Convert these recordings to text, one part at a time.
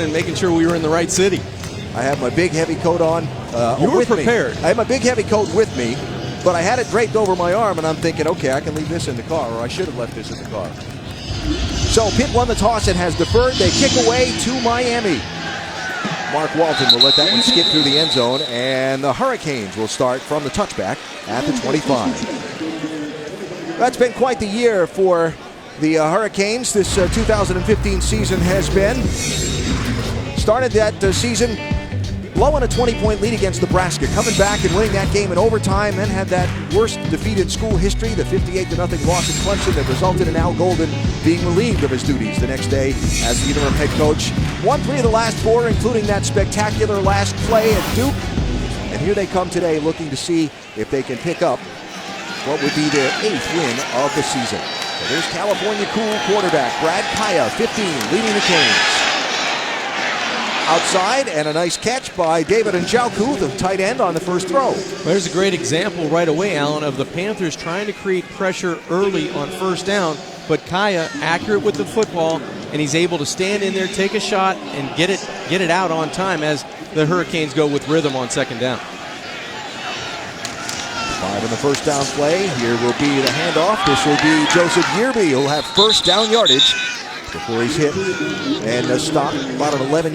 going and making sure we were in the right city. I have my big heavy coat on. You were prepared. I had my big heavy coat with me, but I had it draped over my arm, and I'm thinking, okay, I can leave this in the car, or I should have left this in the car. So Pitt won the toss and has deferred. They kick away to Miami. Mark Walton will let that one skip through the end zone, and the Hurricanes will start from the touchback at the 25. That's been quite the year for the Hurricanes. This 2015 season has been. Started that season blowing a 20-point lead against Nebraska, coming back and winning that game in overtime, then had that worst defeat in school history, the 58-0 loss at Clemson that resulted in Al Golden being relieved of his duties the next day as the interim head coach. Won 3 of the last 4, including that spectacular last play at Duke. And here they come today looking to see if they can pick up what would be their 8th win of the season. So there's California cool quarterback Brad Kaya, 15, leading the Canes. Outside, and a nice catch by David Njoku, the tight end, on the first throw. There's a great example right away, Alan, of the Panthers trying to create pressure early on first down, but Kaya accurate with the football, and he's able to stand in there, take a shot, and get it out on time as the Hurricanes go with rhythm on second down. 5 in the first down play. Here will be the handoff. This will be Joseph Yearby, who'll have first down yardage before he's hit and stopped. About an 11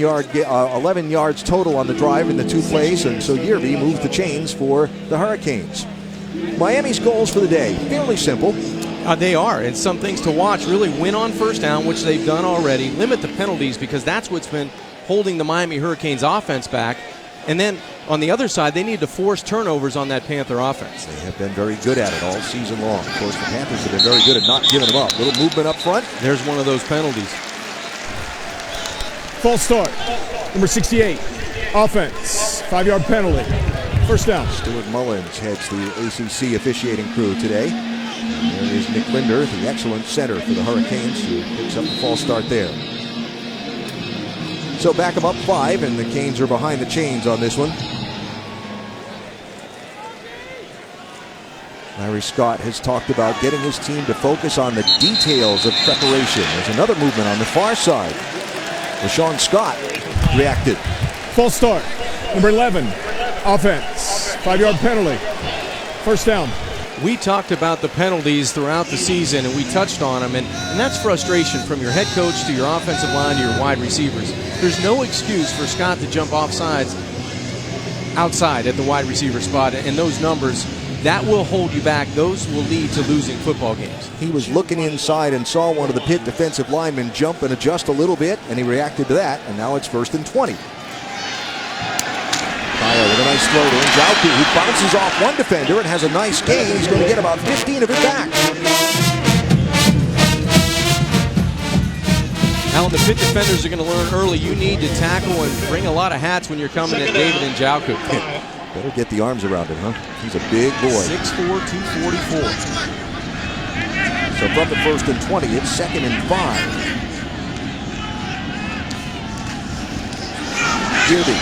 yards total on the drive in the 2 plays, and so Yearby moves the chains for the Hurricanes. Miami's goals for the day, fairly simple. They are, and some things to watch. Really win on first down, which they've done already. Limit the penalties, because that's what's been holding the Miami Hurricanes offense back. And then on the other side, they need to force turnovers on that Panther offense. They have been very good at it all season long. Of course, the Panthers have been very good at not giving them up. Little movement up front. There's one of those penalties. False start. Number 68. Offense. 5-yard penalty. First down. Stuart Mullins heads the ACC officiating crew today. And there is Nick Linder, the excellent center for the Hurricanes, who picks up the false start there. So back them up 5, and the Canes are behind the chains on this one. Larry Scott has talked about getting his team to focus on the details of preparation. There's another movement on the far side. LaShawn Scott reacted. False start. Number 11. Offense. 5-yard penalty. First down. We talked about the penalties throughout the season, and we touched on them, and that's frustration from your head coach to your offensive line to your wide receivers. There's no excuse for Scott to jump off sides outside at the wide receiver spot, and those numbers, that will hold you back. Those will lead to losing football games. He was looking inside and saw one of the Pitt defensive linemen jump and adjust a little bit, and he reacted to that, and now it's 1st and 20. Kaya with a nice throw to Njoku, who bounces off one defender and has a nice gain. He's going to get about 15 of it back. Alan, the Pitt defenders are going to learn early. You need to tackle and bring a lot of hats when you're coming at David Njoku. Better get the arms around him, huh? He's a big boy. 6'4", 244. So from the 1st and 20, it's 2nd and 5. Yearby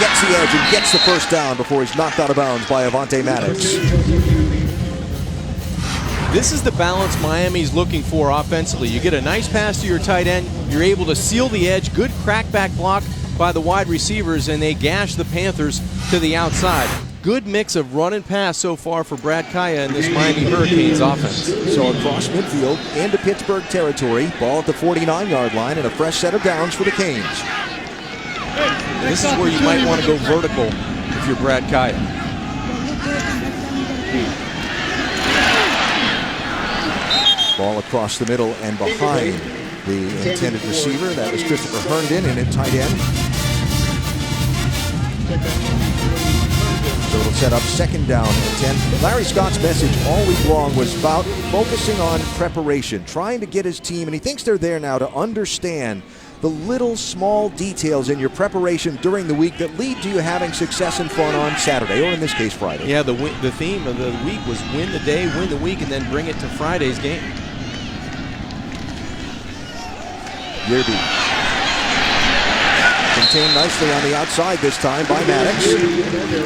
gets the edge and gets the first down before he's knocked out of bounds by Avonte Maddox. This is the balance Miami's looking for offensively. You get a nice pass to your tight end, you're able to seal the edge, good crackback block by the wide receivers, and they gash the Panthers to the outside. Good mix of run and pass so far for Brad Kaya in this Miami Hurricanes offense. So across midfield into Pittsburgh territory, ball at the 49-yard line, and a fresh set of downs for the Canes. This is where you might want to go vertical if you're Brad Kaya. Ball across the middle and behind the intended receiver. That was Christopher Herndon in at tight end. So it'll set up 2nd down and 10. Larry Scott's message all week long was about focusing on preparation, trying to get his team, and he thinks they're there now to understand the little small details in your preparation during the week that lead to you having success and fun on Saturday, or in this case Friday. Yeah, the theme of the week was win the day, win the week, and then bring it to Friday's game. Yearby contained nicely on the outside this time by Maddox.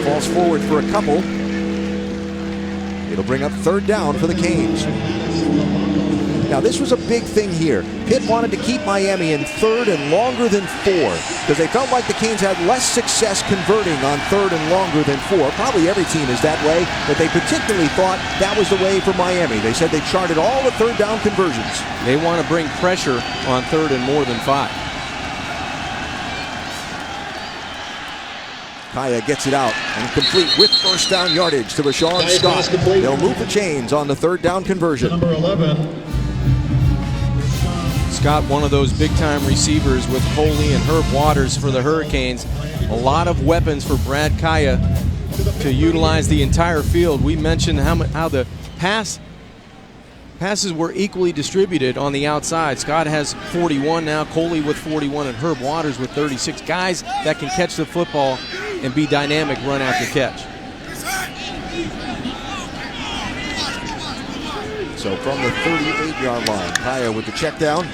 Falls forward for a couple. It'll bring up 3rd down for the Canes. Now, this was a big thing here. Pitt wanted to keep Miami in third and longer than 4 because they felt like the Canes had less success converting on third and longer than 4. Probably every team is that way, but they particularly thought that was the way for Miami. They said they charted all the third down conversions. They want to bring pressure on third and more than 5. Kaya gets it out and complete with first down yardage to Rashawn Scott. They'll move the chains on the third down conversion. Number 11. Scott, one of those big-time receivers with Coley and Herb Waters for the Hurricanes. A lot of weapons for Brad Kaya to utilize the entire field. We mentioned how the passes were equally distributed on the outside. Scott has 41 now, Coley with 41, and Herb Waters with 36. Guys that can catch the football and be dynamic run after catch. So from the 38-yard line, Kaya with the check down.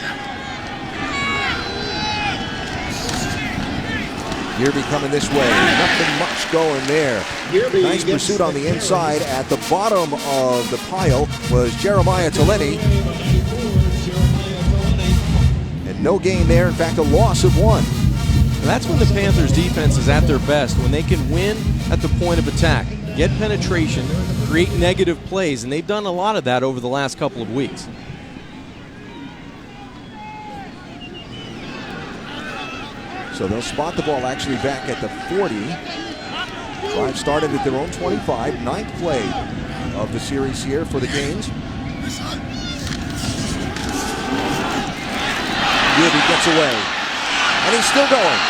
Yearby coming this way. Nothing much going there. Nice pursuit on the inside. At the bottom of the pile was Jeremiah Taleni. And no gain there. In fact, a loss of 1. That's when the Panthers defense is at their best, when they can win at the point of attack, get penetration, create negative plays, and they've done a lot of that over the last couple of weeks. So they'll spot the ball actually back at the 40. Drive started at their own 25. 9th play of the series here for the Canes. Yearby gets away. And he's still going.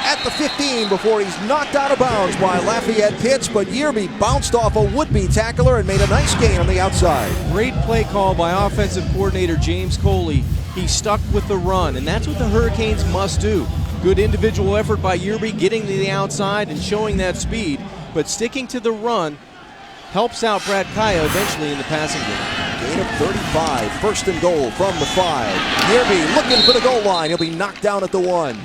At the 15 before he's knocked out of bounds by Lafayette Pitts, but Yearby bounced off a would-be tackler and made a nice gain on the outside. Great play call by offensive coordinator James Coley. He stuck with the run, and that's what the Hurricanes must do. Good individual effort by Yearby, getting to the outside and showing that speed, but sticking to the run helps out Brad Kaya eventually in the passing game. Gain of 35, first and goal from the 5. Yearby looking for the goal line. He'll be knocked down at the 1.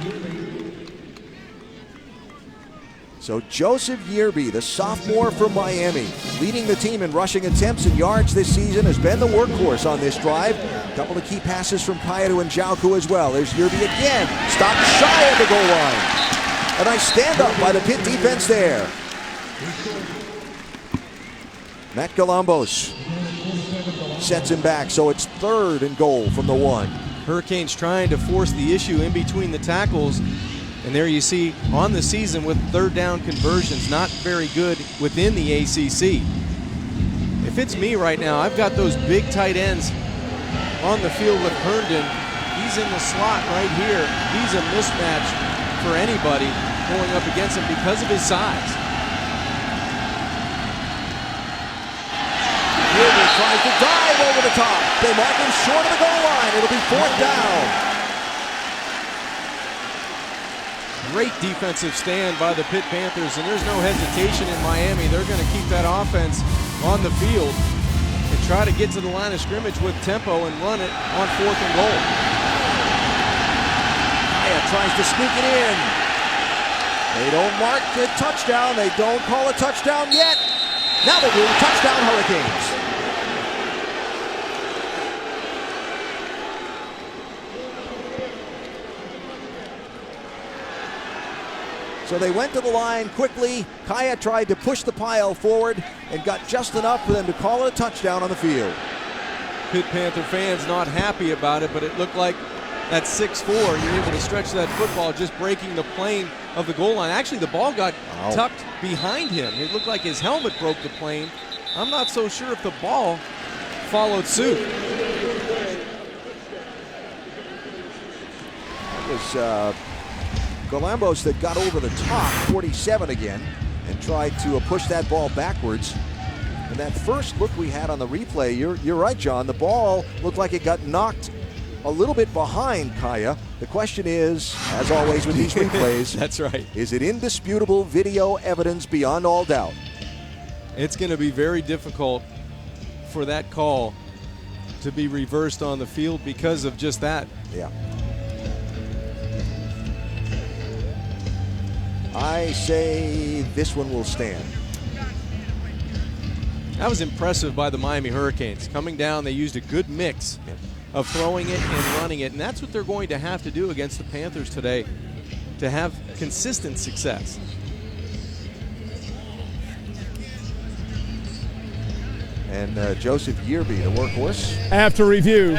So Joseph Yearby, the sophomore from Miami, leading the team in rushing attempts and yards this season, has been the workhorse on this drive. A couple of key passes from Kaya to Njauku as well. There's Yearby again, stopped shy of the goal line. A nice stand-up by the Pitt defense there. Matt Galambos sets him back, so it's third and goal from the 1. Hurricanes trying to force the issue in between the tackles. And there you see on the season with third down conversions, not very good within the ACC. If it's me right now, I've got those big tight ends on the field with Herndon. He's in the slot right here. He's a mismatch for anybody going up against him because of his size. Yearby tries to dive over the top. They mark him short of the goal line. It'll be 4th down. Great defensive stand by the Pitt Panthers, and there's no hesitation in Miami. They're going to keep that offense on the field and try to get to the line of scrimmage with tempo and run it on 4th and goal. Kaya tries to sneak it in. They don't mark the touchdown. They don't call a touchdown yet. Now they do. Touchdown Hurricanes. So they went to the line quickly. Kaya tried to push the pile forward and got just enough for them to call it a touchdown on the field. Pitt Panther fans not happy about it, but it looked like at 6'4", you're able to stretch that football, just breaking the plane of the goal line. Actually, the ball got tucked behind him. It looked like his helmet broke the plane. I'm not so sure if the ball followed suit. It was Galambos that got over the top, 47 again, and tried to push that ball backwards. And that first look we had on the replay, you're right, John, the ball looked like it got knocked a little bit behind Kaya. The question is, as always with these replays, that's right, is it indisputable video evidence beyond all doubt? It's going to be very difficult for that call to be reversed on the field because of just that. Yeah. I say this one will stand. That was impressive by the Miami Hurricanes. Coming down, they used a good mix of throwing it and running it, and that's what they're going to have to do against the Panthers today to have consistent success. And Joseph Yearby, the workhorse. After review,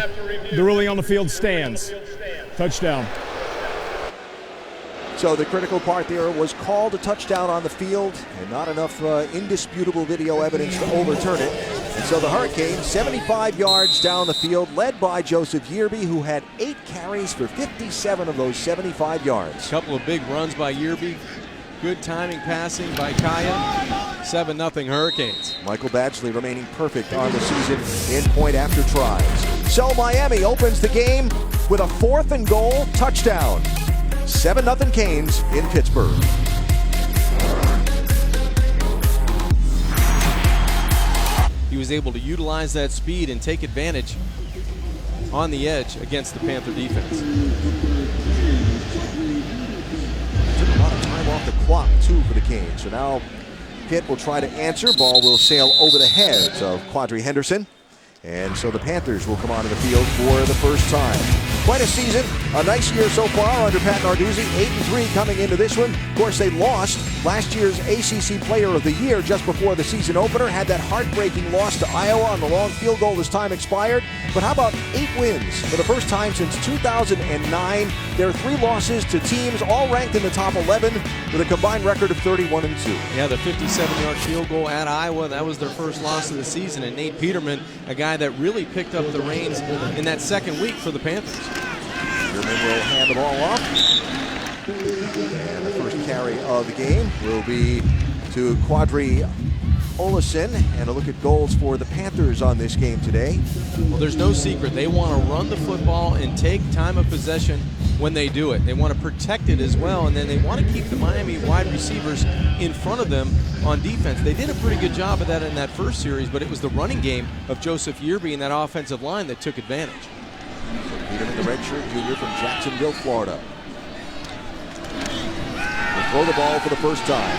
the ruling on the field stands. Touchdown. So the critical part there was called a touchdown on the field, and not enough indisputable video evidence to overturn it. And so the Hurricanes, 75 yards down the field, led by Joseph Yearby, who had 8 carries for 57 of those 75 yards. A couple of big runs by Yearby. Good timing passing by Kaya. 7-0 Hurricanes. Michael Badgley remaining perfect on the season in point after tries. So Miami opens the game with a 4th and goal touchdown. 7-0 Canes in Pittsburgh. He was able to utilize that speed and take advantage on the edge against the Panther defense. Took a lot of time off the clock, too, for the Canes. So now Pitt will try to answer. Ball will sail over the heads of Quadri Henderson. And so the Panthers will come onto the field for the first time. Quite a season, a nice year so far under Pat Narduzzi. 8-3 coming into this one. Of course, they lost last year's ACC Player of the Year just before the season opener. Had that heartbreaking loss to Iowa on the long field goal as time expired. But how about 8 wins for the first time since 2009? There are 3 losses to teams all ranked in the top 11 with a combined record of 31-2. Yeah, the 57-yard field goal at Iowa, that was their first loss of the season. And Nate Peterman, a guy that really picked up the reins in that second week for the Panthers. Peterman will hand the ball off. And the first carry of the game will be to Quadri Olesen. And a look at goals for the Panthers on this game today. Well, there's no secret. They want to run the football and take time of possession when they do it. They want to protect it as well, and then they want to keep the Miami wide receivers in front of them on defense. They did a pretty good job of that in that first series, but it was the running game of Joseph Yearby and that offensive line that took advantage. Peterman, the redshirt junior from Jacksonville, Florida. Will throw the ball for the first time.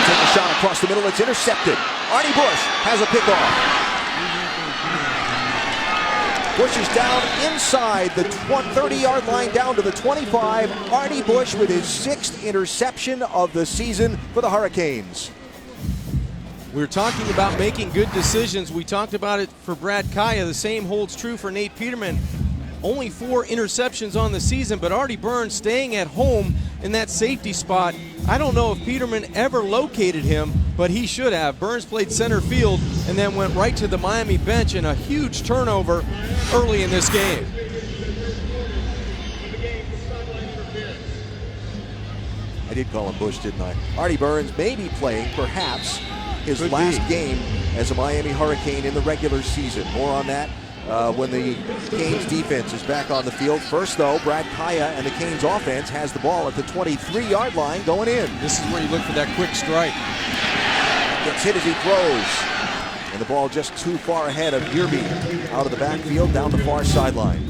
Take a shot across the middle. It's intercepted. Arnie Bush has a pickoff. Bush is down inside the 30-yard line, down to the 25. Arnie Bush with his 6th interception of the season for the Hurricanes. We were talking about making good decisions. We talked about it for Brad Kaya. The same holds true for Nate Peterman. Only 4 interceptions on the season, but Artie Burns staying at home in that safety spot. I don't know if Peterman ever located him, but he should have. Burns played center field and then went right to the Miami bench in a huge turnover early in this game. I did call him Bush, didn't I? Artie Burns may be playing, perhaps, his last game as a Miami Hurricane in the regular season. More on that when the Canes defense is back on the field. First, though, Brad Kaya and the Canes offense has the ball at the 23-yard line going in. This is where you look for that quick strike. Gets hit as he throws. And the ball just too far ahead of Yearby. Out of the backfield, down the far sideline.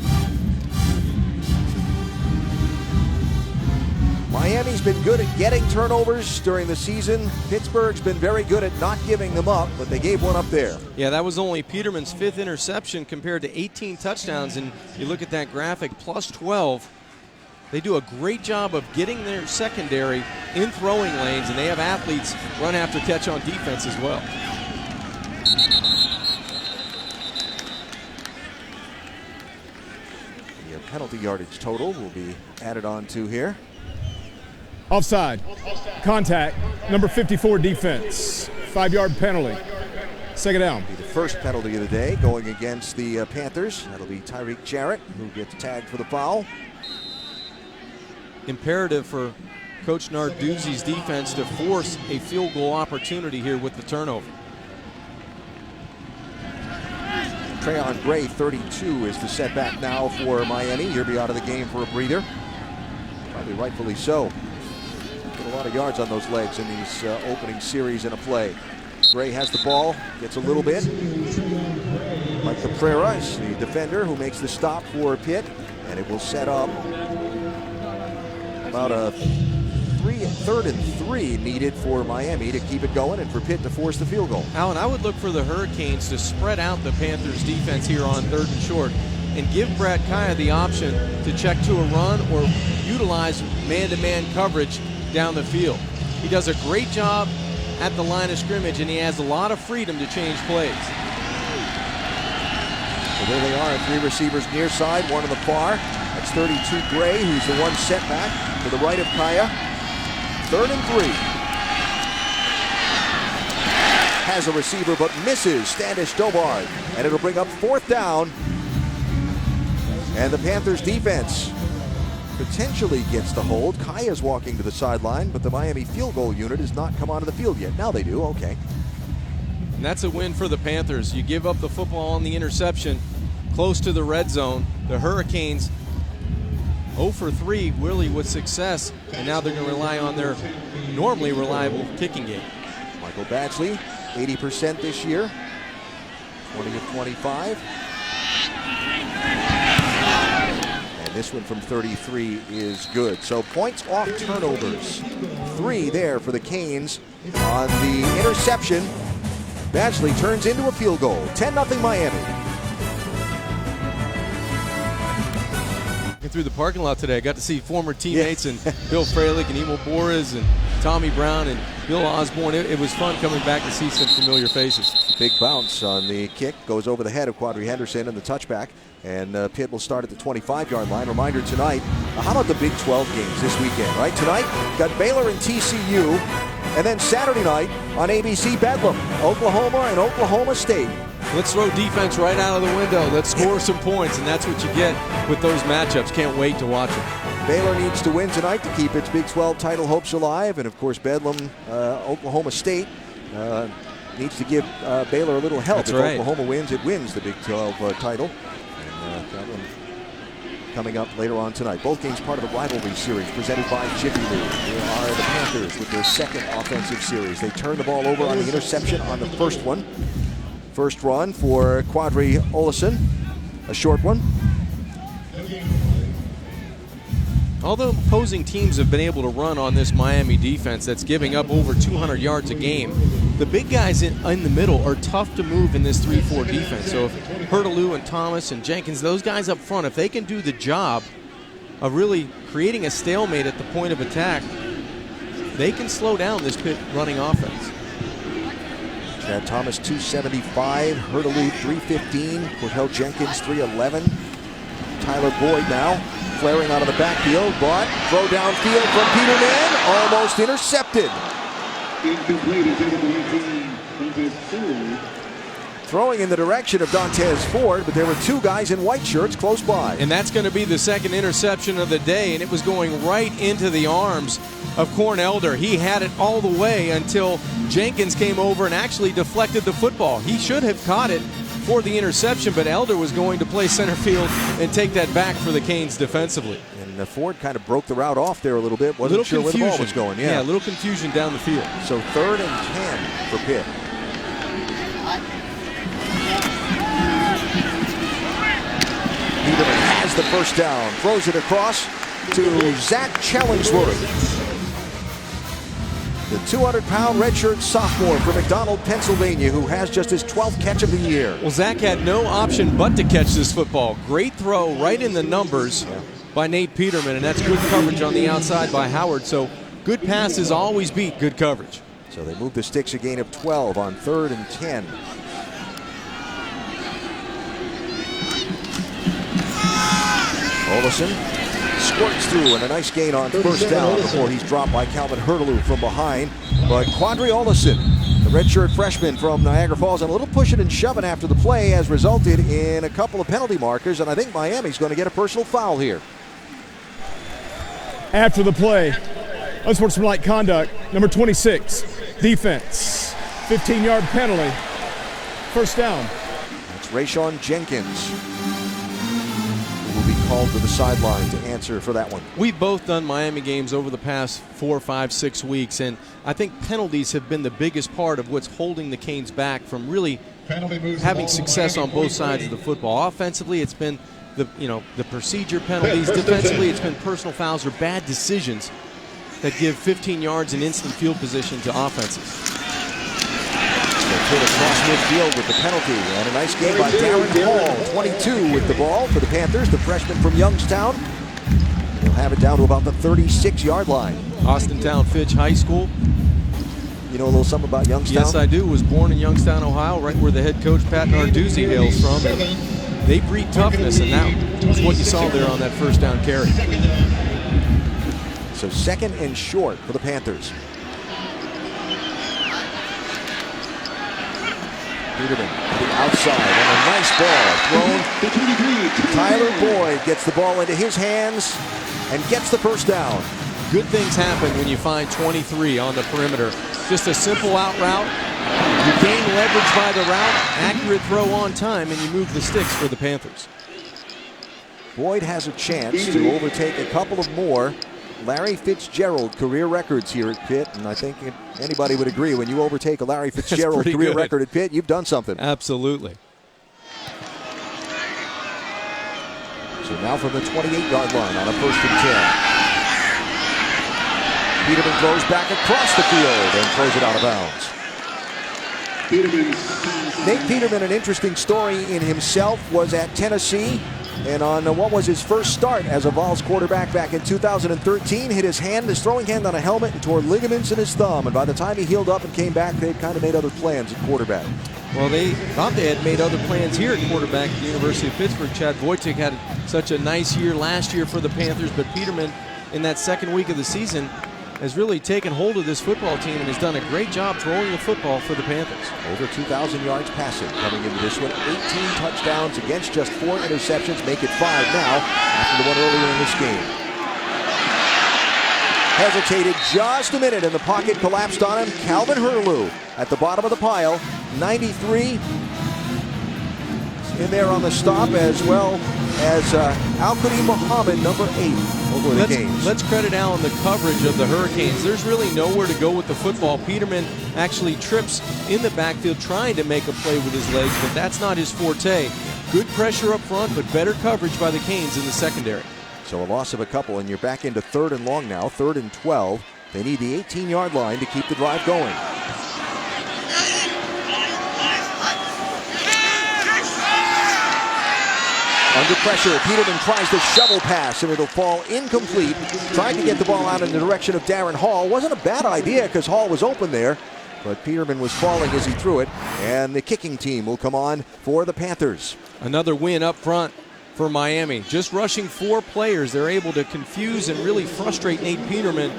Miami's been good at getting turnovers during the season. Pittsburgh's been very good at not giving them up, but they gave one up there. Yeah, that was only Peterman's 5th interception compared to 18 touchdowns. And you look at that graphic, plus 12. They do a great job of getting their secondary in throwing lanes, and they have athletes run after catch on defense as well. The penalty yardage total will be added on to here. Offside. Contact. Number 54 defense. 5-yard penalty. Second down. Be the first penalty of the day going against the Panthers. That'll be Tyreek Jarrett, who gets tagged for the foul. Imperative for Coach Narduzzi's defense to force a field goal opportunity here with the turnover. Trayon Gray, 32, is the setback now for Miami. Yearby out of the game for a breather. Probably rightfully so. Get a lot of yards on those legs in these opening series in a play. Gray has the ball, gets a little bit. Mike Caprera is the defender who makes the stop for Pitt, and it will set up about a third and 3 needed for Miami to keep it going and for Pitt to force the field goal. Alan, I would look for the Hurricanes to spread out the Panthers defense here on 3rd and short and give Brad Kaya the option to check to a run or utilize man-to-man coverage down the field. He does a great job at the line of scrimmage, and he has a lot of freedom to change plays. So there they are, 3 receivers near side, 1 on the far. That's 32 Gray, who's the one setback to the right of Kaya. 3rd and 3. Has a receiver but misses Standish Dobard, and it'll bring up 4th down. And the Panthers defense potentially gets the hold. Kaya's walking to the sideline, but the Miami field goal unit has not come onto the field yet. Now they do, okay. And that's a win for the Panthers. You give up the football on the interception close to the red zone. The Hurricanes 0 for 3 really with success, and now they're going to rely on their normally reliable kicking game. Michael Badgley, 80% this year, 20 of 25. And this one from 33 is good. So points off turnovers. 3 there for the Canes on the interception. Badgley turns into a field goal. 10-0 Miami. Through the parking lot today, I got to see former teammates and Bill Fralick and Emil Boris and Tommy Brown and Bill Osborne. It was fun coming back to see some familiar faces. Big bounce on the kick, goes over the head of Quadri Henderson and the touchback. And Pitt will start at the 25-yard line. Reminder tonight, how about the Big 12 games this weekend, right? Tonight, got Baylor and TCU. And then Saturday night on ABC, Bedlam, Oklahoma and Oklahoma State. Let's throw defense right out of the window. Let's score some points, and that's what you get with those matchups. Can't wait to watch it. Baylor needs to win tonight to keep its Big 12 title hopes alive. And, of course, Bedlam, Oklahoma State needs to give Baylor a little help. That's if right. Oklahoma wins, it wins the Big 12 title. And that one coming up later on tonight. Both games part of a rivalry series presented by Jiffy Lube. Here are the Panthers with their second offensive series. They turn the ball over on the interception on the first one. First run for Quadri Olesen, a short one. Although opposing teams have been able to run on this Miami defense that's giving up over 200 yards a game, the big guys in the middle are tough to move in this 3-4 defense. So if Hurtaloo and Thomas and Jenkins, those guys up front, if they can do the job of really creating a stalemate at the point of attack, they can slow down this Pitt running offense. Chad Thomas, 275. Hurtaloo, 315. Cordell Jenkins, 311. Tyler Boyd now flaring out of the backfield, but throw downfield from Peterman, almost intercepted. Throwing in the direction of Dantes Ford, but there were 2 guys in white shirts close by. And that's going to be the second interception of the day, and it was going right into the arms of Corn Elder. He had it all the way until Jenkins came over and actually deflected the football. He should have caught it for the interception, but Elder was going to play center field and take that back for the Canes defensively. And Ford kind of broke the route off there a little bit. Wasn't sure where the ball was going. Yeah, a little confusion down the field. So 3rd and 10 for Pitt. Peterman has the first down, throws it across to Zach Chellingsworth. The 200-pound redshirt sophomore from McDonald, Pennsylvania, who has just his 12th catch of the year. Well, Zach had no option but to catch this football. Great throw right in the numbers by Nate Peterman, and that's good coverage on the outside by Howard. So good passes always beat good coverage. So they move the sticks a gain of 12 on 3rd and 10. Olesen squirts through and a nice gain on first down before he's dropped by Calvin Hurtaloo from behind. But Quadri Olesen, the redshirt freshman from Niagara Falls, and a little pushing and shoving after the play has resulted in a couple of penalty markers, and I think Miami's going to get a personal foul here. After the play, unsportsmanlike conduct, number 26, defense, 15-yard penalty, first down. That's Rayshawn Jenkins, who will be called to the sideline to answer for that one. We've both done Miami games over the past 4, 5, 6 weeks, and I think penalties have been the biggest part of what's holding the Canes back from really having success on both sides of the football. Offensively, it's been the procedure penalties. Defensively, it's been personal fouls or bad decisions that give 15 yards in instant field position to offenses. Hit across midfield with the penalty, and a nice game by Darren Hall. 22 with the ball for the Panthers, the freshman from Youngstown. He'll have it down to about the 36-yard line. Austintown Fitch High School. You know a little something about Youngstown? Yes, I do. Was born in Youngstown, Ohio, right where the head coach Pat Narduzzi hails from. And they breed toughness, and that was what you saw there on that first down carry. So second and short for the Panthers. Peterman to the outside, and a nice ball thrown. Tyler Boyd gets the ball into his hands and gets the first down. Good things happen when you find 23 on the perimeter. Just a simple out route. You gain leverage by the route, accurate throw on time, and you move the sticks for the Panthers. Boyd has a chance to overtake a couple of more Larry Fitzgerald career records here at Pitt, and I think anybody would agree when you overtake a Larry Fitzgerald career record at Pitt, you've done something. Absolutely. So now from the 28-yard line on a 1st and 10. Peterman throws back across the field and throws it out of bounds. Nate Peterman, an interesting story in himself, was at Tennessee, and on what was his first start as a Vols quarterback back in 2013, hit his throwing hand on a helmet and tore ligaments in his thumb. And by the time he healed up and came back, they'd kind of made other plans at quarterback. Well, they thought they had made other plans here at quarterback at the University of Pittsburgh. Chad Wojcik had such a nice year last year for the Panthers, but Peterman, in that second week of the season, has really taken hold of this football team and has done a great job throwing the football for the Panthers. Over 2,000 yards passing coming into this one. 18 touchdowns against just 4 interceptions. Make it 5 now after the one earlier in this game. Hesitated just a minute and the pocket collapsed on him. Calvin Hurley at the bottom of the pile. 93 in there on the stop, as well as Al-Qadi Muhammad, number 8, over the games. Let's credit Al on the coverage of the Hurricanes. There's really nowhere to go with the football. Peterman actually trips in the backfield trying to make a play with his legs, but that's not his forte. Good pressure up front, but better coverage by the Canes in the secondary. So a loss of a couple, and you're back into 3rd and long now, 3rd and 12. They need the 18-yard line to keep the drive going. Under pressure, Peterman tries the shovel pass, and it'll fall incomplete. Tried to get the ball out in the direction of Darren Hall. Wasn't a bad idea because Hall was open there, but Peterman was falling as he threw it, and the kicking team will come on for the Panthers. Another win up front for Miami. Just rushing 4 players, they're able to confuse and really frustrate Nate Peterman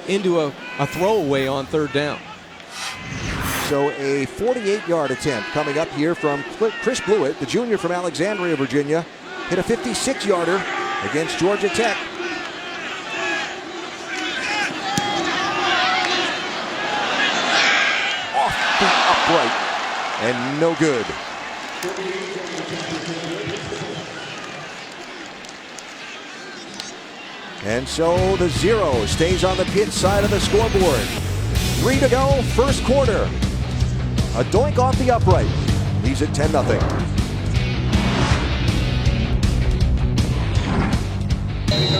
into a throwaway on 3rd down. So a 48-yard attempt coming up here from Chris Blewett, the junior from Alexandria, Virginia. Hit a 56-yarder against Georgia Tech. Off the upright and no good. And so the 0 stays on the Pitt side of the scoreboard. 3 to go, first quarter. A doink off the upright. Leaves it 10-0.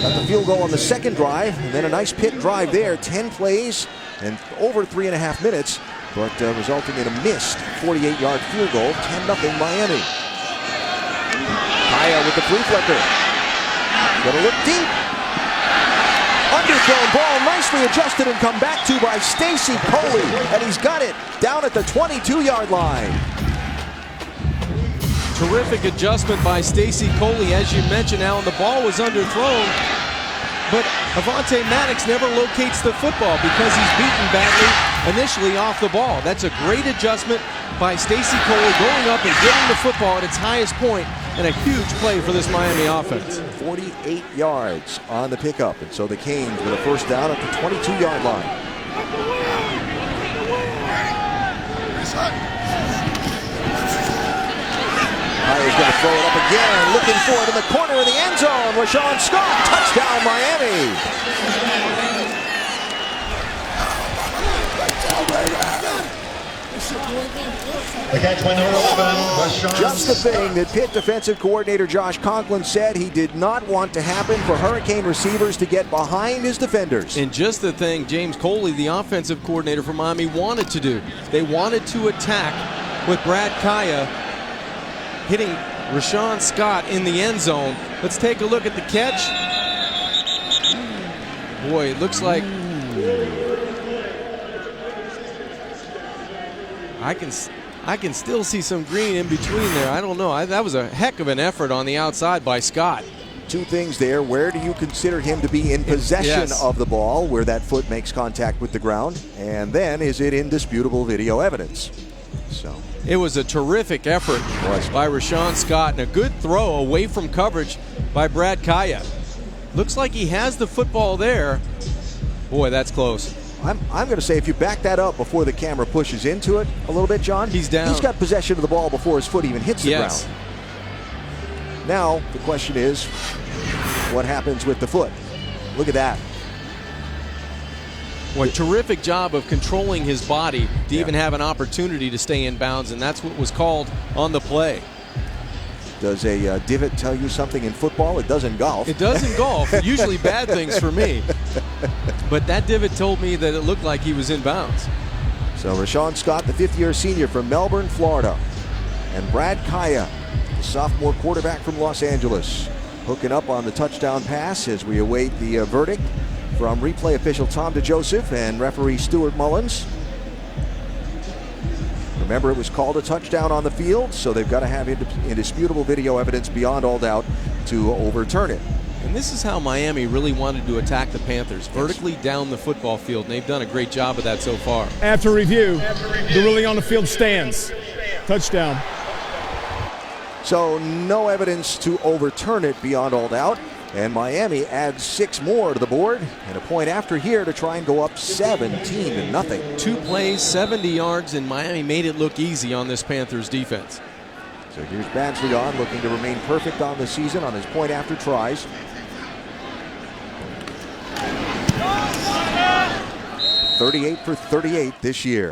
Got the field goal on the second drive, and then a nice Pitt drive there. 10 plays and over 3.5 minutes, but resulting in a missed 48-yard field goal. 10-0 Miami. Kaya with the flea flicker. Gonna look deep. Underthrown ball, nicely adjusted and come back to by Stacy Coley, and he's got it down at the 22-yard line. Terrific adjustment by Stacy Coley. As you mentioned, Alan, the ball was underthrown, but Avonte Maddox never locates the football because he's beaten badly initially off the ball. That's a great adjustment by Stacy Coley, going up and getting the football at its highest point, and a huge play for this Miami offense. 48 yards on the pickup, and so the Canes with a first down at the 22-yard line. He's going to throw it up again, looking for it in the corner of the end zone. Rashawn Scott, touchdown Miami. The catch by number 11, Rashawn Just the Scott. thing that Pitt defensive coordinator Josh Conklin said he did not want to happen for Hurricane receivers to get behind his defenders. And just the thing James Coley, the offensive coordinator for Miami, wanted to do. They wanted to attack with Brad Kaya hitting Rashawn Scott in the end zone. Let's take a look at the catch. Boy, it looks like I can still see some green in between there. I don't know. That was a heck of an effort on the outside by Scott. Two things there. Where do you consider him to be in possession of the ball, where that foot makes contact with the ground? And then, is it indisputable video evidence? So it was a terrific effort by Rashawn Scott and a good throw away from coverage by Brad Kaya. Looks like he has the football there. Boy, that's close. I'm going to say if you back that up before the camera pushes into it a little bit, John, he's down. He's got possession of the ball before his foot even hits the ground. Now, the question is, what happens with the foot? Look at that. What terrific job of controlling his body to even have an opportunity to stay in bounds, and that's what was called on the play. Does a divot tell you something in football? It does in golf. It does in golf. Usually bad things for me. But that divot told me that it looked like he was in bounds. So Rashawn Scott, the fifth-year senior from Melbourne, Florida, and Brad Kaya, the sophomore quarterback from Los Angeles, hooking up on the touchdown pass as we await the verdict from replay official Tom DeJoseph and referee Stuart Mullins. Remember, it was called a touchdown on the field, so they've got to have indisputable video evidence beyond all doubt to overturn it. And this is how Miami really wanted to attack the Panthers, vertically down the football field, and they've done a great job of that so far. After review, the ruling on the field stands. Touchdown. So no evidence to overturn it beyond all doubt. And Miami adds 6 more to the board and a point after here to try and go up 17-0. 2 plays, 70 yards, and Miami made it look easy on this Panthers defense. So here's Badgley on, looking to remain perfect on the season on his point after tries. .38 for 38 this year.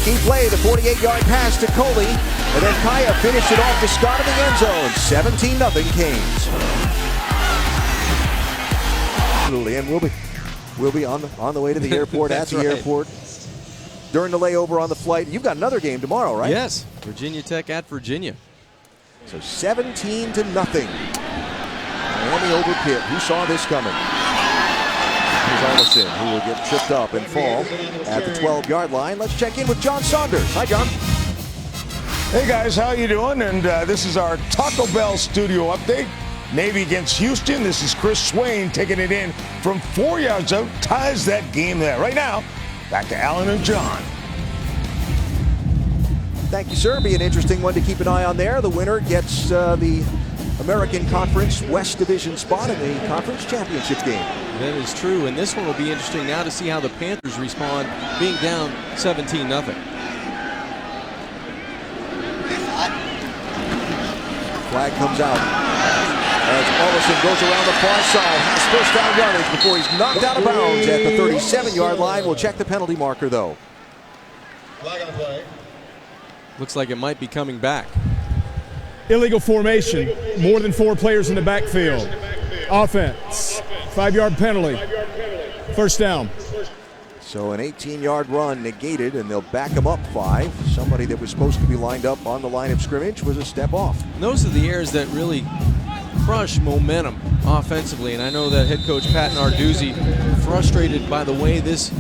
Key play, the 48-yard pass to Coley, and then Kaya finished it off to Scott in the end zone. 17-0 Canes. Absolutely, and we'll be on the way to the airport at the airport during the layover on the flight. You've got another game tomorrow, right? Yes, Virginia Tech at Virginia. So 17-0. Miami over Pitt. Who saw this coming? Here's Allison, who will get tripped up and fall at the 12-yard line. Let's check in with John Saunders. Hi, John. Hey guys, how you doing? And this is our Taco Bell studio update. Navy against Houston. This is Chris Swain taking it in from 4 yards out. Ties that game there. Right now, back to Alan and John. Thank you, sir. Be an interesting one to keep an eye on there. The winner gets the American Conference West Division spot in the conference championship game. That is true, and this one will be interesting now to see how the Panthers respond being down 17-0. Flag comes out as Allison goes around the far side, has first down yardage before he's knocked out of bounds at the 37-yard line. We'll check the penalty marker, though. Flag on play. Looks like it might be coming back. Illegal formation. More than 4 players in the backfield. Offense. 5-yard penalty. First down. So an 18-yard run negated, and they'll back him up 5. Somebody that was supposed to be lined up on the line of scrimmage was a step off. And those are the errors that really crush momentum offensively, and I know that head coach Pat Narduzzi frustrated by the way this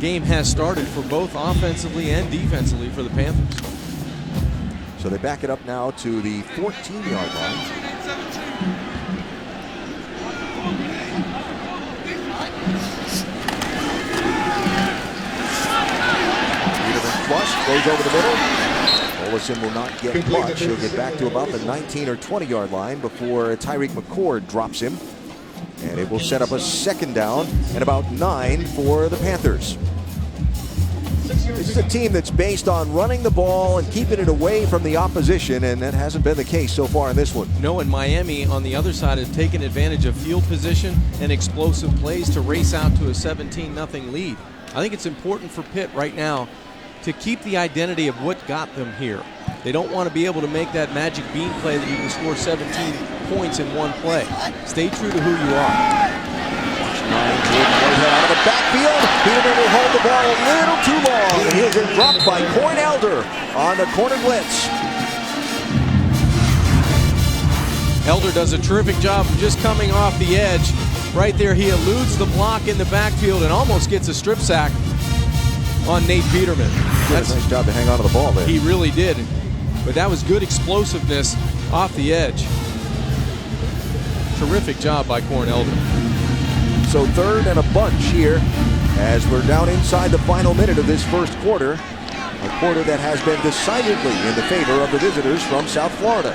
game has started for both offensively and defensively for the Panthers. So they back it up now to the 14-yard line. Peterman flush, goes over the middle. Olison will not get much. He'll get back to about the 19 or 20-yard line before Tyreek McCord drops him. And it will set up a second down and about 9 for the Panthers. This is a team that's based on running the ball and keeping it away from the opposition, and that hasn't been the case so far in this one. No, and Miami on the other side has taken advantage of field position and explosive plays to race out to a 17-0 lead. I think it's important for Pitt right now to keep the identity of what got them here. They don't want to be able to make that magic bean play that you can score 17 points in one play. Stay true to who you are. Out of the backfield. Peterman will hold the ball a little too long, and he'll get dropped by Elder on the corner blitz. Elder does a terrific job of just coming off the edge. Right there, he eludes the block in the backfield and almost gets a strip sack on Nate Peterman. That's a nice job to hang on to the ball there. He really did. But that was good explosiveness off the edge. Terrific job by Elder. So third and a bunch here as we're down inside the final minute of this first quarter. A quarter that has been decidedly in the favor of the visitors from South Florida.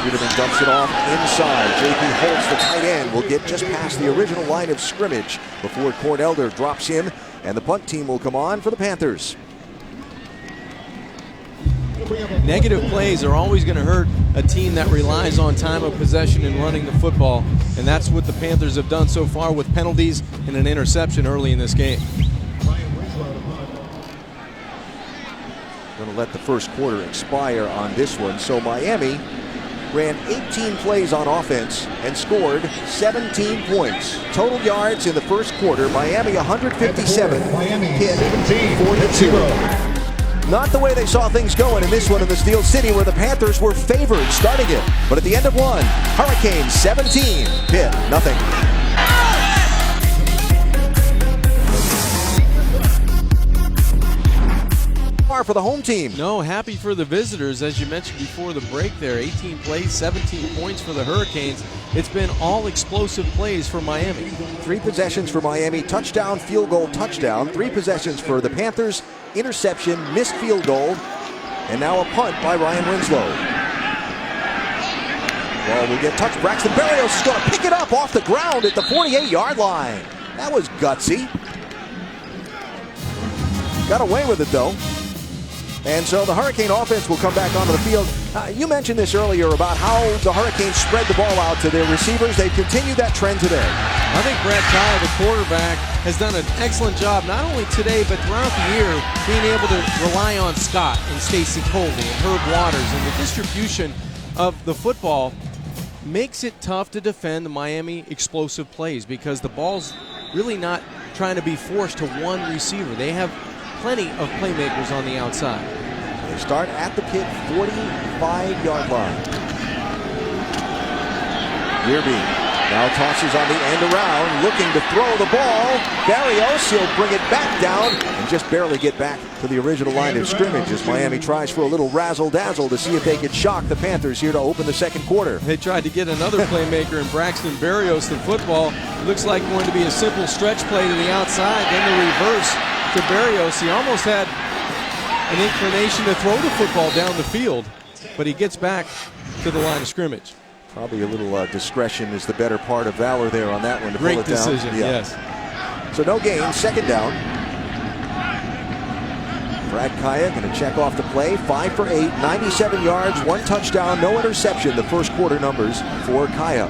Peterman dumps it off inside. J.P. Holtz, the tight end, will get just past the original line of scrimmage before Elder drops him, and the punt team will come on for the Panthers. Negative plays are always going to hurt a team that relies on time of possession and running the football, and that's what the Panthers have done so far with penalties and an interception early in this game. Going to let the first quarter expire on this one. So Miami ran 18 plays on offense and scored 17 points. Total yards in the first quarter, Miami 157, Pitt 42. Not the way they saw things going in this one in the Steel City, where the Panthers were favored starting it. But at the end of one, Hurricanes 17, Pitt nothing. For the home team. No, happy for the visitors, as you mentioned before the break there. 18 plays, 17 points for the Hurricanes. It's been all explosive plays for Miami. 3 possessions for Miami, touchdown, field goal, touchdown. 3 possessions for the Panthers, interception, missed field goal, and now a punt by Ryan Winslow. Well, we'll get touched. Braxton Berrios is going to pick it up off the ground at the 48-yard line. That was gutsy. Got away with it, though. And so the Hurricane offense will come back onto the field. You mentioned this earlier about how the Hurricanes spread the ball out to their receivers. They've continued that trend today. I think Brad Kyle, the quarterback, has done an excellent job, not only today, but throughout the year, being able to rely on Scott and Stacy Colby and Herb Waters. And the distribution of the football makes it tough to defend the Miami explosive plays, because the ball's really not trying to be forced to one receiver. They have plenty of playmakers on the outside. They start at the Pitt 45-yard line. Yearby now tosses on the end around, looking to throw the ball. Berrios, he'll bring it back down and just barely get back to the original line of scrimmage as Miami tries for a little razzle-dazzle to see if they could shock the Panthers here to open the second quarter. They tried to get another playmaker in Braxton Berrios. The football looks like going to be a simple stretch play to the outside, then the reverse to Berrios. He almost had an inclination to throw the football down the field, but he gets back to the line of scrimmage. Probably a little discretion is the better part of valor there on that one to Great pull it down. decision, yes. So no gain, second down. Brad Kaya going to check off the play. 5 for 8, 97 yards, 1 touchdown, no interception. The first quarter numbers for Kaya.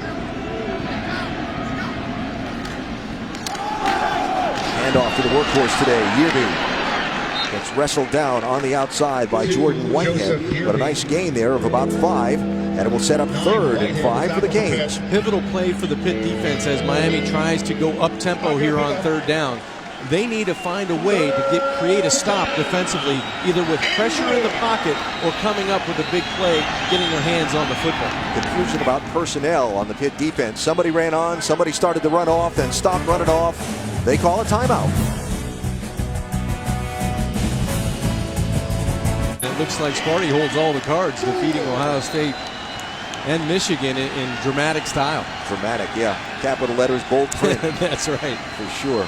Handoff to the workhorse today, Yearby. Gets wrestled down on the outside by Jordan Whitehead, but a nice gain there of about 5, and it will set up 3rd and 5 for the Canes. Pivotal play for the Pitt defense as Miami tries to go up-tempo here on 3rd down. They need to find a way to create a stop defensively, either with pressure in the pocket or coming up with a big play, getting their hands on the football. Confusion about personnel on the Pitt defense. Somebody ran on, somebody started to run off, then stopped running off. They call a timeout. It looks like Sparty holds all the cards, defeating Ohio State and Michigan in dramatic style. Dramatic, yeah. Capital letters, bold print. That's right. For sure.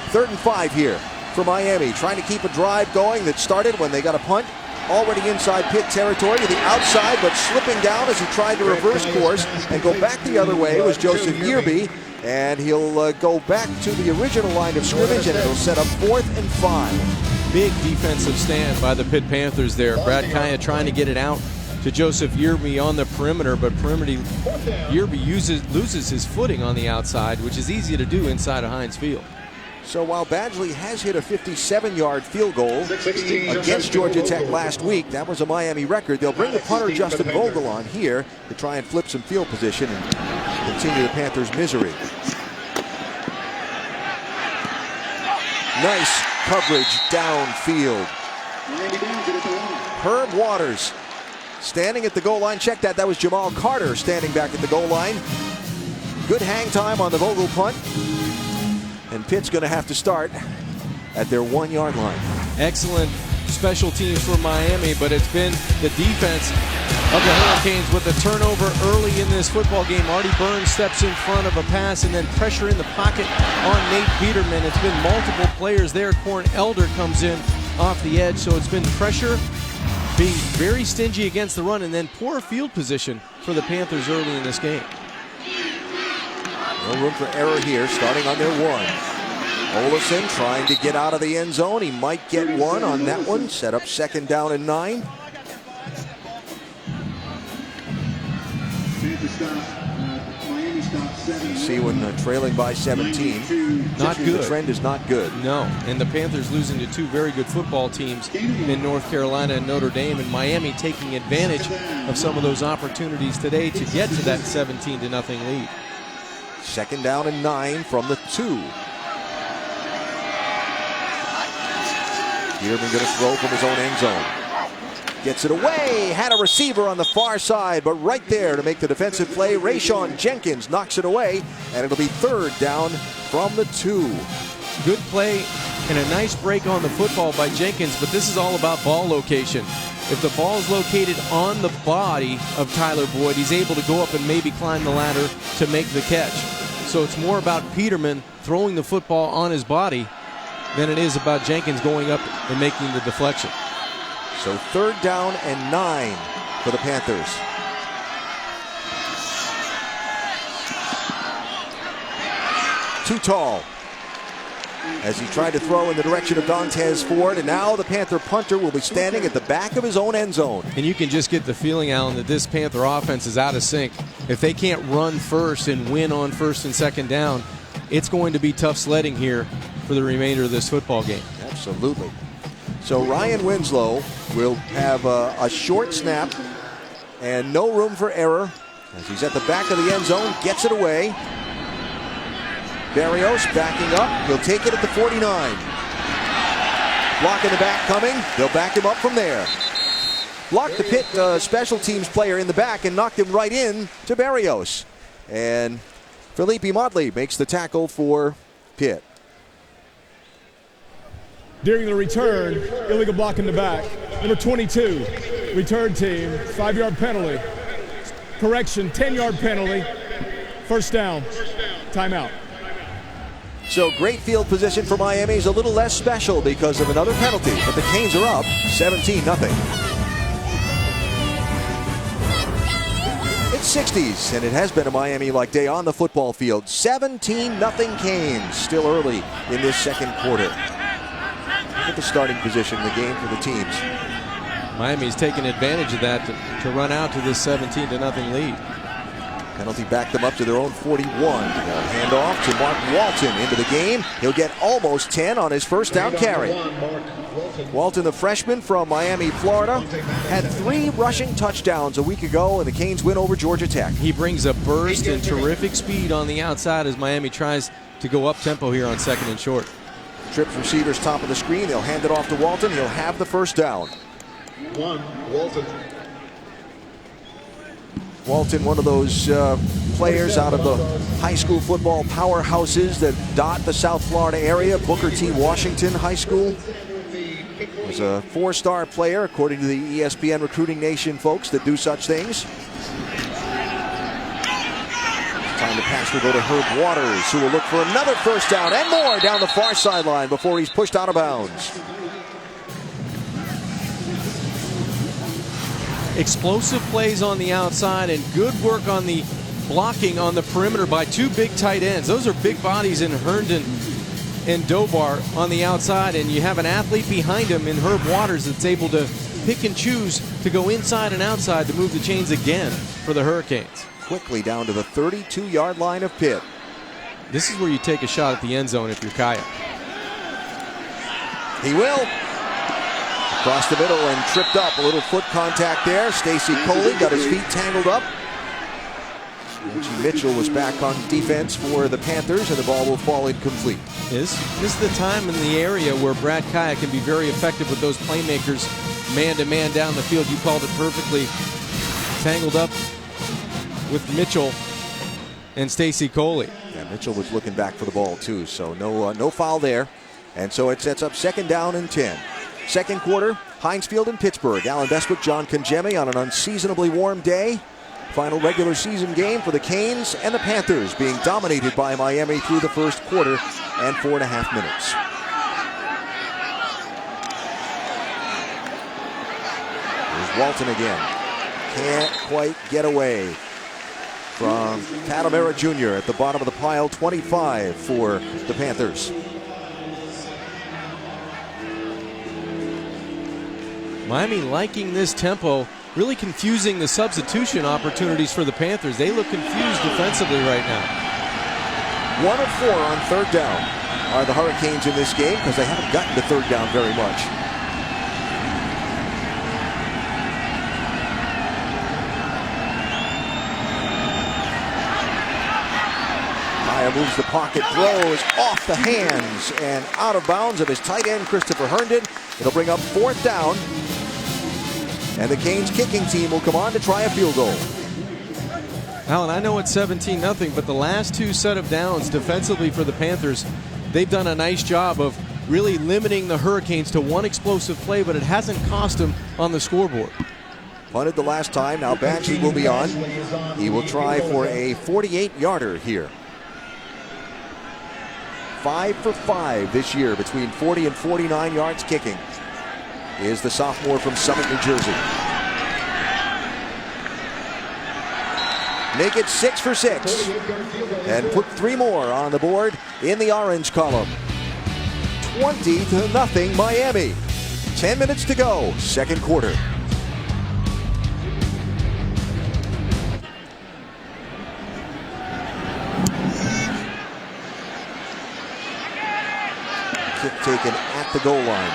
3rd and 5 here for Miami, trying to keep a drive going that started when they got a punt. Already inside Pitt territory to the outside, but slipping down as he tried to reverse course and go back the other way was Joseph Yearby. And he'll go back to the original line of scrimmage, and it'll set up 4th and 5. Big defensive stand by the Pitt Panthers there. Brad Kaya trying to get it out to Joseph Yerby on the perimeter, but Yerby loses his footing on the outside, which is easy to do inside of Heinz Field. So while Badgley has hit a 57-yard field goal against Georgia Tech last week, that was a Miami record. They'll bring the punter Justin Vogel on here to try and flip some field position and continue the Panthers' misery. Nice coverage downfield. Herb Waters standing at the goal line. Check that. That was Jamal Carter standing back at the goal line. Good hang time on the Vogel punt. And Pitt's going to have to start at their 1-yard line. Excellent special teams for Miami, but it's been the defense of the Hurricanes with a turnover early in this football game. Artie Burns steps in front of a pass and then pressure in the pocket on Nate Peterman. It's been multiple players there. Corn Elder comes in off the edge, so it's been pressure, being very stingy against the run, and then poor field position for the Panthers early in this game. No room for error here, starting on their 1. Olesen trying to get out of the end zone. He might get one on that one. Set up 2nd down and 9. See when trailing by 17. Not good. The trend is not good. No, and the Panthers losing to 2 very good football teams in North Carolina and Notre Dame, and Miami taking advantage of some of those opportunities today to get to that 17-0 lead. 2nd down and 9 from the 2. Peterman going to throw from his own end zone. Gets it away. Had a receiver on the far side, but right there to make the defensive play, Rayshawn Jenkins knocks it away, and it'll be 3rd down from the 2. Good play and a nice break on the football by Jenkins, but this is all about ball location. If the ball is located on the body of Tyler Boyd, he's able to go up and maybe climb the ladder to make the catch. So it's more about Peterman throwing the football on his body than it is about Jenkins going up and making the deflection. So 3rd down and 9 for the Panthers. Too tall as he tried to throw in the direction of Dantes Ford, and now the Panther punter will be standing at the back of his own end zone. And you can just get the feeling, Alan, that this Panther offense is out of sync. If they can't run first and win on 1st and 2nd down, it's going to be tough sledding here for the remainder of this football game. Absolutely. So Ryan Winslow will have a short snap and no room for error as he's at the back of the end zone, gets it away. Barrios backing up. He'll take it at the 49. Block in the back coming. They'll back him up from there. Blocked the Pitt special teams player in the back and knocked him right in to Barrios. And Felipe Motley makes the tackle for Pitt. During the return, illegal block in the back. Number 22, return team, 5-yard penalty. Correction, 10-yard penalty. 1st down. Timeout. So great field position for Miami is a little less special because of another penalty, but the Canes are up 17-0. It's 60s, and it has been a Miami-like day on the football field. 17-0 Canes, still early in this 2nd quarter. Look at the starting position in the game for the teams. Miami's taking advantage of that to run out to this 17-0 lead. Penalty backed them up to their own 41. Hand off to Mark Walton into the game. He'll get almost 10 on his 1st down carry. Walton, the freshman from Miami, Florida, had 3 rushing touchdowns a week ago, and the Canes win over Georgia Tech. He brings a burst and terrific speed on the outside as Miami tries to go up tempo here on 2nd and short. Trips receivers top of the screen. They'll hand it off to Walton. He'll have the 1st down. Walton. Walton, one of those players out of the high school football powerhouses that dot the South Florida area. Booker T. Washington High School. Was a 4-star player, according to the ESPN Recruiting Nation folks that do such things. Time to pass will go to Herb Waters, who will look for another 1st down and more down the far sideline before he's pushed out of bounds. Explosive plays on the outside and good work on the blocking on the perimeter by 2 big tight ends. Those are big bodies in Herndon and Dobar on the outside, and you have an athlete behind him in Herb Waters that's able to pick and choose to go inside and outside to move the chains again for the Hurricanes. Quickly down to the 32-yard line of Pitt. This is where you take a shot at the end zone if you're Kaya. He will. Across the middle and tripped up. A little foot contact there. Stacy Coley got his feet tangled up. Reggie Mitchell was back on defense for the Panthers, and the ball will fall incomplete. This is the time in the area where Brad Kaya can be very effective with those playmakers man-to-man down the field. You called it perfectly. Tangled up with Mitchell and Stacy Coley. Yeah, Mitchell was looking back for the ball too, so no foul there. And so it sets up 2nd down and 10. Second quarter, Heinz Field in Pittsburgh. Alan Bestwick, John Congemi on an unseasonably warm day. Final regular season game for the Canes and the Panthers, being dominated by Miami through the first quarter and 4.5 minutes. Here's Walton again. Can't quite get away from Tatamera Jr. at the bottom of the pile. 25 for the Panthers. Miami liking this tempo, really confusing the substitution opportunities for the Panthers. They look confused defensively right now. 1 of 4 on 3rd down are the Hurricanes in this game, because they haven't gotten to 3rd down very much. Kaya moves the pocket, throws off the hands and out of bounds of his tight end, Christopher Herndon. It'll bring up 4th down. And the Canes kicking team will come on to try a field goal. Alan, I know it's 17-0, but the last 2 set of downs defensively for the Panthers, they've done a nice job of really limiting the Hurricanes to one explosive play, but it hasn't cost them on the scoreboard. Punted the last time. Now Badgley will be on. He will try for a 48-yarder here. 5 for 5 this year between 40 and 49 yards kicking is the sophomore from Summit, New Jersey. Make it 6 for 6 and put 3 more on the board in the orange column. 20-0 Miami. 10 minutes to go, second quarter. Kick taken at the goal line.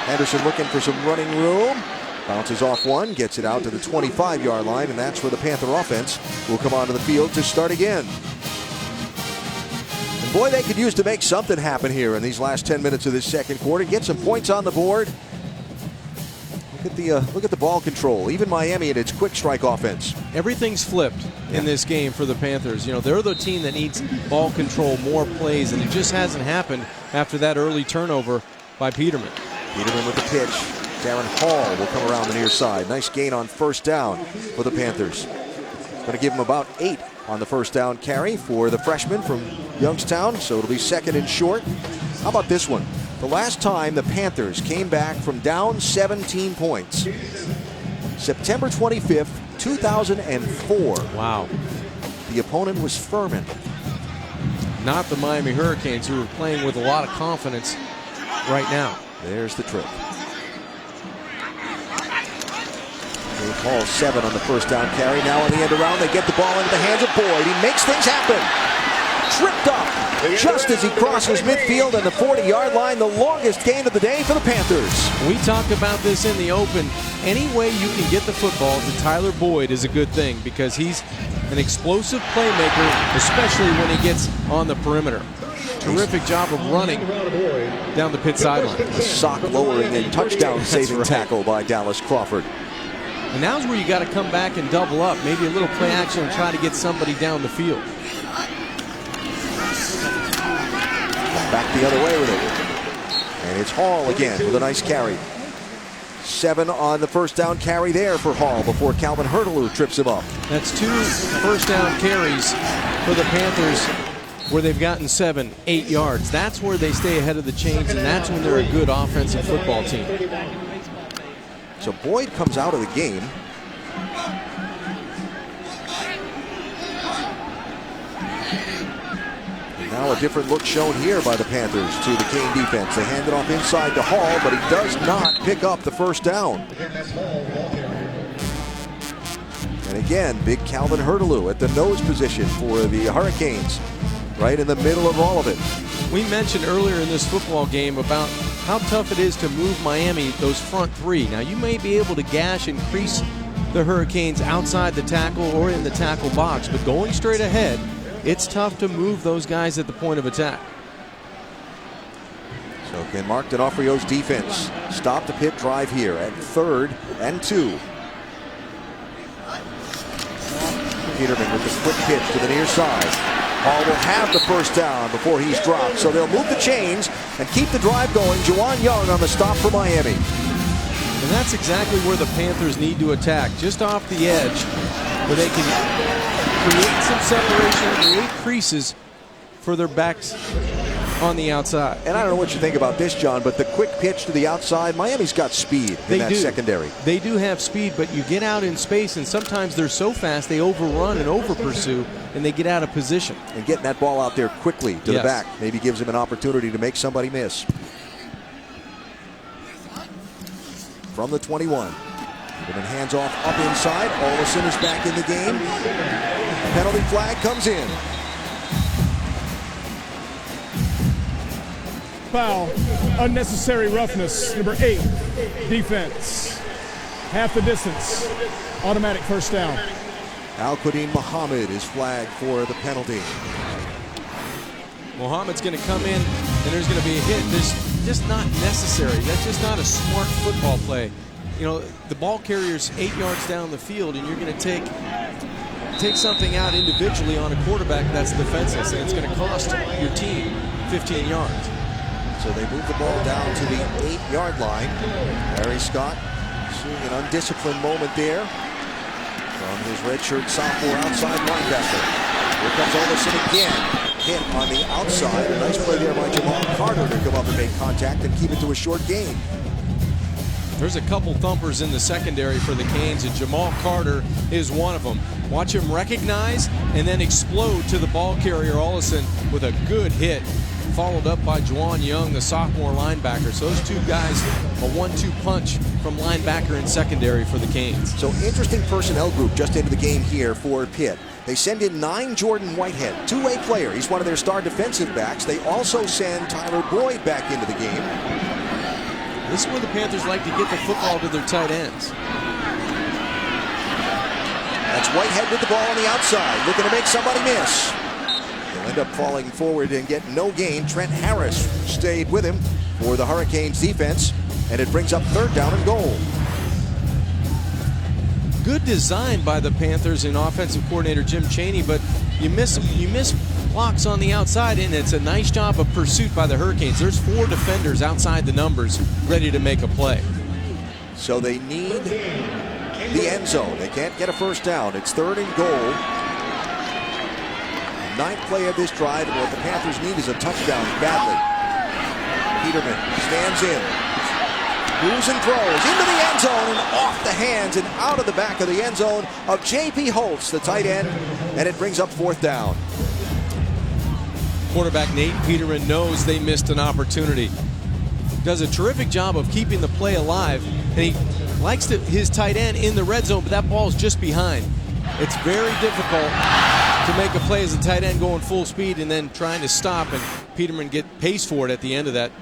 Henderson looking for some running room. Bounces off one, gets it out to the 25-yard line, and that's where the Panther offense will come onto the field to start again. And boy, they could use to make something happen here in these last 10 minutes of this second quarter. Get some points on the board. Look at the ball control. Even Miami and its quick strike offense. Everything's flipped in this game for the Panthers. You know, they're the team that needs ball control, more plays, and it just hasn't happened after that early turnover by Peterman. Peterman with the pitch. Darren Hall will come around the near side. Nice gain on 1st down for the Panthers. Going to give him about 8 on the 1st down carry for the freshman from Youngstown, so it'll be 2nd and short. How about this one? The last time the Panthers came back from down 17 points, September 25th, 2004. Wow. The opponent was Furman. Not the Miami Hurricanes, who are playing with a lot of confidence right now. There's the trick. They call 7 on the 1st down carry. Now on the end around, they get the ball into the hands of Boyd. He makes things happen. Tripped up just as he crosses midfield and the 40-yard line. The longest gain of the day for the Panthers. We talked about this in the open. Any way you can get the football to Tyler Boyd is a good thing, because he's an explosive playmaker, especially when he gets on the perimeter. Terrific job of running down the Pitt sideline. A sock lowering and touchdown saving tackle by Dallas Crawford. And now's where you got to come back and double up. Maybe a little play action and try to get somebody down the field. Back the other way with it. And it's Hall again with a nice carry. 7 on the 1st down carry there for Hall before Calvin Hurteloo trips him up. That's 2 first down carries for the Panthers where they've gotten 7, 8 yards. That's where they stay ahead of the chains, and that's when they're a good offensive football team. So Boyd comes out of the game. And Now a different look shown here by the Panthers to the Cane defense. They hand it off inside to Hall, but he does not pick up the first down. And again, big Calvin Hurteloo at the nose position for the Hurricanes, right in the middle of all of it. We mentioned earlier in this football game about how tough it is to move Miami, those front three. Now, you may be able to gash and crease the Hurricanes outside the tackle or in the tackle box, but going straight ahead, it's tough to move those guys at the point of attack. So can Mark D'Onofrio's defense stop the Pitt drive here at 3rd and 2? Peterman with the quick pitch to the near side. Hall will have the first down before he's dropped, so they'll move the chains and keep the drive going. Juwan Young on the stop for Miami. And that's exactly where the Panthers need to attack, just off the edge, where they can create some separation, create creases for their backs on the outside. And I don't know what you think about this, John, but the quick pitch to the outside, Miami's got speed in that secondary. They do have speed, but you get out in space, and sometimes they're so fast they overrun and over-pursue, and they get out of position. And getting that ball out there quickly to the back maybe gives him an opportunity to make somebody miss. From the 21. Peterman hands off up inside. Olsen is back in the game. Penalty flag comes in. Foul, unnecessary roughness, number 8, defense. Half the distance, automatic first down. Al-Quadin Muhammad is flagged for the penalty. Muhammad's going to come in, and there's going to be a hit. There's just not necessary. That's just not a smart football play. You know, the ball carrier's 8 yards down the field, and you're going to take something out individually on a quarterback that's defenseless, and it's going to cost your team 15 yards. So they move the ball down to the 8-yard line. Harry Scott seeing an undisciplined moment there from his redshirt sophomore outside linebacker. Here comes Olsen again. Hit on the outside. A nice play there by Jamal Carter to come up and make contact and keep it to a short gain. There's a couple thumpers in the secondary for the Canes, and Jamal Carter is one of them. Watch him recognize and then explode to the ball carrier, Olsen, with a good hit, followed up by Juwan Young, the sophomore linebacker. So those two guys, a 1-2 punch from linebacker and secondary for the Canes. So interesting personnel group just into the game here for Pitt. They send in 9 Jordan Whitehead, two-way player. He's one of their star defensive backs. They also send Tyler Boyd back into the game. This is where the Panthers like to get the football to their tight ends. That's Whitehead with the ball on the outside, looking to make somebody miss. They'll end up falling forward and get no gain. Trent Harris stayed with him for the Hurricanes defense, and it brings up 3rd down and goal. Good design by the Panthers and offensive coordinator Jim Chaney, but you miss blocks on the outside, and it's a nice job of pursuit by the Hurricanes. There's 4 defenders outside the numbers ready to make a play. So they need the end zone. They can't get a first down. It's 3rd and goal. 9th play of this drive, and what the Panthers need is a touchdown badly. Peterman stands in. Moves and throws into the end zone and off the hands and out of the back of the end zone of J.P. Holtz, the tight end, and it brings up 4th down. Quarterback Nate Peterman knows they missed an opportunity. Does a terrific job of keeping the play alive, and he likes his tight end in the red zone, but that ball's just behind. It's very difficult to make a play as a tight end going full speed and then trying to stop, and Peterman get pace for it at the end of that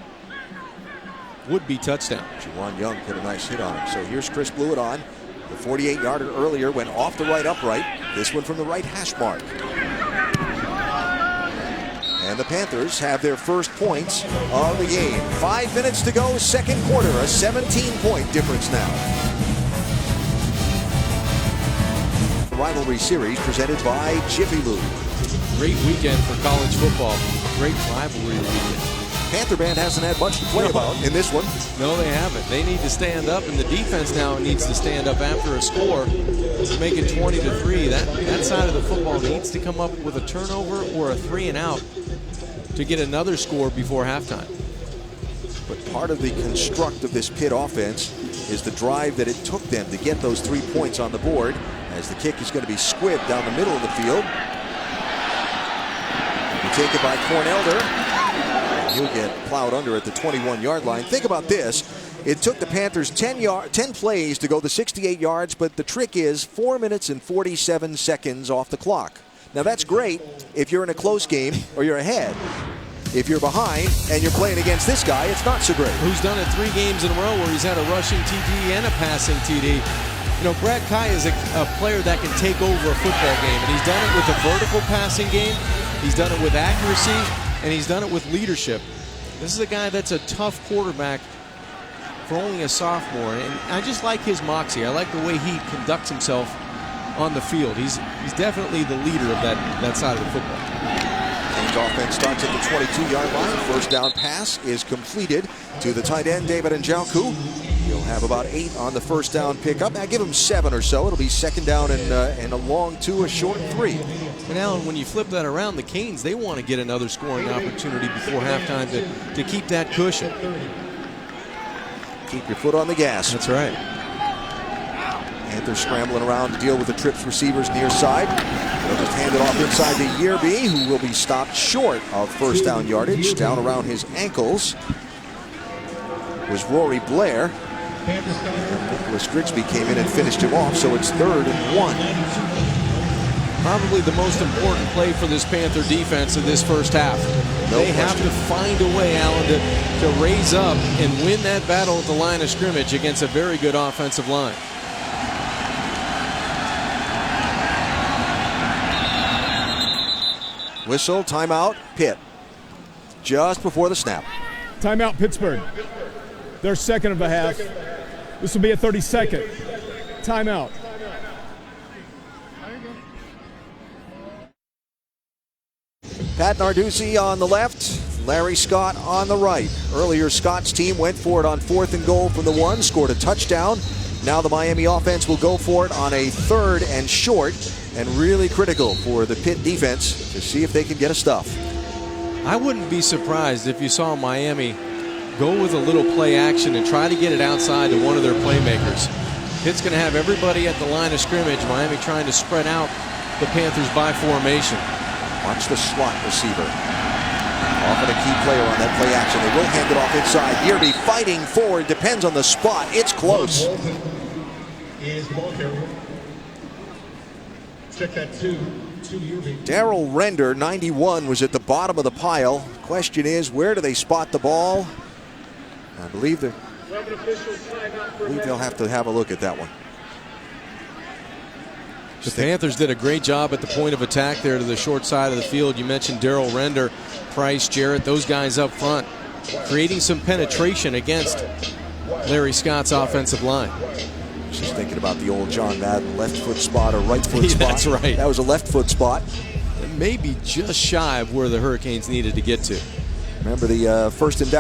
would-be touchdown. Juwan Young put a nice hit on him. So here's Chris Blewett on. The 48-yarder earlier went off the right upright. This one from the right hash mark. And the Panthers have their first points of the game. 5 minutes to go, 2nd quarter. A 17-point difference now. Rivalry series presented by Jiffy Lube. Great weekend for college football. Great rivalry weekend. Panther band hasn't had much to play about in this one. No, they haven't. They need to stand up, and the defense now needs to stand up after a score to make it 20-3. That side of the football needs to come up with a turnover or a 3 and out to get another score before halftime. But part of the construct of this Pitt offense is the drive that it took them to get those 3 points on the board, as the kick is going to be squibbed down the middle of the field. taken by Cornelder. He'll get plowed under at the 21-yard line. Think about this. It took the Panthers 10 plays to go the 68 yards, but the trick is 4 minutes and 47 seconds off the clock. Now that's great if you're in a close game or you're ahead. If you're behind and you're playing against this guy, it's not so great. Who's done it 3 games in a row where he's had a rushing TD and a passing TD. You know, Brad Kai is a player that can take over a football game, and he's done it with a vertical passing game, he's done it with accuracy, and he's done it with leadership. This is a guy that's a tough quarterback for only a sophomore, and I just like his moxie. I like the way he conducts himself on the field. He's definitely the leader of that side of the football. Canes offense starts at the 22-yard line. First down pass is completed to the tight end, David Njoku. He'll have about 8 on the first down pickup. Now give him 7 or so. It'll be second down and a long 2, a short 3. And Alan, when you flip that around, the Canes, they want to get another scoring opportunity before halftime to keep that cushion. Keep your foot on the gas. That's right. Panthers scrambling around to deal with the trips receivers near side. They'll just hand it off inside to Yearby, who will be stopped short of first down yardage. Down around his ankles was Rory Blair. Nicholas Grigsby came in and finished him off, so it's 3rd and 1. Probably the most important play for this Panther defense in this first half. They have to find a way, Alan, to raise up and win that battle at the line of scrimmage against a very good offensive line. Whistle, timeout, Pitt. Just before the snap. Timeout, Pittsburgh. Their second of the half. This will be a 30-second. Timeout. Pat Narduzzi on the left, Larry Scott on the right. Earlier, Scott's team went for it on 4th and goal from the 1, scored a touchdown. Now the Miami offense will go for it on a 3rd and short, and really critical for the Pitt defense to see if they can get a stuff. I wouldn't be surprised if you saw Miami go with a little play action and try to get it outside to one of their playmakers. Pitt's going to have everybody at the line of scrimmage. Miami trying to spread out the Panthers by formation. Watch the slot receiver. Often a key player on that play action. They will hand it off inside. Yearby fighting forward. Depends on the spot. It's close. Check that 2 Yearby. Darrell Render, 91, was at the bottom of the pile. Question is, where do they spot the ball? I believe they'll have to have a look at that one. The Panthers did a great job at the point of attack there to the short side of the field. You mentioned Darrell Render, Price, Jarrett, those guys up front, creating some penetration against Larry Scott's offensive line. Just thinking about the old John Madden left foot spot or right foot spot. That's right. That was a left foot spot. Maybe just shy of where the Hurricanes needed to get to. Remember the first and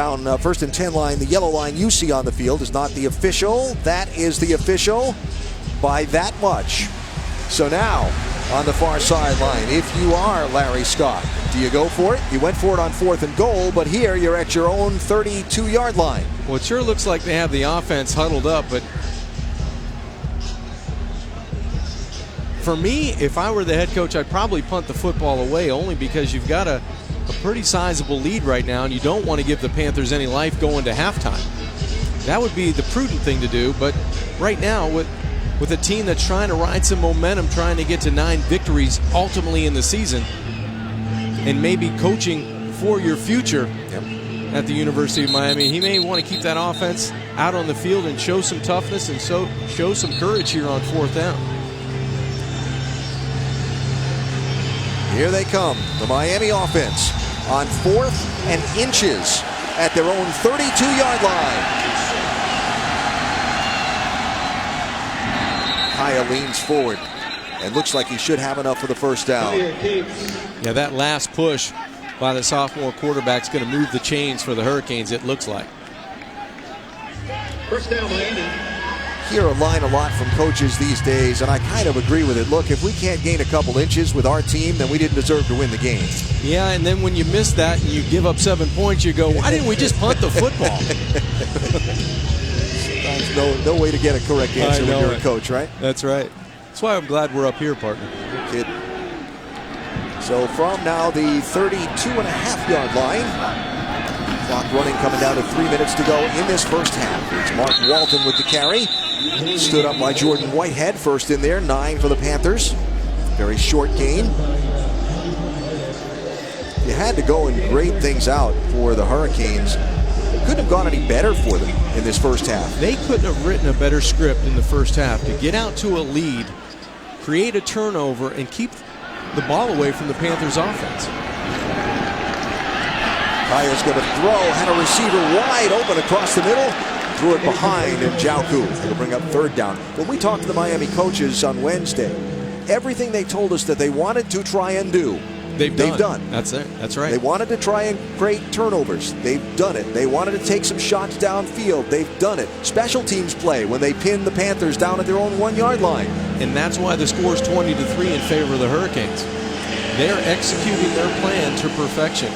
10 line, the yellow line you see on the field is not the official. That is the official by that much. So now, on the far sideline, if you are Larry Scott, do you go for it? You went for it on 4th and goal, but here you're at your own 32-yard line. Well, it sure looks like they have the offense huddled up, but for me, if I were the head coach, I'd probably punt the football away, only because you've got a pretty sizable lead right now, and you don't want to give the Panthers any life going to halftime. That would be the prudent thing to do, but right now, with a team that's trying to ride some momentum, trying to get to 9 victories ultimately in the season, and maybe coaching for your future at the University of Miami, he may want to keep that offense out on the field and show some toughness and show some courage here on 4th down. Here they come, the Miami offense on 4th and inches at their own 32-yard line. Kaya leans forward and looks like he should have enough for the first down. Yeah, that last push by the sophomore quarterback is going to move the chains for the Hurricanes, it looks like. First down, Miami. Hear a line a lot from coaches these days, and I kind of agree with it. Look, if we can't gain a couple inches with our team, then we didn't deserve to win the game. Yeah, and then when you miss that and you give up 7 points, you go, why didn't we just punt the football? Sometimes no way to get a correct answer when you're a coach, right? That's right. That's why I'm glad we're up here, partner. Kid. So from now the 32.5-yard line. Clock running, coming down to 3 minutes to go in this first half. It's Mark Walton with the carry. Stood up by Jordan Whitehead, first in there, 9 for the Panthers. Very short gain. You had to go and grade things out for the Hurricanes. Couldn't have gone any better for them in this first half. They couldn't have written a better script in the first half to get out to a lead, create a turnover, and keep the ball away from the Panthers' offense. Kaya's going to throw, had a receiver wide open across the middle, threw it behind, and Jalku will bring up third down. When we talked to the Miami coaches on Wednesday, everything they told us that they wanted to try and do, they've done. That's it. That's right. They wanted to try and create turnovers. They've done it. They wanted to take some shots downfield. They've done it. Special teams play when they pin the Panthers down at their own 1-yard line. And that's why the score is 20-3 in favor of the Hurricanes. They're executing their plan to perfection.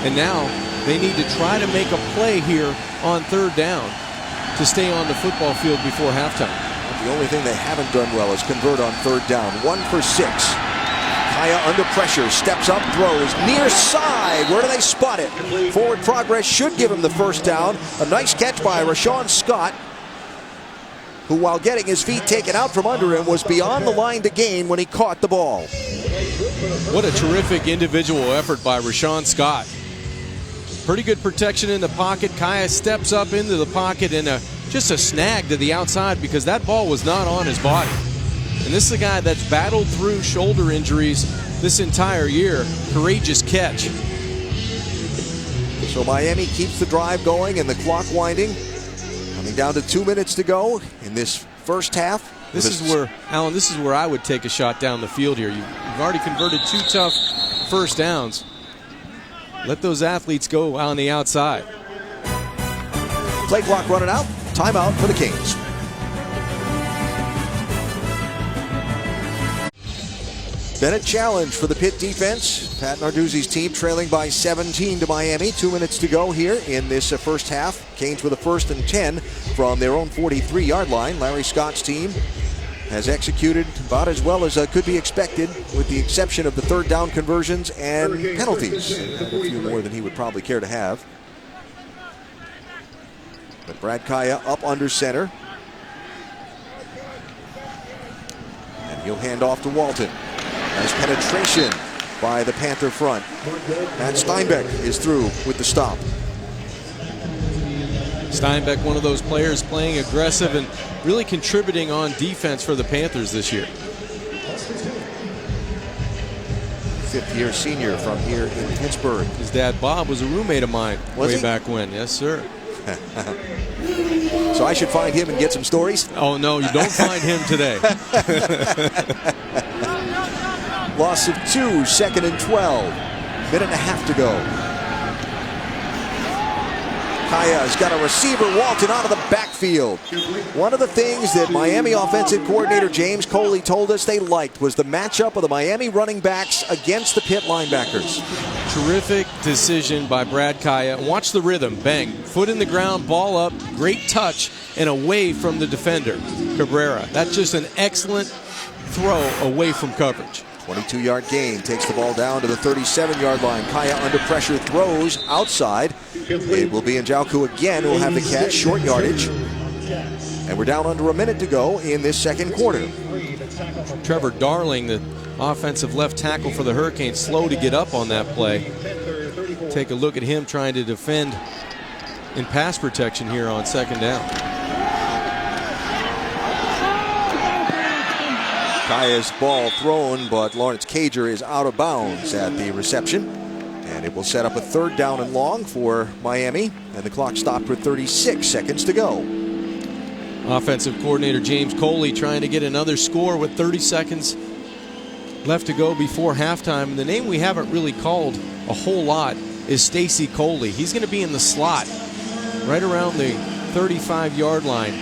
And now they need to try to make a play here on third down to stay on the football field before halftime. The only thing they haven't done well is convert on third down. 1 for 6. Kaya under pressure, steps up, throws, near side. Where do they spot it? Forward progress should give him the first down. A nice catch by Rashawn Scott, who while getting his feet taken out from under him was beyond the line to gain when he caught the ball. What a terrific individual effort by Rashawn Scott. Pretty good protection in the pocket. Kaya steps up into the pocket and just a snag to the outside because that ball was not on his body. And this is a guy that's battled through shoulder injuries this entire year. Courageous catch. So Miami keeps the drive going and the clock winding. Coming down to 2 minutes to go in this first half. This is where, Alan, this is where I would take a shot down the field here. You've already converted 2 tough first downs. Let those athletes go on the outside. Play clock running out. Timeout for the Canes. Been a challenge for the Pitt defense. Pat Narduzzi's team trailing by 17 to Miami. 2 minutes to go here in this first half. Canes with a 1st and 10 from their own 43-yard line. Larry Scott's team has executed about as well as could be expected, with the exception of the third down conversions and penalties. A few more than he would probably care to have. But Brad Kaya up under center. And he'll hand off to Walton. Nice penetration by the Panther front. Matt Steinbeck is through with the stop. Steinbeck, one of those players playing aggressive and really contributing on defense for the Panthers this year. 5th-year senior from here in Pittsburgh. His dad, Bob, was a roommate of mine way back when. Yes, sir. So I should find him and get some stories? Oh, no, you don't find him today. Loss of 2, 2nd and 12. Minute and a half to go. Kaya's got a receiver, Walton, out of the backfield. One of the things that Miami offensive coordinator James Coley told us they liked was the matchup of the Miami running backs against the Pitt linebackers. Terrific decision by Brad Kaya. Watch the rhythm. Bang. Foot in the ground, ball up, great touch, and away from the defender, Cabrera. That's just an excellent throw away from coverage. 22-yard gain, takes the ball down to the 37-yard line. Kaya under pressure, throws outside. It will be Njoku again who will have the catch, short yardage. And we're down under a minute to go in this second quarter. Trevor Darling, the offensive left tackle for the Hurricanes, slow to get up on that play. Take a look at him trying to defend in pass protection here on second down. Kaya's ball thrown, but Lawrence Cager is out of bounds at the reception. And it will set up a third down and long for Miami. And the clock stopped with 36 seconds to go. Offensive coordinator James Coley trying to get another score with 30 seconds left to go before halftime. And the name we haven't really called a whole lot is Stacy Coley. He's going to be in the slot right around the 35-yard line.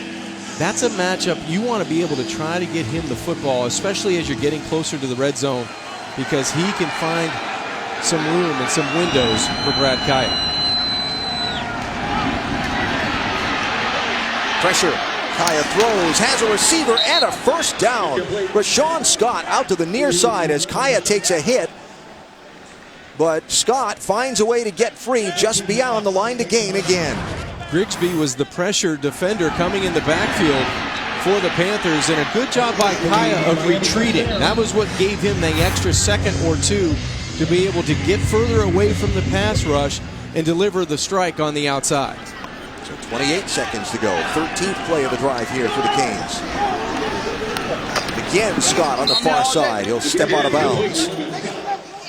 That's a matchup you want to be able to try to get him the football, especially as you're getting closer to the red zone, because he can find some room and some windows for Brad Kaya. Pressure. Kaya throws, has a receiver and a first down. Rashawn Scott out to the near side as Kaya takes a hit. but Scott finds a way to get free just beyond the line to gain again. Grigsby was the pressure defender coming in the backfield for the Panthers, and a good job by Kaya of retreating. That was what gave him the extra second or two to be able to get further away from the pass rush and deliver the strike on the outside. So 28 seconds to go. 13th play of the drive here for the Canes. Again, Scott on the far side. He'll step out of bounds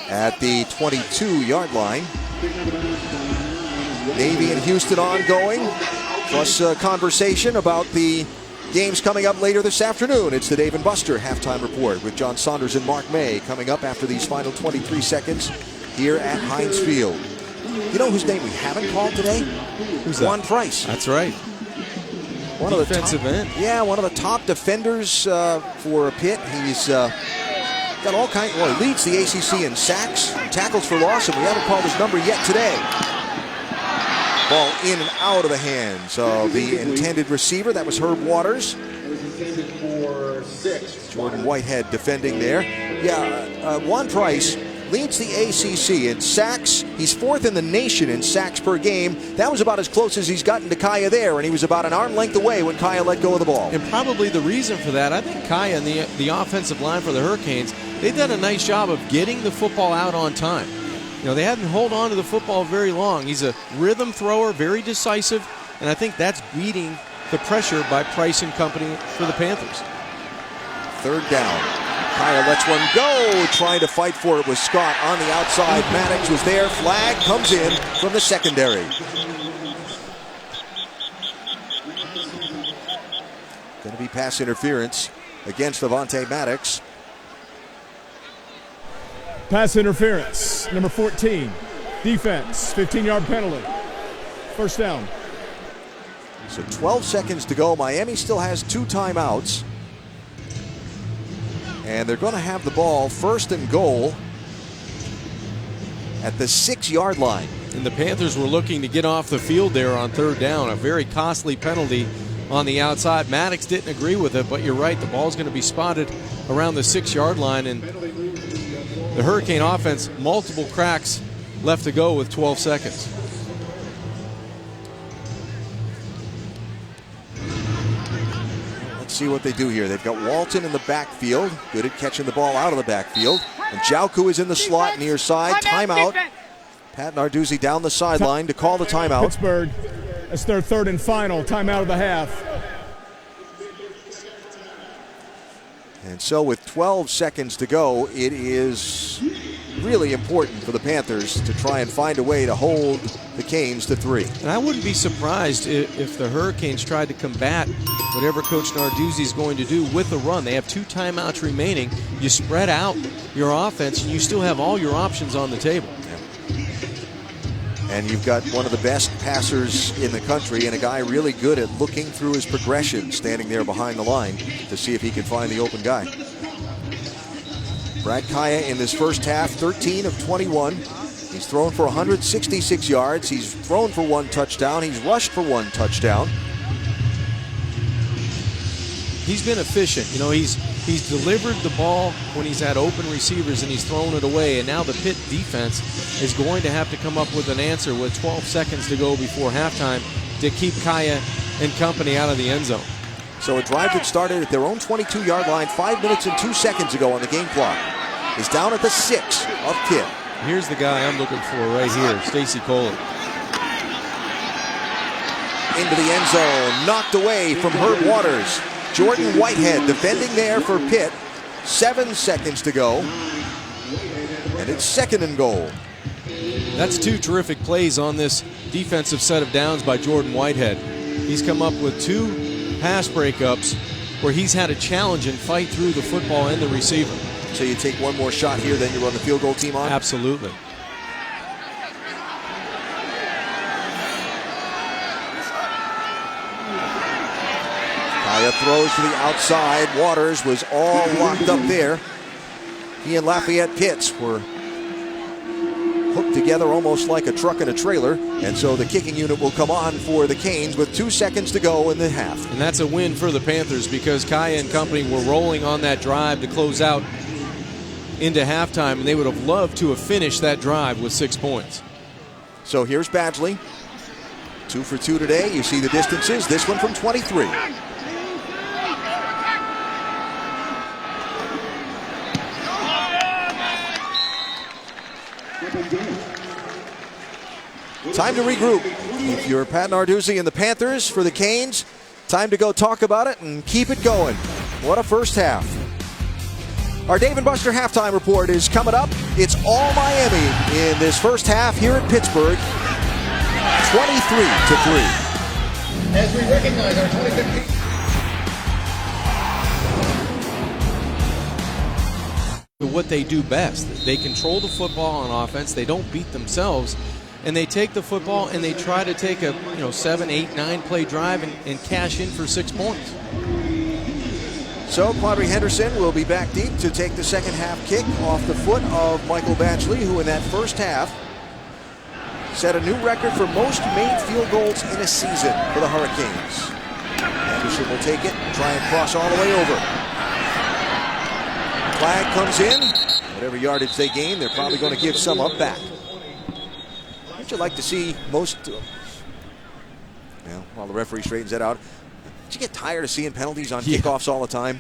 at the 22-yard line. Navy and Houston ongoing, plus conversation about the games coming up later this afternoon. It's the Dave and Buster halftime report with John Saunders and Mark May coming up after these final 23 seconds here at Heinz Field. You know whose name we haven't called today? Who's that? Juan Price. That's right. One of the defensive top, end. Yeah, one of the top defenders for Pitt. He's got all kinds. Well, he leads the ACC in sacks, tackles for loss, and we haven't called his number yet today. Ball in and out of the hands of the intended receiver. That was Herb Waters. Jordan Whitehead defending there. Yeah, Juan Price leads the ACC in sacks. He's fourth in the nation in sacks per game. That was about as close as he's gotten to Kaya there, and he was about an arm length away when Kaya let go of the ball. And probably the reason for that, I think Kaya and the offensive line for the Hurricanes, they've done a nice job of getting the football out on time. You know, they hadn't hold on to the football very long. He's a rhythm thrower, very decisive, and I think that's beating the pressure by Price and company for the Panthers. Third down. Kaya lets one go. Trying to fight for it was Scott on the outside. Maddox was there. Flag comes in from the secondary. Going to be pass interference against Avonte Maddox. Pass interference, number 14. Defense, 15-yard penalty. First down. So 12 seconds to go. Miami still has 2 timeouts. And they're going to have the ball first and goal at the 6-yard line. And the Panthers were looking to get off the field there on third down. A very costly penalty on the outside. Maddox didn't agree with it, but you're right. The ball's going to be spotted around the 6-yard line. And the Hurricane offense, multiple cracks left to go with 12 seconds. Let's see what they do here. They've got Walton in the backfield, good at catching the ball out of the backfield. And Jauku is in the slot near side. Timeout. Pat Narduzzi down the sideline to call the timeout. Pittsburgh, it's their third and final timeout of the half. And so with 12 seconds to go, it is really important for the Panthers to try and find a way to hold the Canes to 3. And I wouldn't be surprised if the Hurricanes tried to combat whatever Coach Narduzzi is going to do with the run. They have 2 timeouts remaining. You spread out your offense, and you still have all your options on the table. And you've got one of the best passers in the country and a guy really good at looking through his progression, standing there behind the line to see if he can find the open guy. Brad Kaya in this first half, 13 of 21. He's thrown for 166 yards. He's thrown for 1 touchdown. He's rushed for 1 touchdown. He's been efficient. You know, he's delivered the ball when he's had open receivers and he's thrown it away. And now the Pitt defense is going to have to come up with an answer with 12 seconds to go before halftime to keep Kaya and company out of the end zone. So a drive that started at their own 22-yard line 5 minutes and 2 seconds ago on the game clock is down at the 6 of Pitt. Here's the guy I'm looking for right here, Stacy Coley. Into the end zone, knocked away from Herb Waters. Jordan Whitehead defending there for Pitt. 7 seconds to go. And it's second and goal. That's 2 terrific plays on this defensive set of downs by Jordan Whitehead. He's come up with 2 pass breakups where he's had a challenge and fight through the football and the receiver. So you take one more shot here, then you run the field goal team on? Absolutely. Kaya throws to the outside. Waters was all locked up there. He and Lafayette Pitts were hooked together almost like a truck and a trailer. And so the kicking unit will come on for the Canes with 2 seconds to go in the half. And that's a win for the Panthers because Kaya and company were rolling on that drive to close out into halftime, and they would have loved to have finished that drive with 6 points. So here's Badgley. 2 for 2 today. You see the distances. This one from 23. Time to regroup. If you're Pat Narduzzi and the Panthers for the Canes, time to go talk about it and keep it going. What a first half. Our Dave and Buster halftime report is coming up. It's all Miami in this first half here at Pittsburgh. 23-3. As we recognize our 2015. What they do best. They control the football on offense. They don't beat themselves. And they take the football and they try to take a 7, 8, 9 play drive and cash in for 6 points. So Quadri Henderson will be back deep to take the second half kick off the foot of Michael Badgley, who in that first half set a new record for most made field goals in a season for the Hurricanes. Henderson will take it, try and cross all the way over. Flag comes in. Whatever yardage they gain, they're probably going to give some up back. Would you like to see most, while the referee straightens that out, did you get tired of seeing penalties on kickoffs all the time?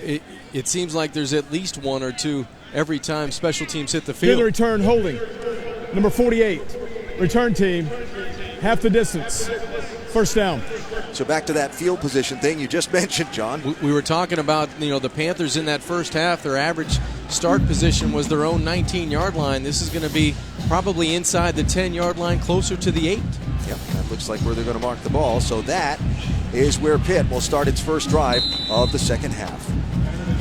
It seems like there's at least 1 or 2 every time special teams hit the Get field. the return holding. Number 48. Return team, half the distance. First down. So back to that field position thing you just mentioned, John. We were talking about the Panthers in that first half. Their average start position was their own 19-yard line. This is going to be probably inside the 10-yard line, closer to the 8. Yep, that looks like where they're going to mark the ball. So that is where Pitt will start its first drive of the second half.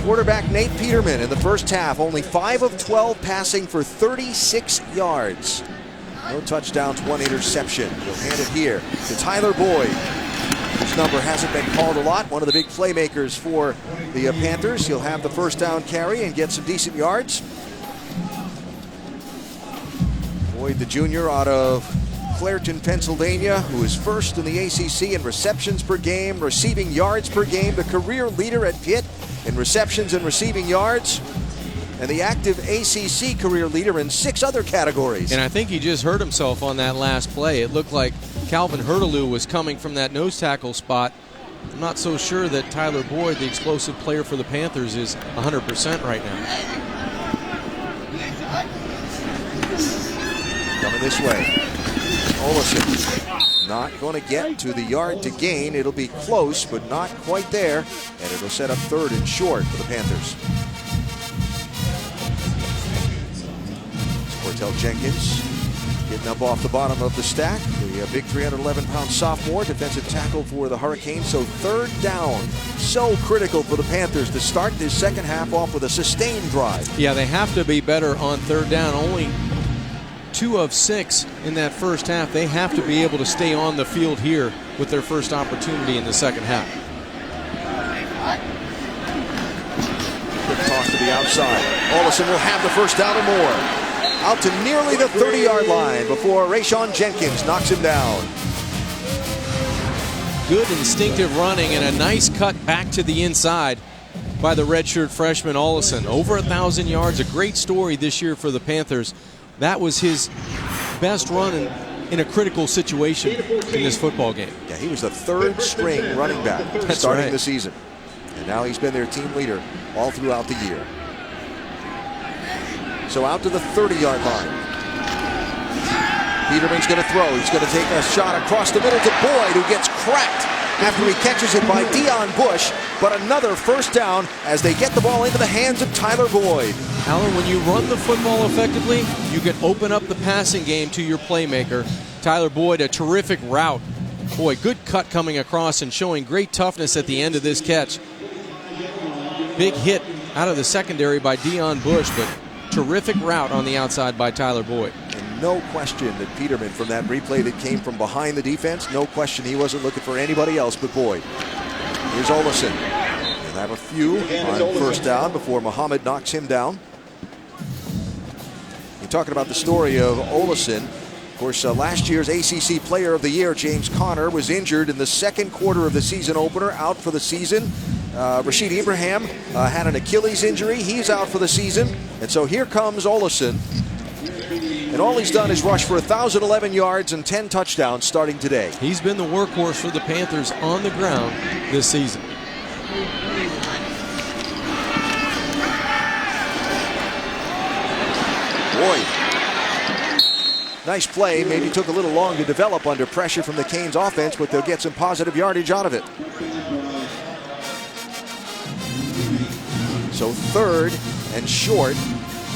Quarterback Nate Peterman in the first half, only 5 of 12 passing for 36 yards. No touchdowns, 1 interception. He'll hand it here to Tyler Boyd. His number hasn't been called a lot. One of the big playmakers for the Panthers. He'll have the first down carry and get some decent yards. Boyd, the junior out of Clairton, Pennsylvania, who is first in the ACC in receptions per game, receiving yards per game, the career leader at Pitt in receptions and receiving yards, and the active ACC career leader in 6 other categories. And I think he just hurt himself on that last play. It looked like Calvin Hurtaloo was coming from that nose tackle spot. I'm not so sure that Tyler Boyd, the explosive player for the Panthers, is 100% right now. Coming this way. Olesen not going to get to the yard to gain. It'll be close, but not quite there. And it'll set up 3rd and short for the Panthers. Cortel Jenkins getting up off the bottom of the stack. The big 311-pound sophomore, defensive tackle for the Hurricanes. So 3rd down, so critical for the Panthers to start this second half off with a sustained drive. Yeah, they have to be better on 3rd down. Only 2 of 6 in that first half. They have to be able to stay on the field here with their first opportunity in the second half. Quick toss to the outside. Olesen will have the first down and more. Out to nearly the 30-yard line before Rayshawn Jenkins knocks him down. Good instinctive running and a nice cut back to the inside by the redshirt freshman Olesen. Over 1,000 yards, a great story this year for the Panthers. That was his best run in a critical situation in this football game. Yeah, he was the 3rd string running back starting the season. And now he's been their team leader all throughout the year. So out to the 30-yard line. Peterman's going to throw. He's going to take a shot across the middle to Boyd, who gets cracked after he catches it by Deion Bush. But another first down as they get the ball into the hands of Tyler Boyd. Alan, when you run the football effectively, you can open up the passing game to your playmaker. Tyler Boyd, a terrific route. Boy, good cut coming across and showing great toughness at the end of this catch. Big hit out of the secondary by Deion Bush, but terrific route on the outside by Tyler Boyd. And no question that Peterman, from that replay that came from behind the defense, no question he wasn't looking for anybody else but Boyd. Here's Olesen. They'll have a few on first down before Muhammad knocks him down. You're talking about the story of Olesen. Of course, last year's ACC Player of the Year, James Conner, was injured in the second quarter of the season opener, out for the season. Rashid Ibrahim had an Achilles injury. He's out for the season. And so here comes Olesen. And all he's done is rush for 1,011 yards and 10 touchdowns starting today. He's been the workhorse for the Panthers on the ground this season. Boyd. Nice play. Maybe took a little long to develop under pressure from the Canes offense, but they'll get some positive yardage out of it. So 3rd and short.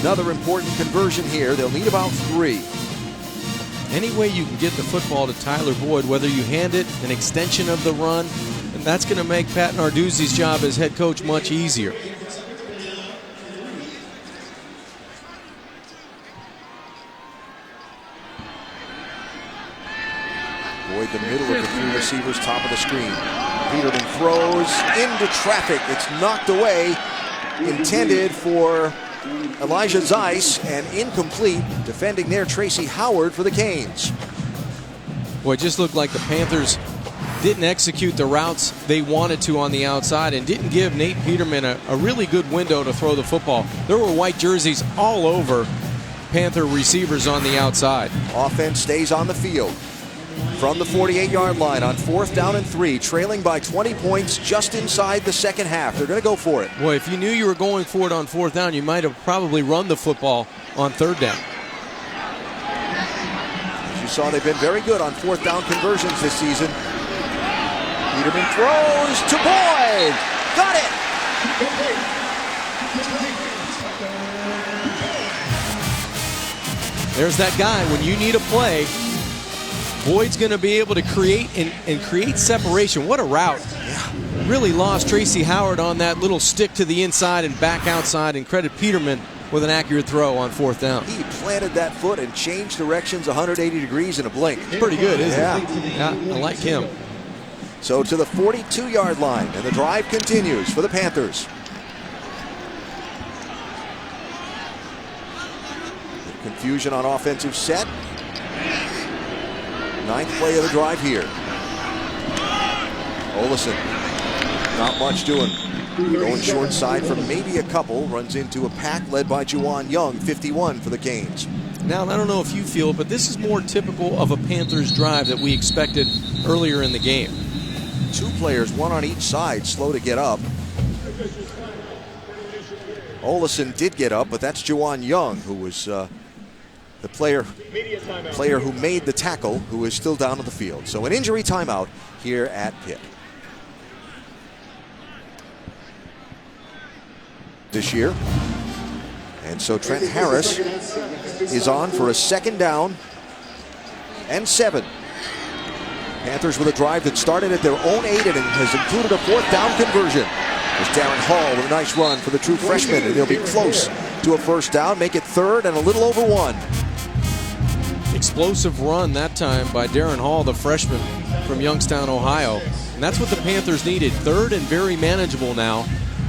Another important conversion here. They'll need about 3. Any way you can get the football to Tyler Boyd, whether you hand it an extension of the run, and that's going to make Pat Narduzzi's job as head coach much easier. Boyd, the middle of the 3 receivers, top of the screen. Peterman throws into traffic. It's knocked away. Intended for Elijah Zeiss and incomplete. Defending there, Tracy Howard for the Canes. Boy, it just looked like the Panthers didn't execute the routes they wanted to on the outside and didn't give Nate Peterman a really good window to throw the football. There were white jerseys all over Panther receivers on the outside. Offense stays on the field from the 48-yard line on 4th down and 3, trailing by 20 points just inside the second half. They're going to go for it. Boy, if you knew you were going for it on 4th down, you might have probably run the football on 3rd down. As you saw, they've been very good on 4th down conversions this season. Peterman throws to Boyd. Got it. There's that guy. When you need a play, Boyd's going to be able to create and create separation. What a route. Yeah. Really lost Tracy Howard on that little stick to the inside and back outside, and credit Peterman with an accurate throw on 4th down. He planted that foot and changed directions 180 degrees in a blink. Pretty good, isn't it? Yeah, I like him. So to the 42-yard line, and the drive continues for the Panthers. Confusion on offensive set. 9th play of the drive here. Olesen, not much doing. Going short side from maybe a couple. Runs into a pack led by Juwan Young, 51 for the Canes. Now, I don't know if you feel it, but this is more typical of a Panthers drive that we expected earlier in the game. 2 players, 1 on each side, slow to get up. Olesen did get up, but that's Juwan Young, who was the player who made the tackle, who is still down on the field. So an injury timeout here at Pitt. This year. And so Trent Harris is on for a 2nd down and 7. Panthers with a drive that started at their own 8 and has included a 4th down conversion. There's Darren Hall with a nice run for the true freshman, and they'll be close to a 1st down, make it 3rd and a little over 1. Explosive run that time by Darren Hall, the freshman from Youngstown, Ohio. And that's what the Panthers needed. 3rd and very manageable now.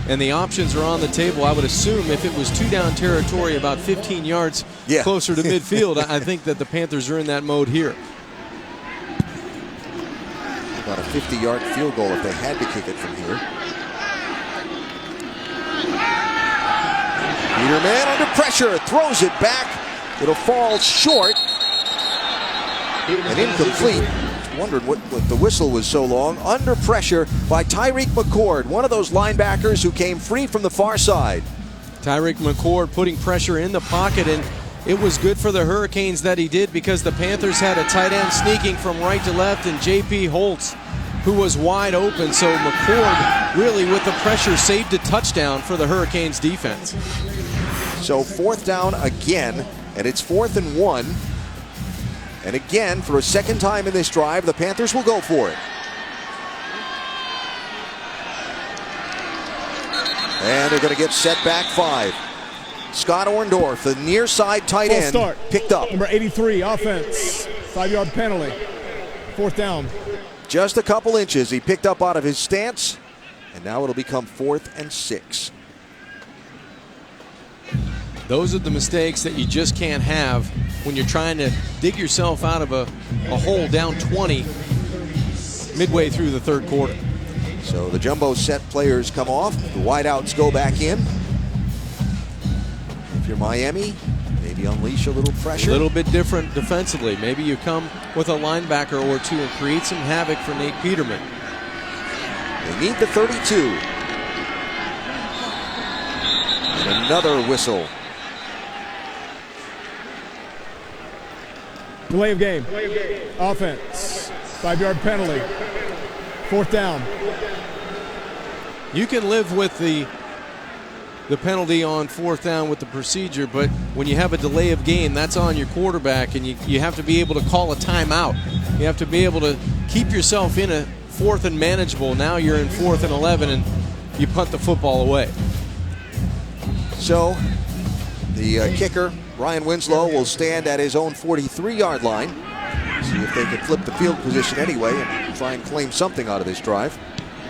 And the options are on the table. I would assume if it was 2-down territory about 15 yards closer to midfield, I think that the Panthers are in that mode here. About a 50-yard field goal if they had to kick it from here. Peterman under pressure, throws it back. It'll fall short and incomplete. Wondered what the whistle was so long. Under pressure by Tyreek McCord, one of those linebackers who came free from the far side. Tyreek McCord putting pressure in the pocket, and it was good for the Hurricanes that he did, because the Panthers had a tight end sneaking from right to left, and J.P. Holtz, who was wide open. So McCord really with the pressure saved a touchdown for the Hurricanes defense. So 4th down again, and it's 4th and 1. And again, for a 2nd time in this drive, the Panthers will go for it. And they're going to get set back 5. Scott Orndorff, the near side tight end, start. Picked up. Number 83, offense. 5-yard penalty. 4th down. Just a couple inches. He picked up out of his stance, and now it'll become 4th and 6. Those are the mistakes that you just can't have when you're trying to dig yourself out of a hole down 20 midway through the 3rd quarter. So the jumbo set players come off. The wideouts go back in. If you're Miami, maybe unleash a little pressure. A little bit different defensively. Maybe you come with a linebacker or two and create some havoc for Nate Peterman. They need the 32. And another whistle. Delay of game. Offense. 5-yard penalty. 4th down. You can live with the penalty on 4th down with the procedure, but when you have a delay of game, that's on your quarterback, and you have to be able to call a timeout. You have to be able to keep yourself in a 4th and manageable. Now you're in 4th and 11, and you punt the football away. So the kicker, Ryan Winslow, will stand at his own 43-yard line. See if they can flip the field position anyway and try and claim something out of this drive.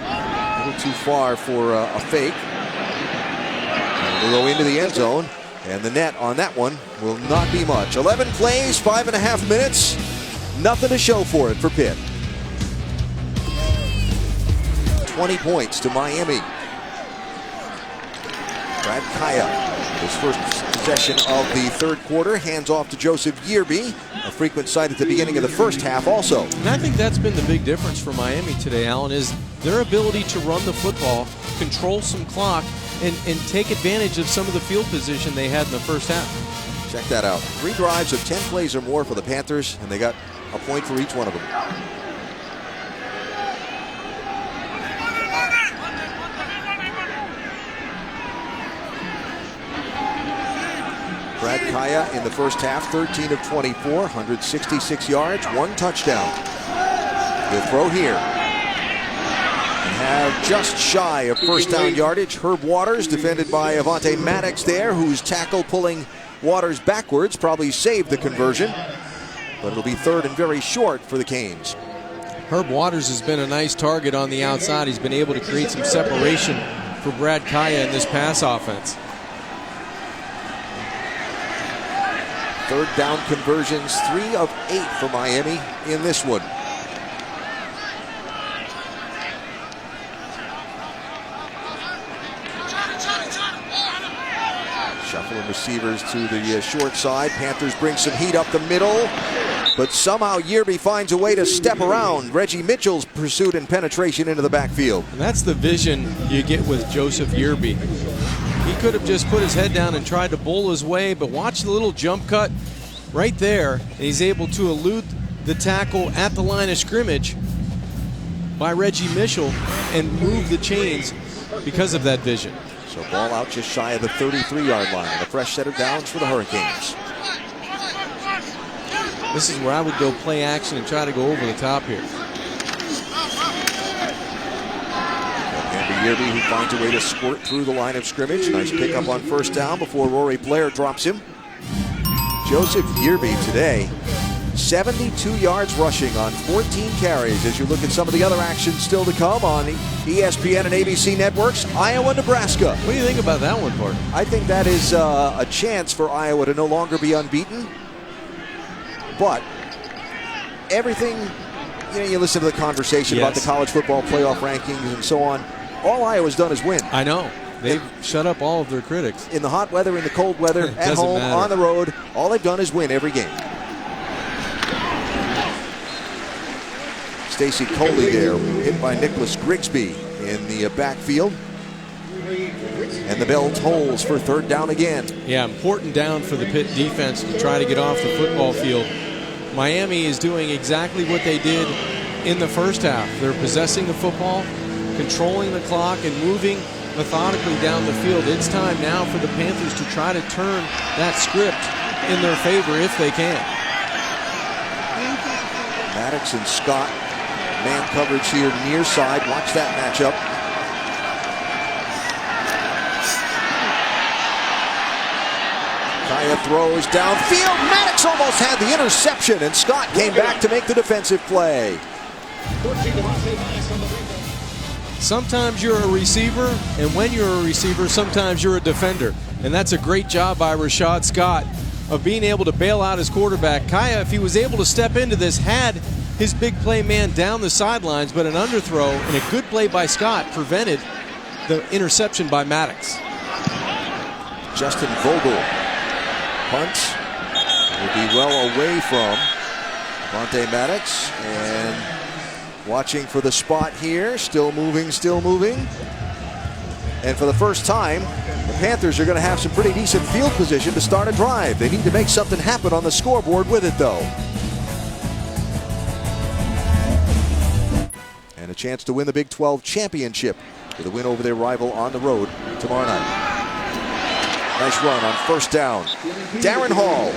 A little too far for a fake. And we'll go into the end zone, and the net on that one will not be much. 11 plays, 5.5 minutes. Nothing to show for it for Pitt. 20 points to Miami. Brad Kaya, his first possession of the third quarter, hands off to Joseph Yearby, a frequent sight at the beginning of the first half also. And I think that's been the big difference for Miami today, Alan, is their ability to run the football, control some clock, and take advantage of some of the field position they had in the first half. Check that out. 3 drives of 10 plays or more for the Panthers, and they got a point for each one of them. Brad Kaya in the first half, 13 of 24, 166 yards, 1 touchdown. The throw here. And have just shy of first down yardage. Herb Waters, defended by Avonte Maddox there, whose tackle pulling Waters backwards probably saved the conversion. But it'll be 3rd and very short for the Canes. Herb Waters has been a nice target on the outside. He's been able to create some separation for Brad Kaya in this pass offense. 3rd down conversions, 3 of 8 for Miami in this one. Shuffling receivers to the short side. Panthers bring some heat up the middle, but somehow Yearby finds a way to step around Reggie Mitchell's pursuit and penetration into the backfield. And that's the vision you get with Joseph Yearby. He could have just put his head down and tried to bowl his way, but watch the little jump cut right there, and he's able to elude the tackle at the line of scrimmage by Reggie Mitchell and move the chains because of that vision. So ball out just shy of the 33-yard line, and a fresh set of downs for the Hurricanes. This is where I would go play action and try to go over the top here. Yearby, who finds a way to squirt through the line of scrimmage. Nice pickup on first down before Rory Blair drops him. Joseph Yearby today, 72 yards rushing on 14 carries. As you look at some of the other action still to come on the ESPN and ABC networks, Iowa, Nebraska. What do you think about that one, Bart? I think that is a chance for Iowa to no longer be unbeaten. But everything, you listen to the conversation about the college football playoff rankings and so on. All Iowa's done is win. I know. They've shut up all of their critics. In the hot weather, in the cold weather, at home, on the road, all they've done is win every game. Stacy Coley there, hit by Nicholas Grigsby in the backfield. And the bell tolls for 3rd down again. Yeah, important down for the Pitt defense to try to get off the football field. Miami is doing exactly what they did in the first half. They're possessing the football, controlling the clock, and moving methodically down the field. It's time now for the Panthers to try to turn that script in their favor if they can. Maddox and Scott, man coverage here near side. Watch that matchup. Kaya throws downfield. Maddox almost had the interception, and Scott came back to make the defensive play. Sometimes you're a receiver, and when you're a receiver, sometimes you're a defender. And that's a great job by Rashad Scott of being able to bail out his quarterback. Kaya, if he was able to step into this, had his big play man down the sidelines, but an underthrow and a good play by Scott prevented the interception by Maddox. Justin Vogel punts will be well away from Vontae Maddox, and watching for the spot here. Still moving, still moving. And for the first time, the Panthers are going to have some pretty decent field position to start a drive. They need to make something happen on the scoreboard with it, though. And a chance to win the Big 12 championship with a win over their rival on the road tomorrow night. Nice run on first down. Darren Hall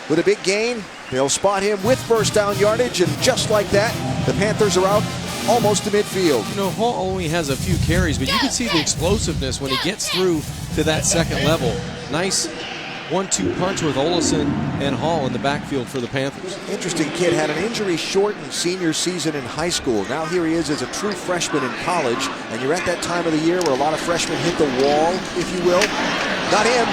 with a big gain. They'll spot him with first down yardage, and just like that, the Panthers are out almost to midfield. You know, Hall only has a few carries, but you can see the explosiveness when he gets through to that second level. Nice 1-2 punch with Olesen and Hall in the backfield for the Panthers. Interesting kid, had an injury-shortened senior season in high school. Now here he is as a true freshman in college, and you're at that time of the year where a lot of freshmen hit the wall, if you will. Not him.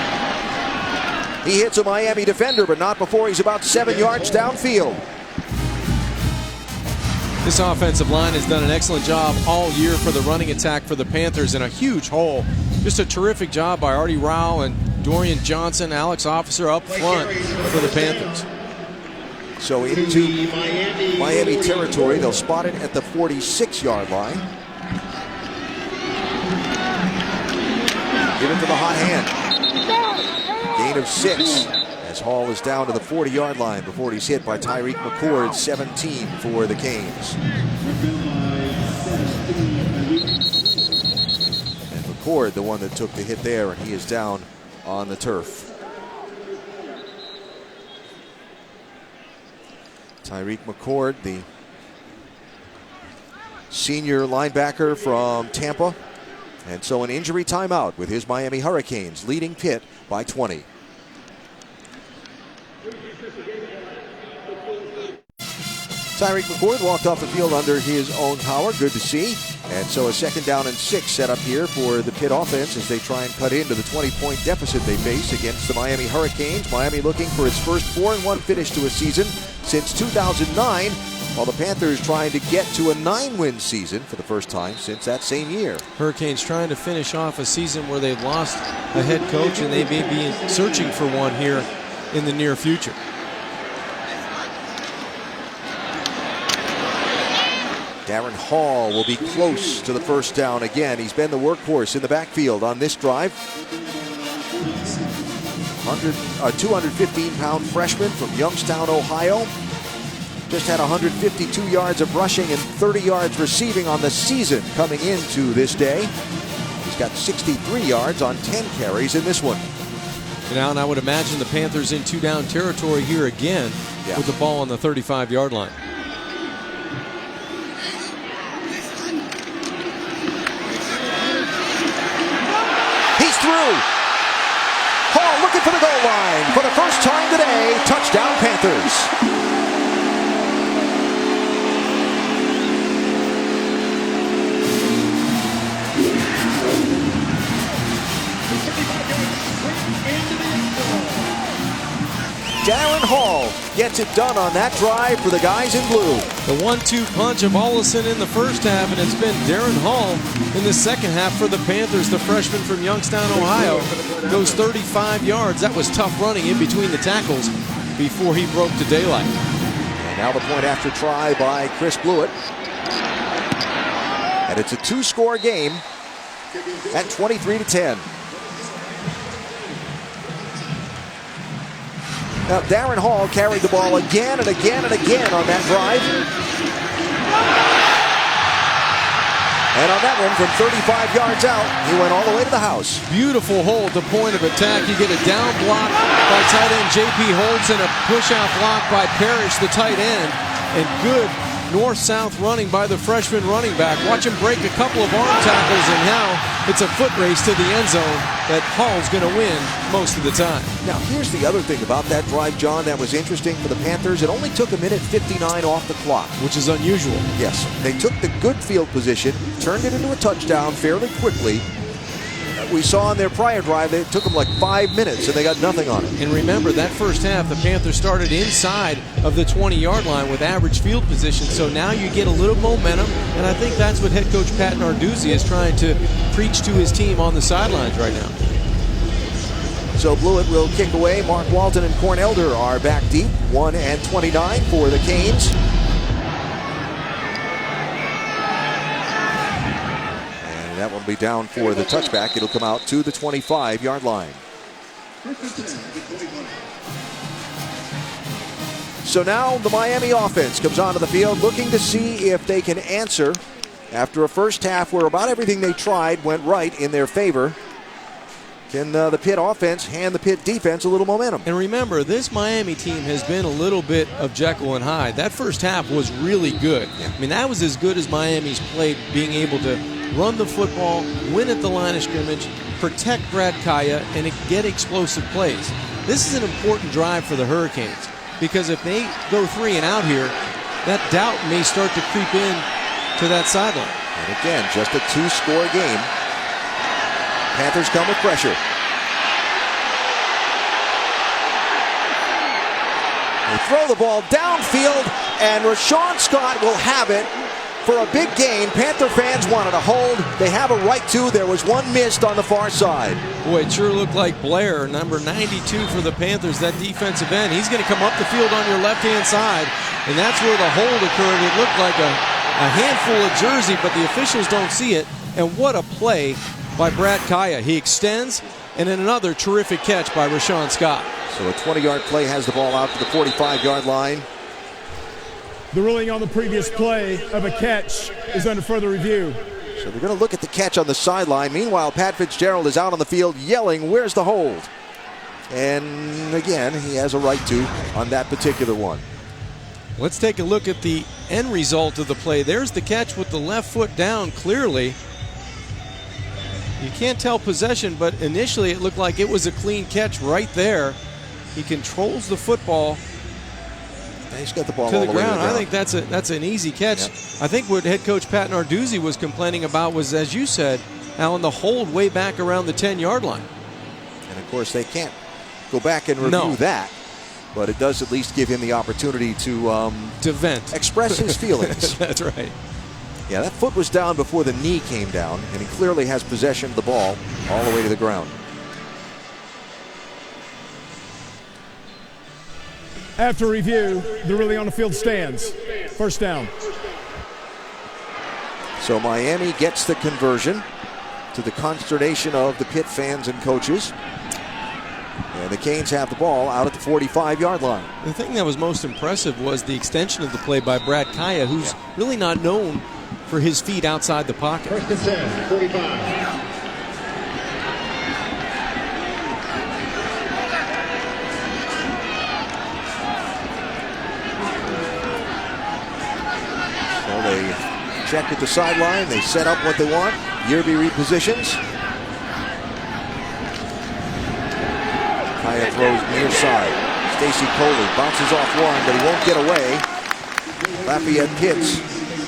He hits a Miami defender, but not before he's about 7 yards downfield. This offensive line has done an excellent job all year for the running attack for the Panthers, in a huge hole. Just a terrific job by Artie Rao and Dorian Johnson, Alex Officer up front for the Panthers. So into Miami territory, they'll spot it at the 46-yard line. Give it to the hot hand. Gain of 6 as Hall is down to the 40-yard line before he's hit by Tyreek McCord, 17 for the Canes. And McCord, the one that took the hit there, and he is down on the turf. Tyreek McCord, the senior linebacker from Tampa. And so an injury timeout with his Miami Hurricanes leading Pitt by 20. Tyreek McCord walked off the field under his own power. Good to see. And so a 2nd down and 6 set up here for the Pitt offense as they try and cut into the 20-point deficit they face against the Miami Hurricanes. Miami looking for its first 4-1 finish to a season since 2009, while the Panthers trying to get to a 9-win season for the first time since that same year. Hurricanes trying to finish off a season where they've lost a head coach, and they may be searching for one here in the near future. Darren Hall will be close to the first down again. He's been the workhorse in the backfield on this drive. 215-pound freshman from Youngstown, Ohio. Just had 152 yards of rushing and 30 yards receiving on the season coming into this day. He's got 63 yards on 10 carries in this one. And I would imagine the Panthers in 2-down territory here again with the ball on the 35-yard line. He's through. Hall looking for the goal line. For the first time today, touchdown Panthers. Darren Hall gets it done on that drive for the guys in blue. The 1-2 punch of Olesen in the first half, and it's been Darren Hall in the second half for the Panthers. The freshman from Youngstown, Ohio, goes 35 yards. That was tough running in between the tackles before he broke to daylight. And now the point after try by Chris Blewett. And it's a 2-score game at 23-10. Now, Darren Hall carried the ball again and again and again on that drive. And on that one, from 35 yards out, he went all the way to the house. Beautiful hole at the point of attack. You get a down block by tight end J.P. Holtz and a push-out block by Parrish, the tight end. And good north-south running by the freshman running back. Watch him break a couple of arm tackles, and now it's a foot race to the end zone that Hall's going to win most of the time. Now, here's the other thing about that drive, John, that was interesting for the Panthers. It only took 1:59 off the clock. Which is unusual. Yes. They took the good field position, turned it into a touchdown fairly quickly. we saw on their prior drive, it took them like 5 minutes, and they got nothing on it. And remember, that first half, the Panthers started inside of the 20-yard line with average field position, so now you get a little momentum, and I think that's what head coach Pat Narduzzi is trying to preach to his team on the sidelines right now. So Blewett will kick away. Mark Walton and Corn Elder are back deep. 1 and 29 for the Canes. And that will be down for the touchback. It'll come out to the 25-yard line. So now the Miami offense comes onto the field looking to see if they can answer after a first half where about everything they tried went right in their favor. Can the Pitt offense hand the Pitt defense a little momentum? And remember, this Miami team has been a little bit of Jekyll and Hyde. That first half was really good. Yeah. I mean, that was as good as Miami's played, being able to run the football, win at the line of scrimmage, protect Brad Kaya, and get explosive plays. This is an important drive for the Hurricanes, because if they go 3 and out here, that doubt may start to creep in to that sideline. And again, just a 2-score game. Panthers come with pressure. They throw the ball downfield, and Rashawn Scott will have it for a big gain. Panther fans wanted a hold. They have a right to. There was one missed on the far side. Boy, it sure looked like Blair, number 92 for the Panthers, that defensive end. He's going to come up the field on your left-hand side, and that's where the hold occurred. It looked like a handful of jersey, but the officials don't see it. And what a play by Brad Kaya. He extends, and then another terrific catch by Rashawn Scott. So a 20-yard play has the ball out to the 45-yard line. The ruling on the previous play of a catch is under further review. So they're going to look at the catch on the sideline. Meanwhile, Pat Fitzgerald is out on the field yelling, "Where's the hold?" And again, he has a right to on that particular one. Let's take a look at the end result of the play. There's the catch with the left foot down clearly. You can't tell possession, but initially it looked like it was a clean catch right there. He controls the football He's got the ball to all the the way to ground. the ground. I think that's an easy catch. Yep. I think what head coach Pat Narduzzi was complaining about was, as you said, Alan, the hold way back around the 10-yard line. And of course, they can't go back and review that, but it does at least give him the opportunity to vent, express his feelings. That's right. Yeah, that foot was down before the knee came down, and he clearly has possession of the ball all the way to the ground. After review, the ruling on the field stands. First down. So Miami gets the conversion, to the consternation of the Pitt fans and coaches. And the Canes have the ball out at the 45-yard line. The thing that was most impressive was the extension of the play by Brad Kaya, who's really not known for his feet outside the pocket. First and 10, 45. So they check at the sideline. They set up what they want. Yearby repositions. Kaya throws near side. Stacy Coley bounces off one, but he won't get away. Lafayette Pitts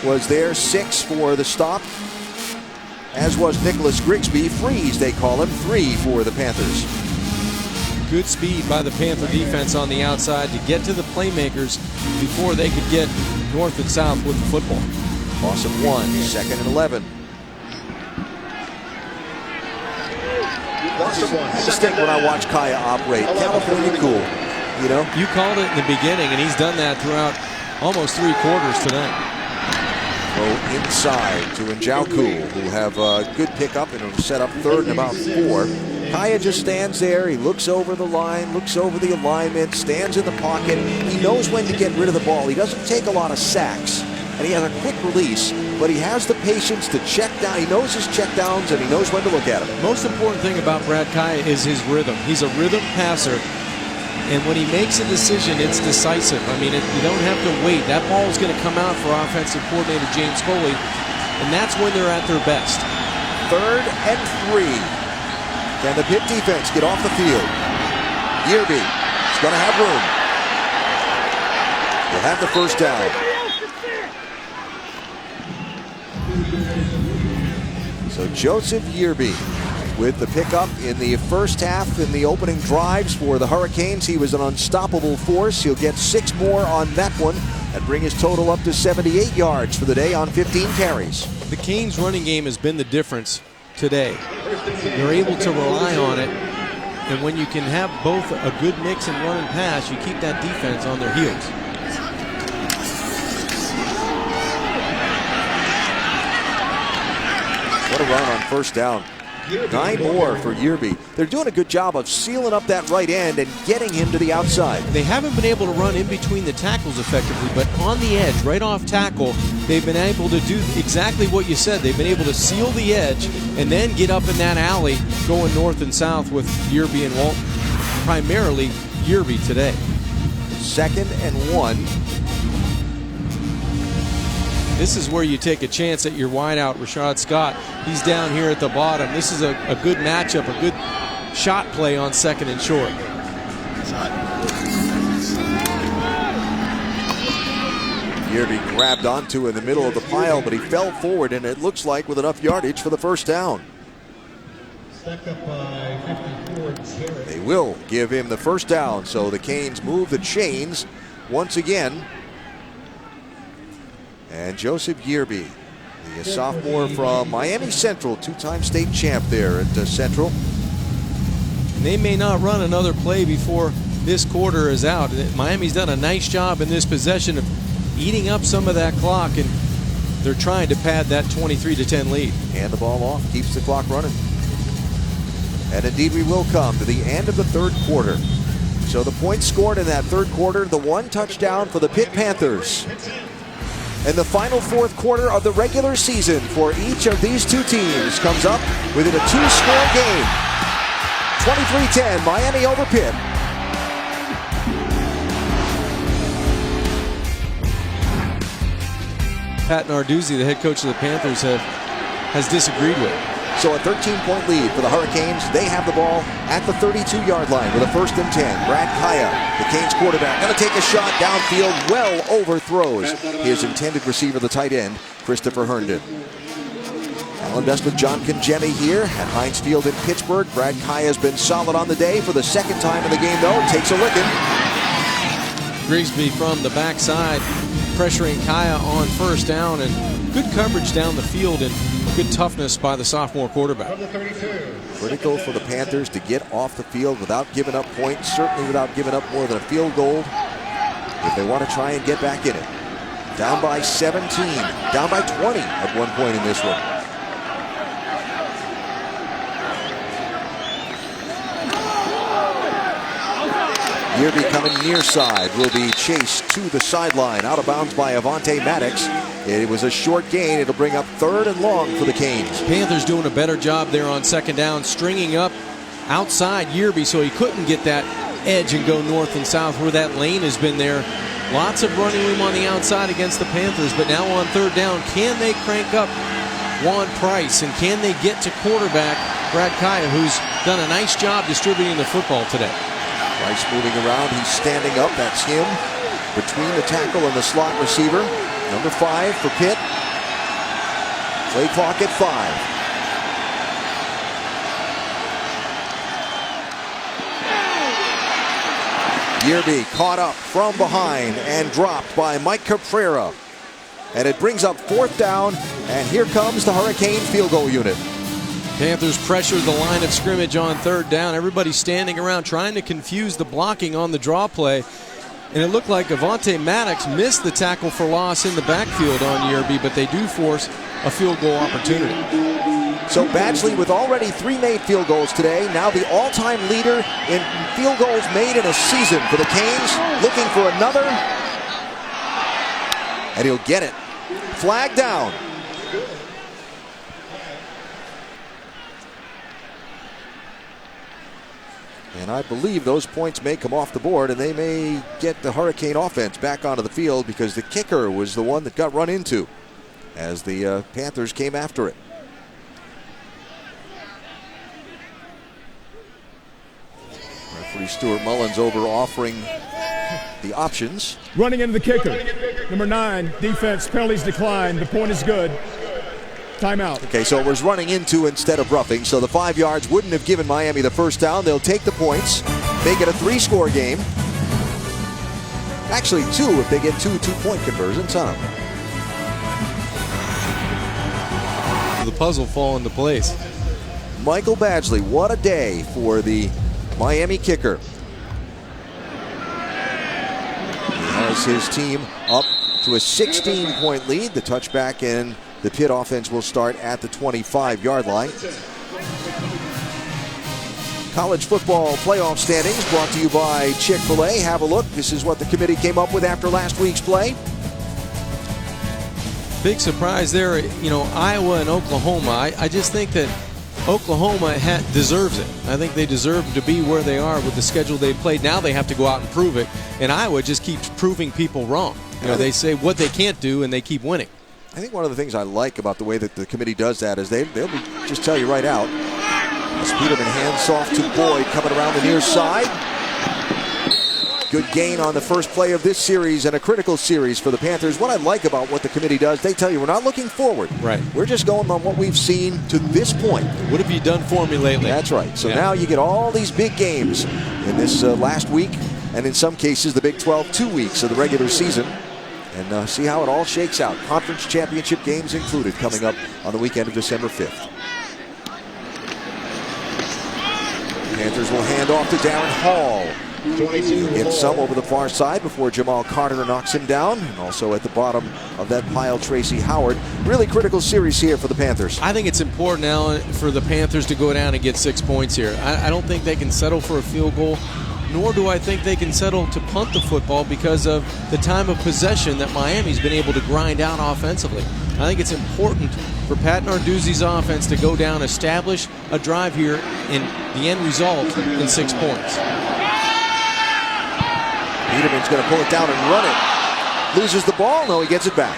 was there, 6 for the stop, as was Nicholas Grigsby. Freeze, they call him, 3 for the Panthers. Good speed by the Panther defense on the outside to get to the playmakers before they could get north and south with the football. Loss of 1, 2nd and 11. I just think when I watch Kaya operate, California cool, you know? You called it in the beginning, and he's done that throughout almost 3 quarters tonight. Go inside to Njoku, who have a good pickup and will set up 3rd and about 4. Kaya just stands there. He looks over the line, looks over the alignment, stands in the pocket. He knows when to get rid of the ball. He doesn't take a lot of sacks, and he has a quick release, but he has the patience to check down. He knows his check downs, and he knows when to look at them. Most important thing about Brad Kaya is his rhythm. He's a rhythm passer, and when he makes a decision, it's decisive. I mean, you don't have to wait. That ball is going to come out for offensive coordinator James Coley, and that's when they're at their best. 3rd and 3. Can the Pitt defense get off the field? Yearby is going to have room. He'll have the first down. So Joseph Yearby with the pickup in the first half in the opening drives for the Hurricanes. He was an unstoppable force. He'll get 6 more on that one and bring his total up to 78 yards for the day on 15 carries. The Canes running game has been the difference today. They're able to rely on it, and when you can have both a good mix in run and pass, you keep that defense on their heels. What a run on first down. 9 more for Yearby. They're doing a good job of sealing up that right end and getting him to the outside. They haven't been able to run in between the tackles effectively, but on the edge, right off tackle, they've been able to do exactly what you said. They've been able to seal the edge and then get up in that alley going north and south with Yearby and Walton. Primarily Yearby today. 2nd and 1. This is where you take a chance at your wideout, Rashad Scott. He's down here at the bottom. This is a good matchup, a good shot play on 2nd and short. Yearby grabbed onto in the middle of the pile, but he fell forward, and it looks like with enough yardage for the first down. They will give him the first down, so the Canes move the chains once again. And Joseph Yearby, the sophomore from Miami Central, 2-time state champ there at Central. And they may not run another play before this quarter is out. Miami's done a nice job in this possession of eating up some of that clock, and they're trying to pad that 23-10 lead. Hand the ball off, keeps the clock running. And indeed we will come to the end of the 3rd quarter. So the points scored in that 3rd quarter, the 1 touchdown for the Pitt Panthers. And the final 4th quarter of the regular season for each of these 2 teams comes up within a 2-score game. 23-10, Miami over Pitt. Pat Narduzzi, the head coach of the Panthers, has disagreed with. So a 13-point lead for the Hurricanes. They have the ball at the 32-yard line with a 1st and 10. Brad Kaya, the Canes quarterback, going to take a shot downfield, well overthrows his intended receiver, the tight end, Christopher Herndon. Alan Best with John Congemi here at Heinz Field in Pittsburgh. Brad Kaya has been solid on the day for the 2nd time in the game, though. Takes a licking. Grigsby from the backside, pressuring Kaya on 1st down, and good coverage down the field and good toughness by the sophomore quarterback. Critical for the Panthers to get off the field without giving up points, certainly without giving up more than a field goal if they want to try and get back in it. Down by 17, down by 20 at one point in this one. Yearby coming near side, will be chased to the sideline, out of bounds by Avonte Maddox. It was a short gain. It'll bring up 3rd and long for the Canes. Panthers doing a better job there on 2nd down, stringing up outside Yearby so he couldn't get that edge and go north and south where that lane has been there. Lots of running room on the outside against the Panthers, but now on 3rd down, can they crank up Juan Price, and can they get to quarterback Brad Kaya, who's done a nice job distributing the football today? Price moving around, he's standing up, that's him between the tackle and the slot receiver. Number 5 for Pitt. Play clock at 5. Yearby caught up from behind and dropped by Mike Caprera. And it brings up 4th down, and here comes the Hurricane field goal unit. Panthers pressured the line of scrimmage on 3rd down. Everybody standing around trying to confuse the blocking on the draw play. And it looked like Avonte Maddox missed the tackle for loss in the backfield on Yearby, but they do force a field goal opportunity. So Badgley with already 3 made field goals today, now the all-time leader in field goals made in a season for the Canes, looking for another, and he'll get it. Flag down. And I believe those points may come off the board, and they may get the Hurricane offense back onto the field because the kicker was the one that got run into as the Panthers came after it. Referee Stuart Mullins over offering the options. Running into the kicker. Number 9, defense, penalties decline. The point is good. Timeout. Okay, so it was running into instead of roughing, so the 5 yards wouldn't have given Miami the first down. They'll take the points, make it a 3-score game. Actually 2 if they get 2 two-point conversions, huh? The puzzle fall into place. Michael Badgley, what a day for the Miami kicker. He has his team up to a 16-point lead. The touchback and the Pitt offense will start at the 25-yard line. College football playoff standings brought to you by Chick-fil-A. Have a look. This is what the committee came up with after last week's play. Big surprise there, Iowa and Oklahoma. I just think that Oklahoma deserves it. I think they deserve to be where they are with the schedule they played. Now they have to go out and prove it. And Iowa just keeps proving people wrong. They say what they can't do, and they keep winning. I think one of the things I like about the way that the committee does that is they'll just tell you right out. As Peterman hands off to Boyd coming around the near side. Good gain on the first play of this series and a critical series for the Panthers. What I like about what the committee does, they tell you we're not looking forward. Right. We're just going on what we've seen to this point. What have you done for me lately? That's right. So now you get all these big games in this last week, and in some cases the Big 12 2 weeks of the regular season. And see how it all shakes out. Conference championship games included coming up on the weekend of December 5th. Panthers will hand off to Darren Hall. He gets some over the far side before Jamal Carter knocks him down. And also at the bottom of that pile, Tracy Howard. Really critical series here for the Panthers. I think it's important now for the Panthers to go down and get 6 points here. I don't think they can settle for a field goal, nor do I think they can settle to punt the football because of the time of possession that Miami's been able to grind out offensively. I think it's important for Pat Narduzzi's offense to go down, establish a drive here, and the end result in 6 points. Peterman's going to pull it down and run it. Loses the ball. No, he gets it back.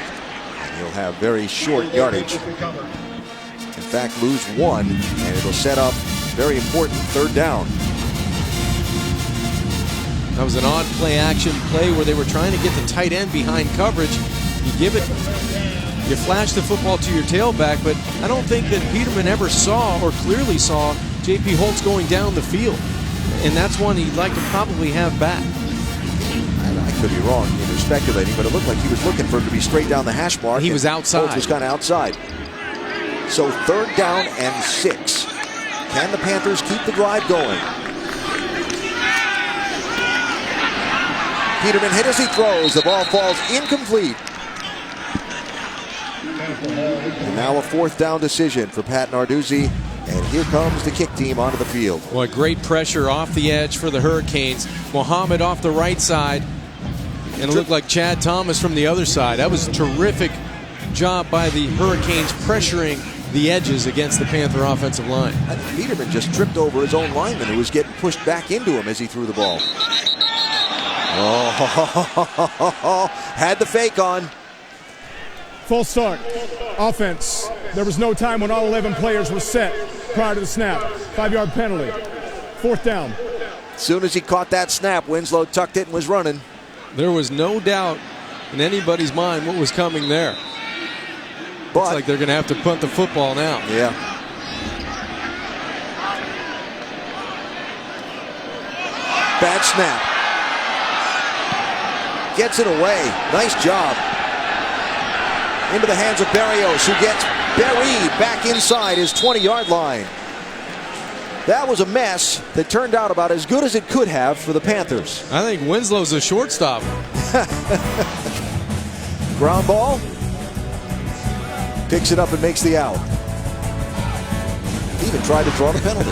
And he'll have very short yardage. In fact, lose 1, and it'll set up very important 3rd down. That was an odd play-action play where they were trying to get the tight end behind coverage. You flash the football to your tailback, but I don't think that Peterman ever saw or clearly saw J.P. Holtz going down the field. And that's one he'd like to probably have back. I could be wrong either speculating, but it looked like he was looking for it to be straight down the hash mark. He was outside. Holtz was kind of outside. So 3rd down and 6. Can the Panthers keep the drive going? Peterman hit as he throws. The ball falls incomplete. And now a 4th down decision for Pat Narduzzi. And here comes the kick team onto the field. Well, great pressure off the edge for the Hurricanes. Mohammed off the right side. And it looked like Chad Thomas from the other side. That was a terrific job by the Hurricanes pressuring the edges against the Panther offensive line. I think Peterman just tripped over his own lineman who was getting pushed back into him as he threw the ball. Oh, had the fake on. False start. Offense. There was no time when all 11 players were set prior to the snap. 5-yard penalty. 4th down. As soon as he caught that snap, Winslow tucked it and was running. There was no doubt in anybody's mind what was coming there. But it's like they're going to have to punt the football now. Yeah. Bad snap. Gets it away. Nice job. Into the hands of Berrios, who gets buried back inside his 20-yard line. That was a mess that turned out about as good as it could have for the Panthers. I think Winslow's a shortstop. Ground ball. Picks it up and makes the out. He even tried to draw the penalty.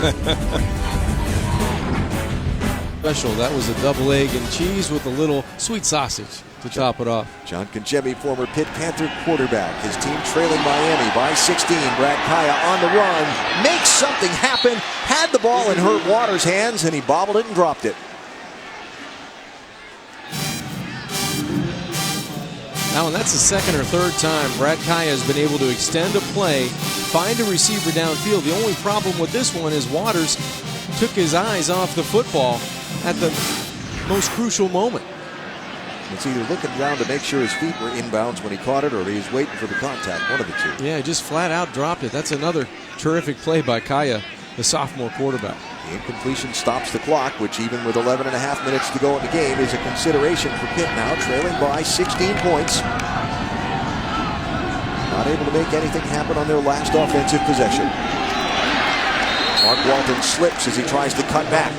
Special. That was a double egg and cheese with a little sweet sausage to top it off. John Conchemi, former Pitt Panther quarterback. His team trailing Miami by 16. Brad Kaya on the run. Makes something happen. Had the ball in Herb Waters' hands, and he bobbled it and dropped it. Now, and that's the 2nd or 3rd time Brad Kaya has been able to extend a play, find a receiver downfield. The only problem with this one is Waters took his eyes off the football at the most crucial moment. It's either looking down to make sure his feet were inbounds when he caught it, or he's waiting for the contact, one of the two. Yeah, just flat out dropped it. That's another terrific play by Kaya, the sophomore quarterback. The incompletion stops the clock, which even with 11.5 minutes to go in the game is a consideration for Pitt now, trailing by 16 points. Not able to make anything happen on their last offensive possession. Mark Walton slips as he tries to cut back.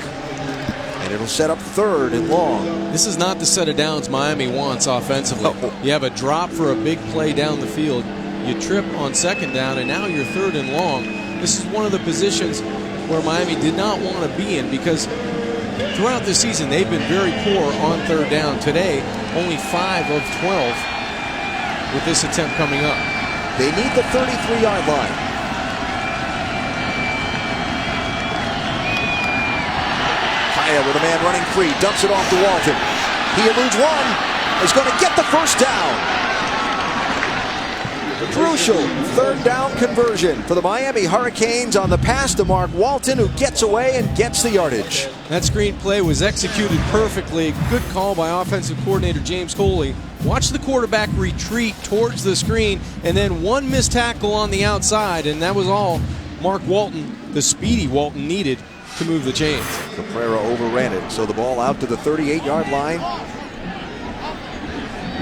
And it'll set up 3rd and long. This is not the set of downs Miami wants offensively. You have a drop for a big play down the field. You trip on 2nd down, and now you're 3rd and long. This is one of the positions where Miami did not want to be in, because throughout the season they've been very poor on 3rd down. Today, only 5 of 12 with this attempt coming up. They need the 33-yard line. Kaya with a man running free, dumps it off to Walton. He eludes one, is going to get the first down. Crucial 3rd down conversion for the Miami Hurricanes on the pass to Mark Walton, who gets away and gets the yardage. That screen play was executed perfectly. Good call by offensive coordinator James Coley. Watch the quarterback retreat towards the screen, and then one missed tackle on the outside, and that was all Mark Walton, the speedy Walton, needed to move the chains. Caprera overran it, so the ball out to the 38-yard line.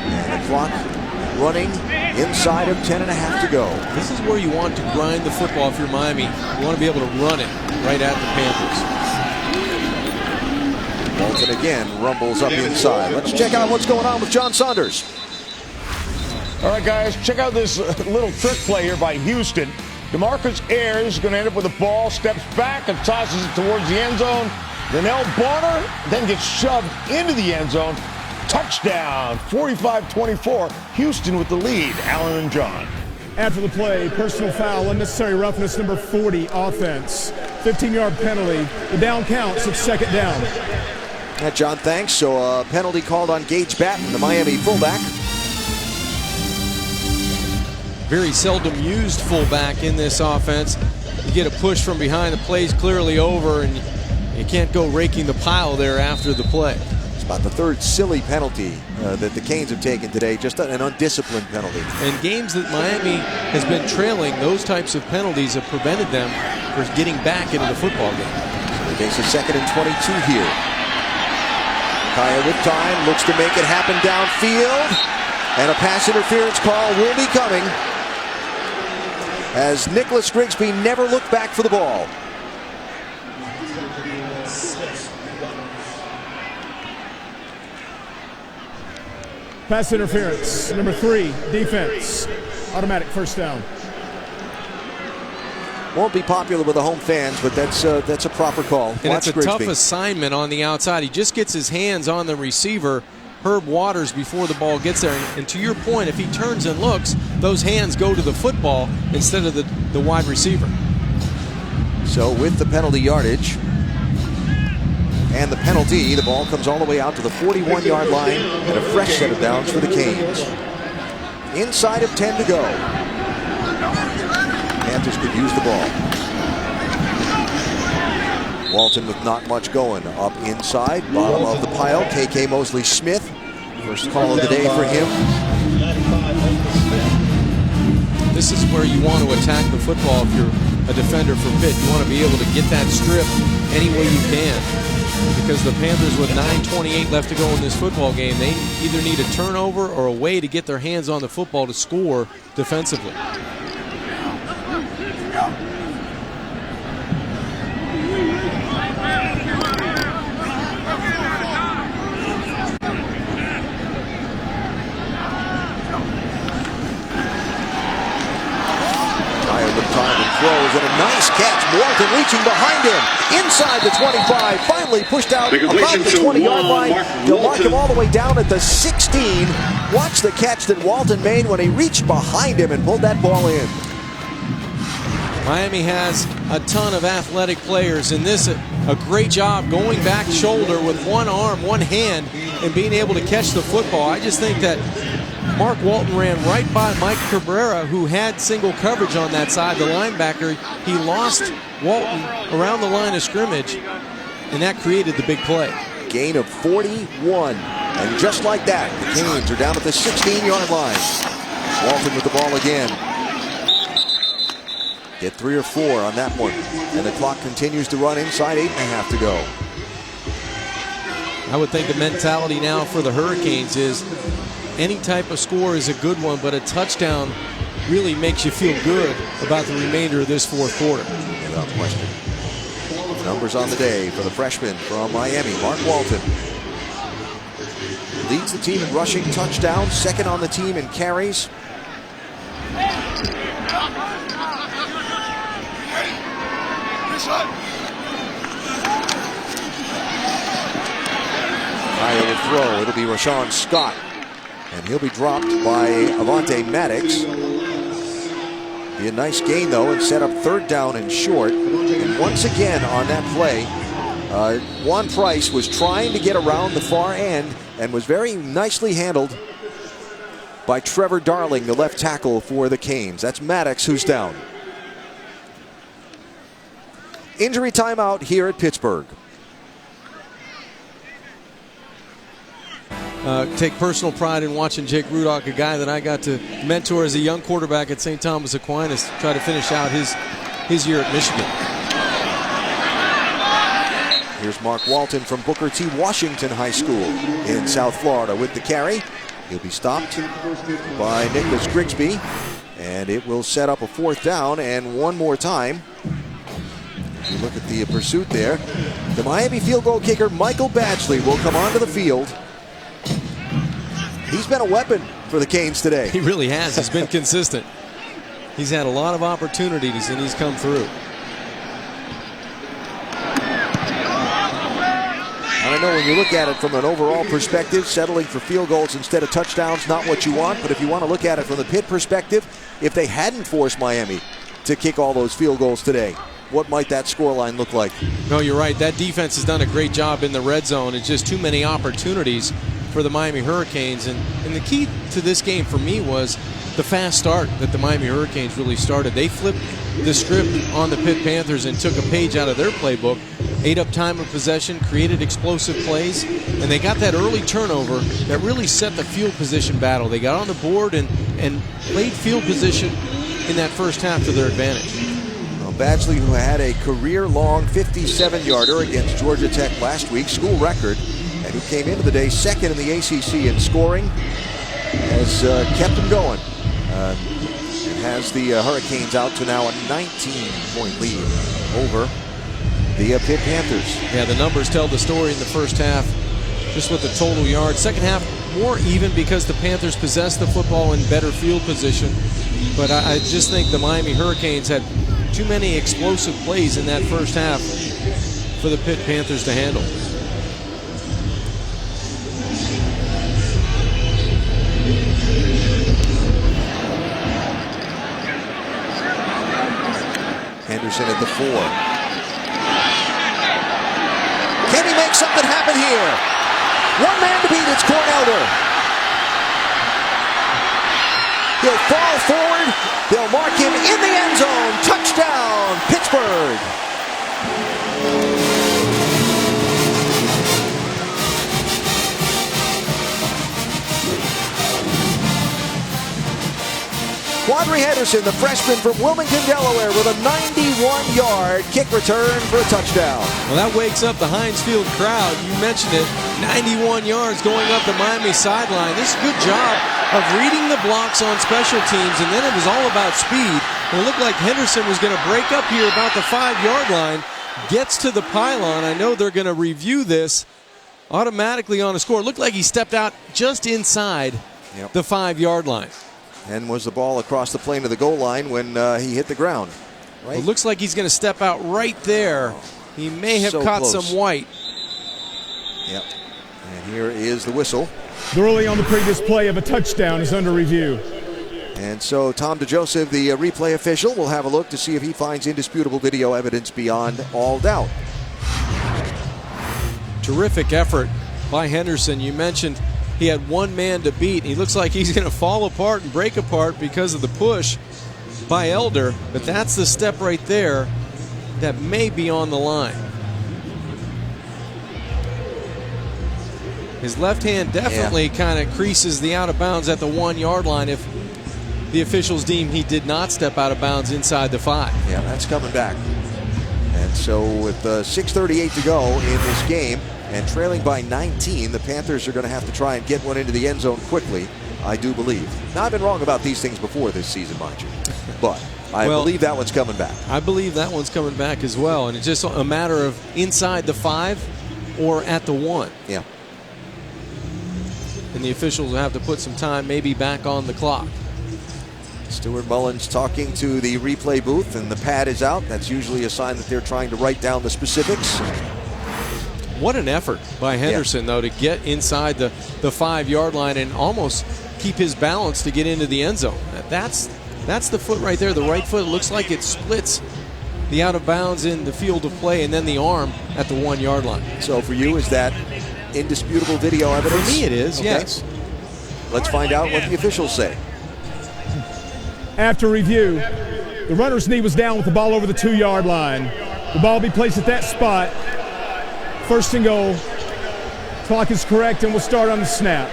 And the clock running inside of 10.5 to go. This is where you want to grind the football if you're Miami. You want to be able to run it right at the Panthers. Walton again rumbles up inside. Let's check out what's going on with John Saunders. All right, guys, check out this little trick play here by Houston. DeMarcus Ayers is going to end up with the ball, steps back and tosses it towards the end zone. Linnell Bonner then gets shoved into the end zone. Touchdown, 45-24. Houston with the lead. Allen and John. After the play, personal foul, unnecessary roughness, number 40, offense. 15-yard penalty. The down counts. It's 2nd down. Yeah, John, thanks. So a penalty called on Gage Batten, the Miami fullback. Very seldom used fullback in this offense. You get a push from behind, the play's clearly over, and you can't go raking the pile there after the play. It's about the 3rd silly penalty that the Canes have taken today, just an undisciplined penalty. In games that Miami has been trailing, those types of penalties have prevented them from getting back into the football game. So they face a 2nd and 22 here. Kaya with time, looks to make it happen downfield, and a pass interference call will be coming, as Nicholas Grigsby never looked back for the ball. Pass interference, number 3, defense. Automatic 1st down. Won't be popular with the home fans, but that's a proper call. And it's a tough assignment on the outside. He just gets his hands on the receiver, Herb Waters, before the ball gets there. And to your point, if he turns and looks, those hands go to the football instead of the wide receiver. So with the penalty yardage and the penalty, the ball comes all the way out to the 41-yard line, and a fresh set of downs for the Canes. Inside of 10 to go. Panthers could use the ball. Walton with not much going. Up inside, bottom of the pile, KK Mosley Smith. First call of the day for him. This is where you want to attack the football if you're a defender for Pitt. You want to be able to get that strip any way you can, because the Panthers, with 9:28 left to go in this football game, they either need a turnover or a way to get their hands on the football to score defensively. Throws and a nice catch. Walton reaching behind him inside the 25. Finally pushed out about the 20-yard line. They'll mark him all the way down at the 16. Watch the catch that Walton made when he reached behind him and pulled that ball in. Miami has a ton of athletic players, and this a great job going back shoulder with one arm, one hand, and being able to catch the football. I just think that Mark Walton ran right by Mike Cabrera, who had single coverage on that side, the linebacker. He lost Walton around the line of scrimmage, and that created the big play. Gain of 41. And just like that, the Canes are down at the 16-yard line. Walton with the ball again. Get 3 or 4 on that one. And the clock continues to run inside 8.5 to go. I would think the mentality now for the Hurricanes is any type of score is a good one, but a touchdown really makes you feel good about the remainder of this fourth quarter. Without question. Numbers on the day for the freshman from Miami, Mark Walton. Leads the team in rushing touchdowns, second on the team in carries. High will throw. It'll be Rashawn Scott. And he'll be dropped by Avante Maddox. Be a nice gain, though, and set up third down and short. And once again on that play, Juan Price was trying to get around the far end and was very nicely handled by Trevor Darling, the left tackle for the Canes. That's Maddox who's down. Injury timeout here at Pittsburgh. Take personal pride in watching Jake Rudock, a guy that I got to mentor as a young quarterback at St. Thomas Aquinas, try to finish out his year at Michigan. Here's Mark Walton from Booker T. Washington High School in South Florida with the carry. He'll be stopped by Nicholas Grigsby, and it will set up a fourth down. And one more time, you look at the pursuit there. The Miami field goal kicker Michael Badgley will come onto the field. He's been a weapon for the Canes today. He really has. He's been consistent. He's had a lot of opportunities, and he's come through. I don't know, when you look at it from an overall perspective, settling for field goals instead of touchdowns, not what you want. But if you want to look at it from the Pitt perspective, if they hadn't forced Miami to kick all those field goals today, what might that scoreline look like? No, you're right. That defense has done a great job in the red zone. It's just too many opportunities for the Miami Hurricanes. And the key to this game for me was the fast start that the Miami Hurricanes really started. They flipped the script on the Pitt Panthers and took a page out of their playbook, ate up time of possession, created explosive plays, and they got that early turnover that really set the field position battle. They got on the board and played field position in that first half to their advantage. Well, Badgley, who had a career-long 57-yarder against Georgia Tech last week, school record, and who came into the day second in the ACC in scoring, has kept him going. And has the Hurricanes out to now a 19-point lead over the Pitt Panthers. Yeah, the numbers tell the story in the first half, just with the total yards. Second half, more even because the Panthers possessed the football in better field position. But I just think the Miami Hurricanes had too many explosive plays in that first half for the Pitt Panthers to handle. Henderson at the 4. Can he make something happen here? One man to beat, it's Cornelder. He'll fall forward. They'll mark him in the end zone. Touchdown, Pittsburgh. Quadri Henderson, the freshman from Wilmington, Delaware, with a 91-yard kick return for a touchdown. Well, that wakes up the Heinz Field crowd. You mentioned it, 91 yards going up the Miami sideline. This is a good job of reading the blocks on special teams, and then it was all about speed. And it looked like Henderson was going to break up here about the 5-yard line, gets to the pylon. I know they're going to review this automatically on a score. It looked like he stepped out just inside the 5-yard line. And was the ball across the plane of the goal line when he hit the ground. Right? It looks like he's going to step out right there. He may have caught some white. Yep. And here is the whistle. The ruling on the previous play of a touchdown is under review. And so Tom DeJoseph, the replay official, will have a look to see if he finds indisputable video evidence beyond all doubt. Terrific effort by Henderson. You mentioned he had one man to beat. He looks like he's going to fall apart and break apart because of the push by Elder, but that's the step right there that may be on the line. His left hand definitely kind of creases the out of bounds at the 1 yard line if the officials deem he did not step out of bounds inside the 5. Yeah, that's coming back. And so with 6:38 to go in this game and trailing by 19, the Panthers are going to have to try and get one into the end zone quickly, I do believe. Now, I've been wrong about these things before this season, mind you. But I believe that one's coming back. I believe that one's coming back as well. And it's just a matter of inside the 5 or at the 1. Yeah. And the officials will have to put some time maybe back on the clock. Stuart Mullins talking to the replay booth, and the pad is out. That's usually a sign that they're trying to write down the specifics. What an effort by Henderson, though, to get inside the 5 yard line and almost keep his balance to get into the end zone. That's the foot right there, the right foot. It looks like it splits the out of bounds in the field of play and then the arm at the 1 yard line. So for you, is that indisputable video evidence? For me it is, okay. yes. Let's find out what the officials say. After review, the runner's knee was down with the ball over the 2 yard line. The ball will be placed at that spot. First and goal. Clock is correct and we'll start on the snap.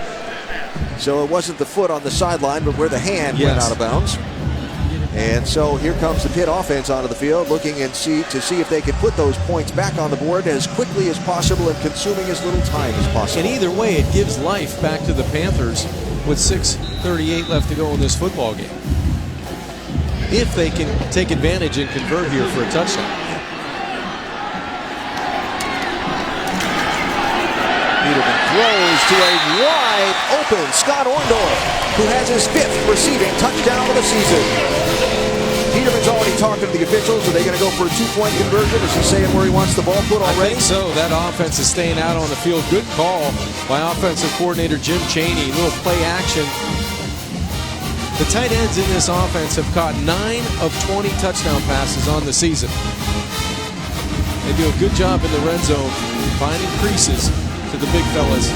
So it wasn't the foot on the sideline, but where the hand went out of bounds. And so here comes the Pitt offense onto the field, looking to see if they can put those points back on the board as quickly as possible and consuming as little time as possible. And either way, it gives life back to the Panthers with 6:38 left to go in this football game. If they can take advantage and convert here for a touchdown. Peterman throws to a wide open Scott Orndorff, who has his 5th receiving touchdown of the season. Peterman's already talking to the officials. Are they going to go for a 2-point conversion? Is he saying where he wants the ball put already? I think so. That offense is staying out on the field. Good call by offensive coordinator Jim Chaney. Little play action. The tight ends in this offense have caught 9 of 20 touchdown passes on the season. They do a good job in the red zone, finding creases to the big fellas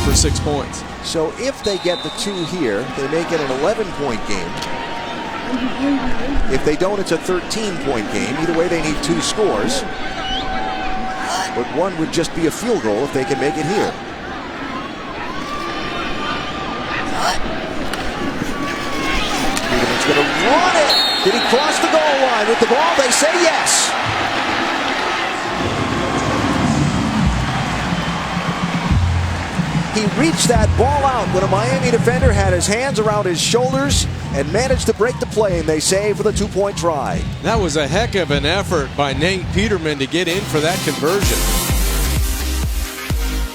for 6 points. So if they get the 2 here, they make it an 11-point game. If they don't, it's a 13-point game. Either way, they need 2 scores. But one would just be a field goal if they can make it here. Peterman's going to run it. Did he cross the goal line with the ball? They say yes. He reached that ball out when a Miami defender had his hands around his shoulders and managed to break the play, and they say for the 2-point try. That was a heck of an effort by Nate Peterman to get in for that conversion.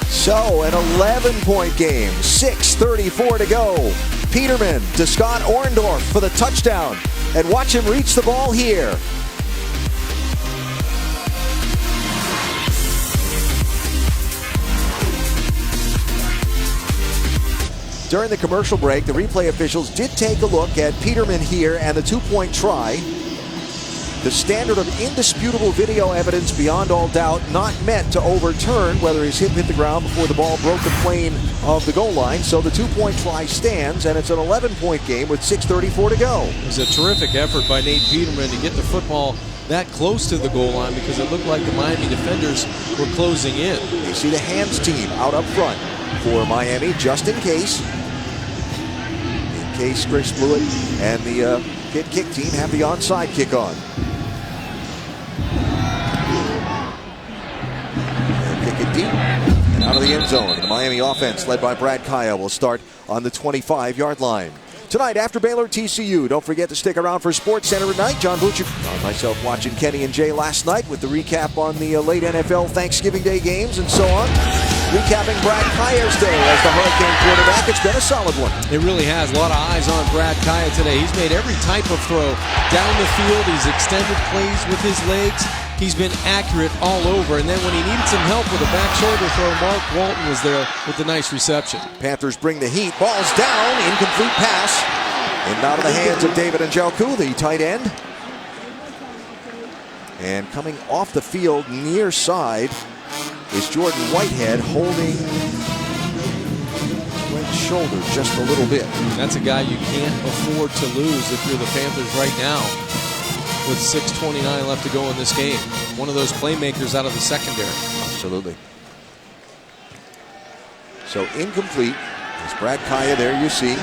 So an 11-point game, 6:34 to go. Peterman to Scott Orndorff for the touchdown, and watch him reach the ball here. During the commercial break, the replay officials did take a look at Peterman here and the 2-point try. The standard of indisputable video evidence beyond all doubt not met to overturn whether his hip hit the ground before the ball broke the plane of the goal line. So the 2-point try stands, and it's an 11-point game with 6:34 to go. It was a terrific effort by Nate Peterman to get the football that close to the goal line because it looked like the Miami defenders were closing in. You see the hands team out up front for Miami, just in case. In case Chris Blewett and the Pitt kick team have the onside kick on. They'll kick it deep and out of the end zone. The Miami offense, led by Brad Kaya, will start on the 25-yard line. Tonight, after Baylor TCU, don't forget to stick around for Sports Center at night. John Bucci and myself watching Kenny and Jay last night with the recap on the late NFL Thanksgiving Day games and so on. Recapping Brad Kaya's day as the Hurricane quarterback. It's been a solid one. It really has. A lot of eyes on Brad Kaya today. He's made every type of throw down the field. He's extended plays with his legs. He's been accurate all over. And then when he needed some help with a back shoulder throw, Mark Walton was there with the nice reception. Panthers bring the heat. Ball's down. Incomplete pass. And out of the hands of David Njoku, the tight end. And coming off the field near side is Jordan Whitehead, holding right shoulder just a little bit. That's a guy you can't afford to lose if you're the Panthers right now with 6:29 left to go in this game. One of those playmakers out of the secondary. Absolutely. So incomplete. There's Brad Kaya there, you see.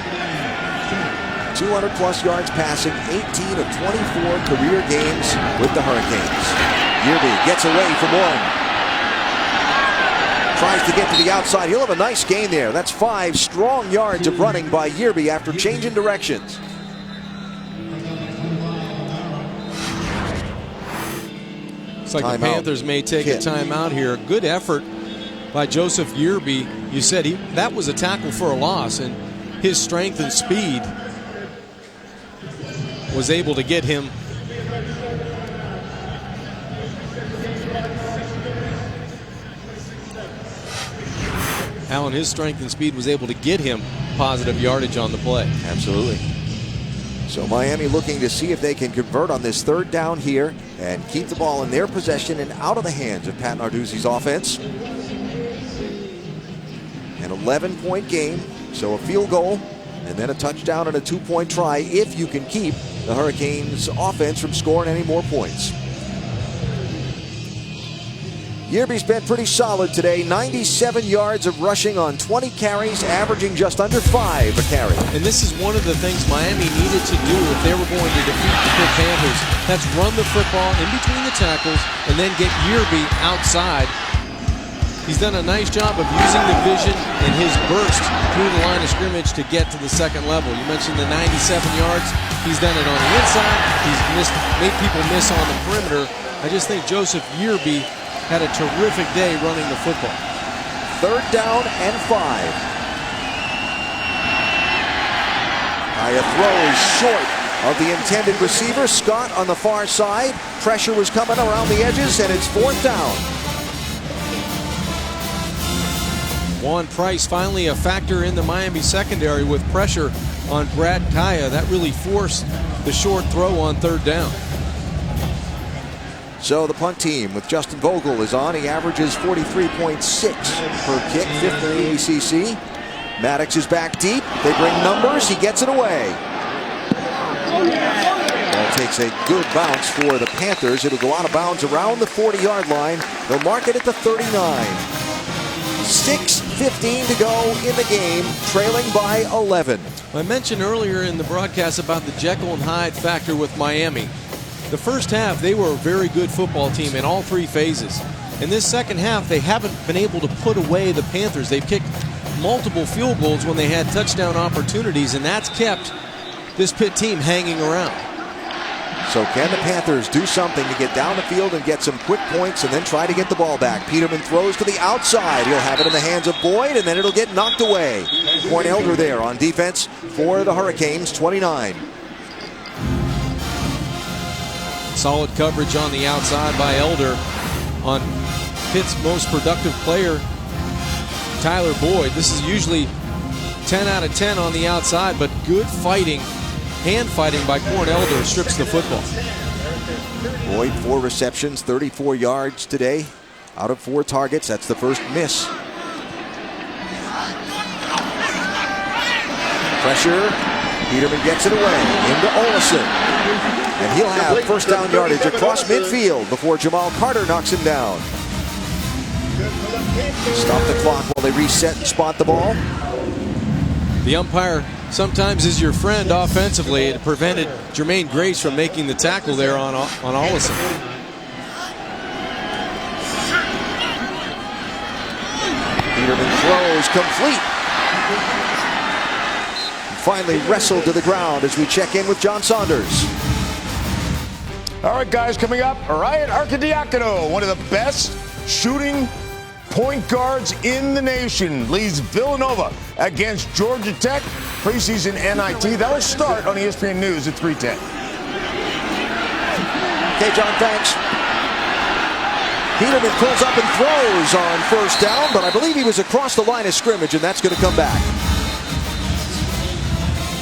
200 plus yards passing, 18 of 24 career games with the Hurricanes. Yearby gets away from one. Tries to get to the outside. He'll have a nice gain there. That's 5 strong yards of running by Yearby after changing directions. It's like the Panthers may take a timeout here. Good effort by Joseph Yearby. You said that was a tackle for a loss, and his strength and speed was able to get him. Allen, his strength and speed was able to get him positive yardage on the play. Absolutely. So Miami looking to see if they can convert on this 3rd down here and keep the ball in their possession and out of the hands of Pat Narduzzi's offense. An 11-point game, so a field goal and then a touchdown and a 2-point try if you can keep the Hurricanes offense from scoring any more points. Yearby's been pretty solid today. 97 yards of rushing on 20 carries, averaging just under 5 a carry. And this is one of the things Miami needed to do if they were going to defeat the Pitt Panthers. That's run the football in between the tackles and then get Yearby outside. He's done a nice job of using the vision and his burst through the line of scrimmage to get to the second level. You mentioned the 97 yards. He's done it on the inside. He's made people miss on the perimeter. I just think Joseph Yearby had a terrific day running the football. 3rd down and 5. Kaya throws short of the intended receiver. Scott on the far side. Pressure was coming around the edges, and it's 4th down. Juan Price finally a factor in the Miami secondary with pressure on Brad Kaya. That really forced the short throw on 3rd down. So the punt team with Justin Vogel is on. He averages 43.6 per kick, 5th in the ACC. Maddox is back deep. They bring numbers. He gets it away. That takes a good bounce for the Panthers. It'll go out of bounds around the 40-yard line. They'll mark it at the 39. 6:15 to go in the game, trailing by 11. I mentioned earlier in the broadcast about the Jekyll and Hyde factor with Miami. The first half, they were a very good football team in all 3 phases. In this second half, they haven't been able to put away the Panthers. They've kicked multiple field goals when they had touchdown opportunities, and that's kept this Pitt team hanging around. So can the Panthers do something to get down the field and get some quick points and then try to get the ball back? Peterman throws to the outside. He'll have it in the hands of Boyd, and then it'll get knocked away. Corn Elder there on defense for the Hurricanes, 29. Solid coverage on the outside by Elder on Pitt's most productive player, Tyler Boyd. This is usually 10 out of 10 on the outside, but good fighting, hand fighting by Corn Elder strips the football. Boyd, 4 receptions, 34 yards today. Out of 4 targets, that's the first miss. Pressure. Peterman gets it away into Olesen. And he'll have 1st down yardage across midfield before Jamal Carter knocks him down. Stop the clock while they reset and spot the ball. The umpire sometimes is your friend offensively. It prevented Jermaine Grace from making the tackle there on Olesen. Peterman throws complete. Finally wrestled to the ground as we check in with John Saunders. All right, guys, coming up, Ryan Arcidiacono, one of the best shooting point guards in the nation, leads Villanova against Georgia Tech. Preseason NIT. That'll start on ESPN News at 3:10. Okay, John, thanks. Peterman pulls up and throws on 1st down, but I believe he was across the line of scrimmage, and that's going to come back.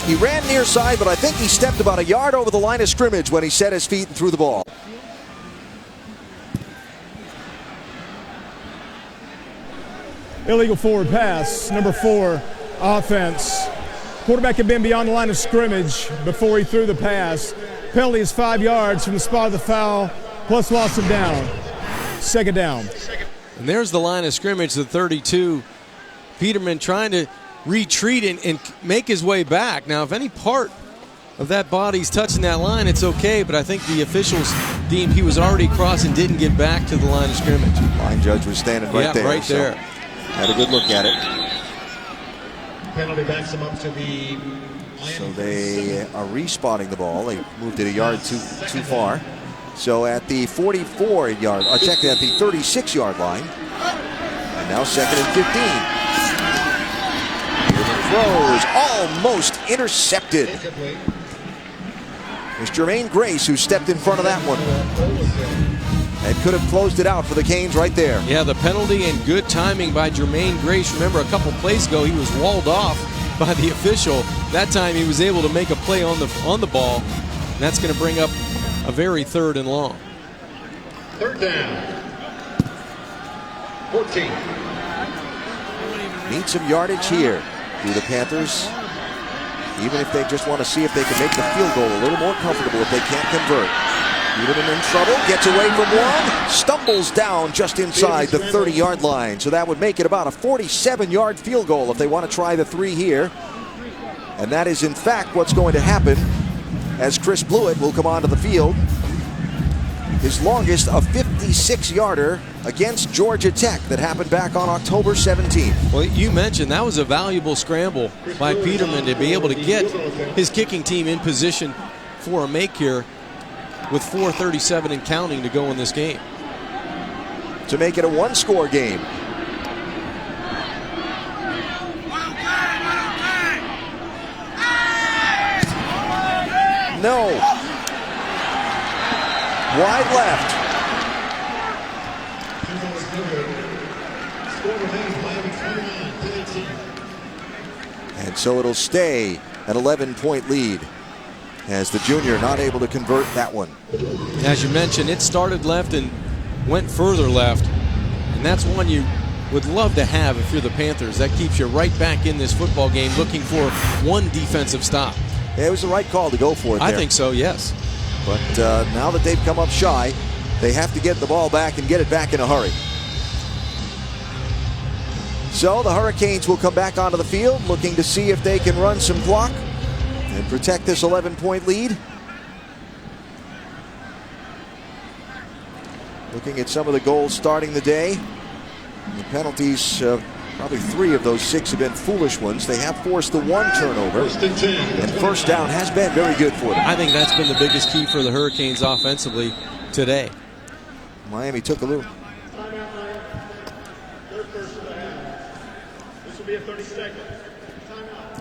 He ran near side, but I think he stepped about a yard over the line of scrimmage when he set his feet and threw the ball. Illegal forward pass, number 4, offense. Quarterback had been beyond the line of scrimmage before he threw the pass. Penalty is 5 yards from the spot of the foul, plus loss of down. 2nd down. And there's the line of scrimmage, the 32. Peterman trying to retreat and make his way back. Now, if any part of that body's touching that line, it's okay, but I think the officials deemed he was already across and didn't get back to the line of scrimmage. Line judge was standing right there. Right there. So had a good look at it. Penalty backs him up to the. So they are respotting the ball. They moved it a yard too far. So at the 44-yard, check at the 36-yard line. And now 2nd and 15. Throws almost intercepted. It's Jermaine Grace who stepped in front of that one. And could have closed it out for the Canes right there. Yeah, the penalty and good timing by Jermaine Grace. Remember, a couple plays ago, he was walled off by the official. That time he was able to make a play on the ball. And that's going to bring up a very 3rd and long. 3rd down. 14. Need some yardage here. Do the Panthers, even if they just want to see if they can make the field goal a little more comfortable if they can't convert. Peterman in trouble, gets away from one, stumbles down just inside the 30-yard line. So that would make it about a 47-yard field goal if they want to try the 3 here. And that is, in fact, what's going to happen as Chris Blewett will come onto the field. His longest, a 56-yarder against Georgia Tech that happened back on October 17th. Well, you mentioned that was a valuable scramble by Peterman to be able to get his kicking team in position for a make here with 4:37 and counting to go in this game. To make it a 1-score game. No. Wide left. And so it'll stay an 11-point lead as the junior not able to convert that one. As you mentioned, it started left and went further left. And that's one you would love to have if you're the Panthers. That keeps you right back in this football game looking for one defensive stop. Yeah, it was the right call to go for it there. I think so, yes. But now that they've come up shy, they have to get the ball back and get it back in a hurry. So the Hurricanes will come back onto the field looking to see if they can run some clock and protect this 11-point lead. Looking at some of the goals starting the day. The penalties, probably 3 of those 6 have been foolish ones. They have forced the 1 turnover. And first down has been very good for them. I think that's been the biggest key for the Hurricanes offensively today. Miami took a little.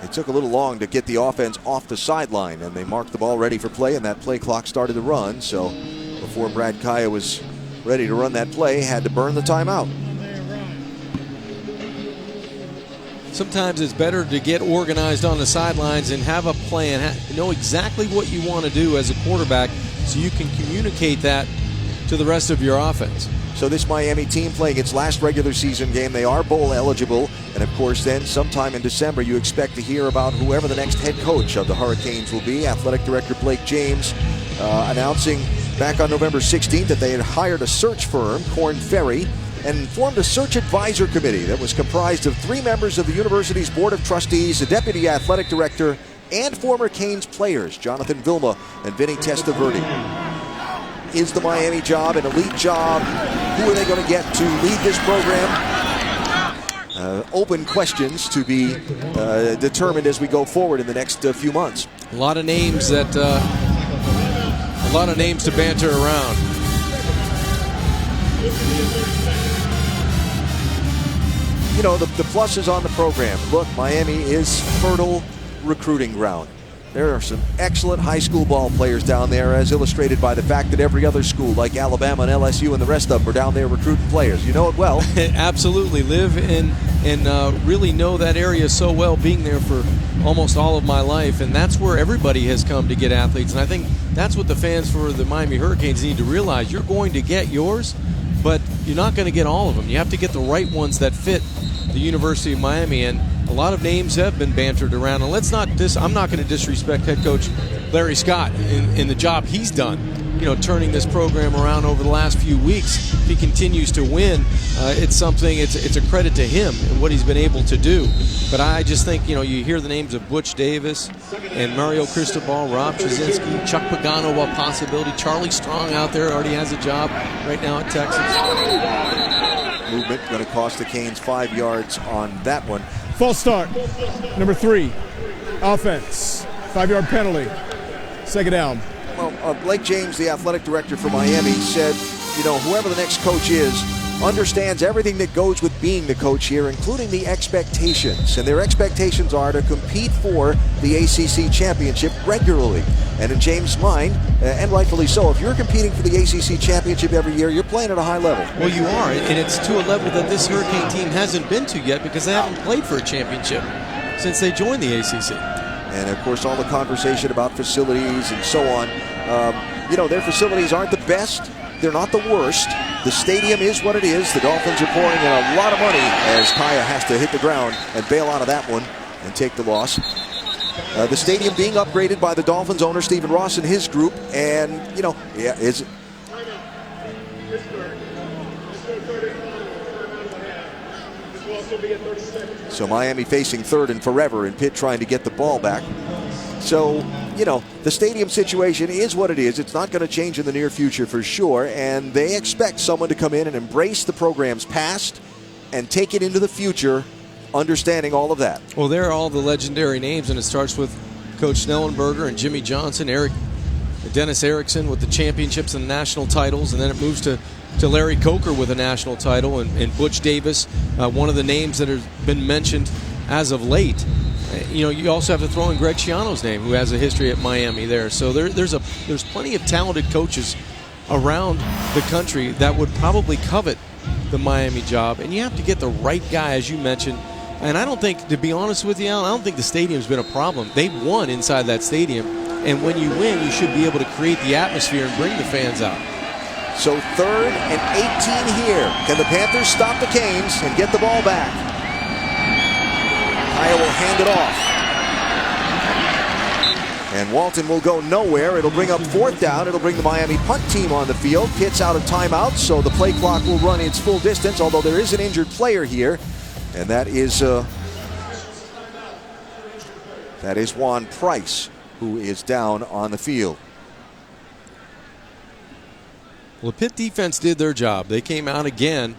It took a little long to get the offense off the sideline, and they marked the ball ready for play, and that play clock started to run. So before Brad Kaya was ready to run that play, had to burn the timeout. Sometimes it's better to get organized on the sidelines and have a plan, know exactly what you want to do as a quarterback so you can communicate that to the rest of your offense. So this Miami team playing its last regular season game, they are bowl eligible. And of course then sometime in December you expect to hear about whoever the next head coach of the Hurricanes will be. Athletic Director Blake James announcing back on November 16th that they had hired a search firm, Korn Ferry, and formed a search advisor committee that was comprised of 3 members of the university's board of trustees, a deputy athletic director, and former Canes players, Jonathan Vilma and Vinny Testaverde. Is the Miami job an elite job? Who are they going to get to lead this program? Open questions to be determined as we go forward in the next few months. A lot of names to banter around. You know, the pluses on the program. Look, Miami is fertile recruiting ground. There are some excellent high school ball players down there, as illustrated by the fact that every other school, like Alabama and LSU and the rest of them, are down there recruiting players. You know it well. Absolutely. Live in and really know that area so well, being there for almost all of my life. And that's where everybody has come to get athletes. And I think that's what the fans for the Miami Hurricanes need to realize. You're going to get yours, but you're not going to get all of them. You have to get the right ones that fit the University of Miami. And a lot of names have been bantered around. And I'm not going to disrespect head coach Larry Scott in the job he's done, turning this program around over the last few weeks. If he continues to win, it's a credit to him and what he's been able to do. But I just think, you hear the names of Butch Davis and Mario Cristobal, Rob Trzynski, Chuck Pagano, a possibility. Charlie Strong out there already has a job right now at Texas. Movement going to cost the Canes 5 yards on that one. False start. Number 3, offense. 5-yard penalty. Second down. Well, Blake James, the athletic director for Miami, said, whoever the next coach is, understands everything that goes with being the coach here, including the expectations. And their expectations are to compete for the ACC championship regularly. And in James' mind, and rightfully so, if you're competing for the ACC championship every year, you're playing at a high level. Well, you are, and it's to a level that this Hurricane team hasn't been to yet because they haven't played for a championship since they joined the ACC. And, of course, all the conversation about facilities and so on. Their facilities aren't the best. They're not the worst. The stadium is what it is. The Dolphins are pouring in a lot of money as Kaya has to hit the ground and bail out of that one and take the loss. The stadium being upgraded by the Dolphins owner, Stephen Ross, and his group. And, so Miami facing 3rd and forever, and Pitt trying to get the ball back. So, the stadium situation is what it is. It's not going to change in the near future for sure, and they expect someone to come in and embrace the program's past and take it into the future, understanding all of that. Well, there are all the legendary names, and it starts with Coach Snellenberger and Jimmy Johnson, Dennis Erickson with the championships and the national titles, and then it moves to Larry Coker with a national title, and Butch Davis, one of the names that has been mentioned as of late. You also have to throw in Greg Schiano's name, who has a history at Miami there. So there's plenty of talented coaches around the country that would probably covet the Miami job, and you have to get the right guy, as you mentioned. And I don't think, to be honest with you, Alan, I don't think the stadium's been a problem. They've won inside that stadium, and when you win, you should be able to create the atmosphere and bring the fans out. So 3rd and 18 here. Can the Panthers stop the Canes and get the ball back? Kaya will hand it off. And Walton will go nowhere. It'll bring up 4th down. It'll bring the Miami punt team on the field. Pitt's out of timeout, so the play clock will run its full distance, although there is an injured player here, and that is Juan Price, who is down on the field. Well, the Pitt defense did their job. They came out again